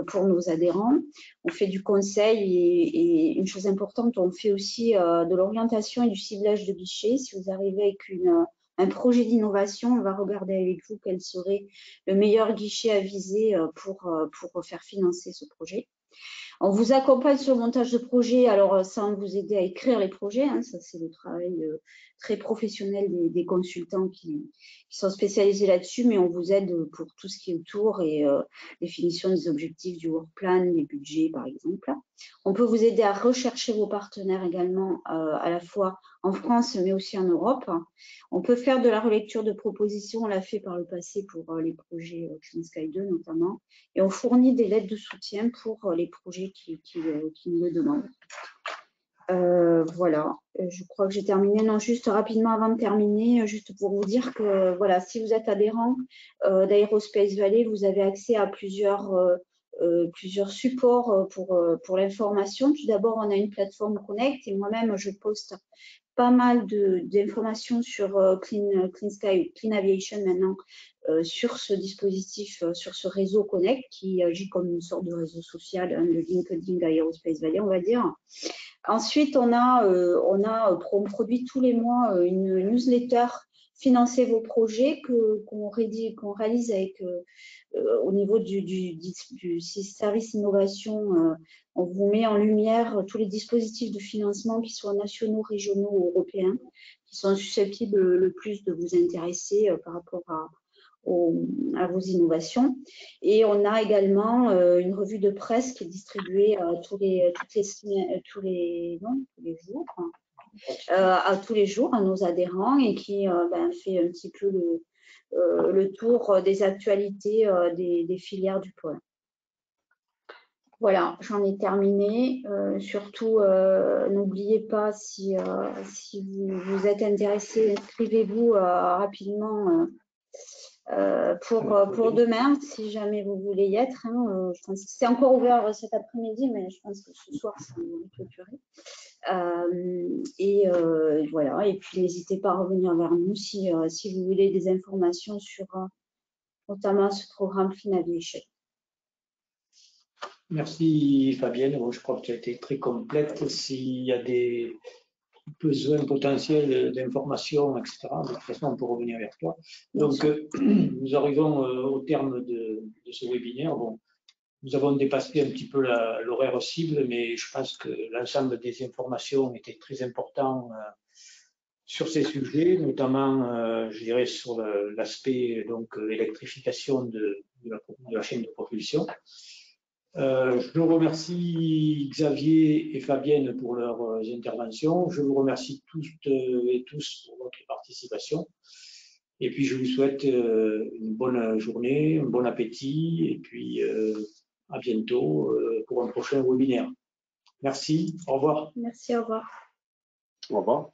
pour nos adhérents. On fait du conseil et une chose importante, on fait aussi de l'orientation et du ciblage de guichet. Si vous arrivez avec un projet d'innovation, on va regarder avec vous quel serait le meilleur guichet à viser pour faire financer ce projet. On vous accompagne sur le montage de projet, alors sans vous aider à écrire les projets, ça c'est le travail très professionnel des consultants qui sont spécialisés là-dessus, mais on vous aide pour tout ce qui est autour et définition des objectifs du work plan, des budgets par exemple. On peut vous aider à rechercher vos partenaires également à la fois en France mais aussi en Europe. On peut faire de la relecture de propositions, on l'a fait par le passé pour les projets Clean Sky 2 notamment, et on fournit des lettres de soutien pour les projets qui nous le demandent. Voilà, je crois que j'ai terminé. Non, juste rapidement avant de terminer, juste pour vous dire que voilà, si vous êtes adhérent d'Aerospace Valley, vous avez accès à plusieurs supports pour l'information. Tout d'abord, on a une plateforme Connect et moi-même, je poste pas mal d'informations sur Clean Sky, Clean Aviation maintenant, sur ce dispositif, sur ce réseau Connect qui agit comme une sorte de réseau social, hein, le LinkedIn d'Aerospace Valley, on va dire. Ensuite, on produit tous les mois une newsletter Financez vos projets qu'on réalise avec au niveau du service innovation. On vous met en lumière tous les dispositifs de financement qui soient nationaux, régionaux ou européens, qui sont susceptibles le plus de vous intéresser par rapport à vos innovations. Et on a également une revue de presse qui est distribuée tous les jours à nos adhérents et qui fait un petit peu le tour des actualités des filières du pôle. Voilà, j'en ai terminé. Surtout, n'oubliez pas, si vous êtes intéressé, inscrivez-vous rapidement pour demain, si jamais vous voulez y être. Hein, je pense que c'est encore ouvert cet après-midi, mais je pense que ce soir, c'est clôturé. Voilà, et puis n'hésitez pas à revenir vers nous si vous voulez des informations sur notamment ce programme Clean Aviation. Merci Fabienne, je crois que tu as été très complète. S'il y a des besoins potentiels d'informations, etc., de toute façon on peut revenir vers toi. Donc nous arrivons au terme de ce webinaire. Bon, nous avons dépassé un petit peu l'horaire cible, mais je pense que l'ensemble des informations était très important sur ces sujets, notamment, je dirais, sur l'aspect électrification de la chaîne de propulsion. Je remercie Xavier et Fabienne pour leurs interventions. Je vous remercie toutes et tous pour votre participation. Et puis, je vous souhaite une bonne journée, un bon appétit, et puis à bientôt pour un prochain webinaire. Merci, au revoir. Merci, au revoir. Au revoir.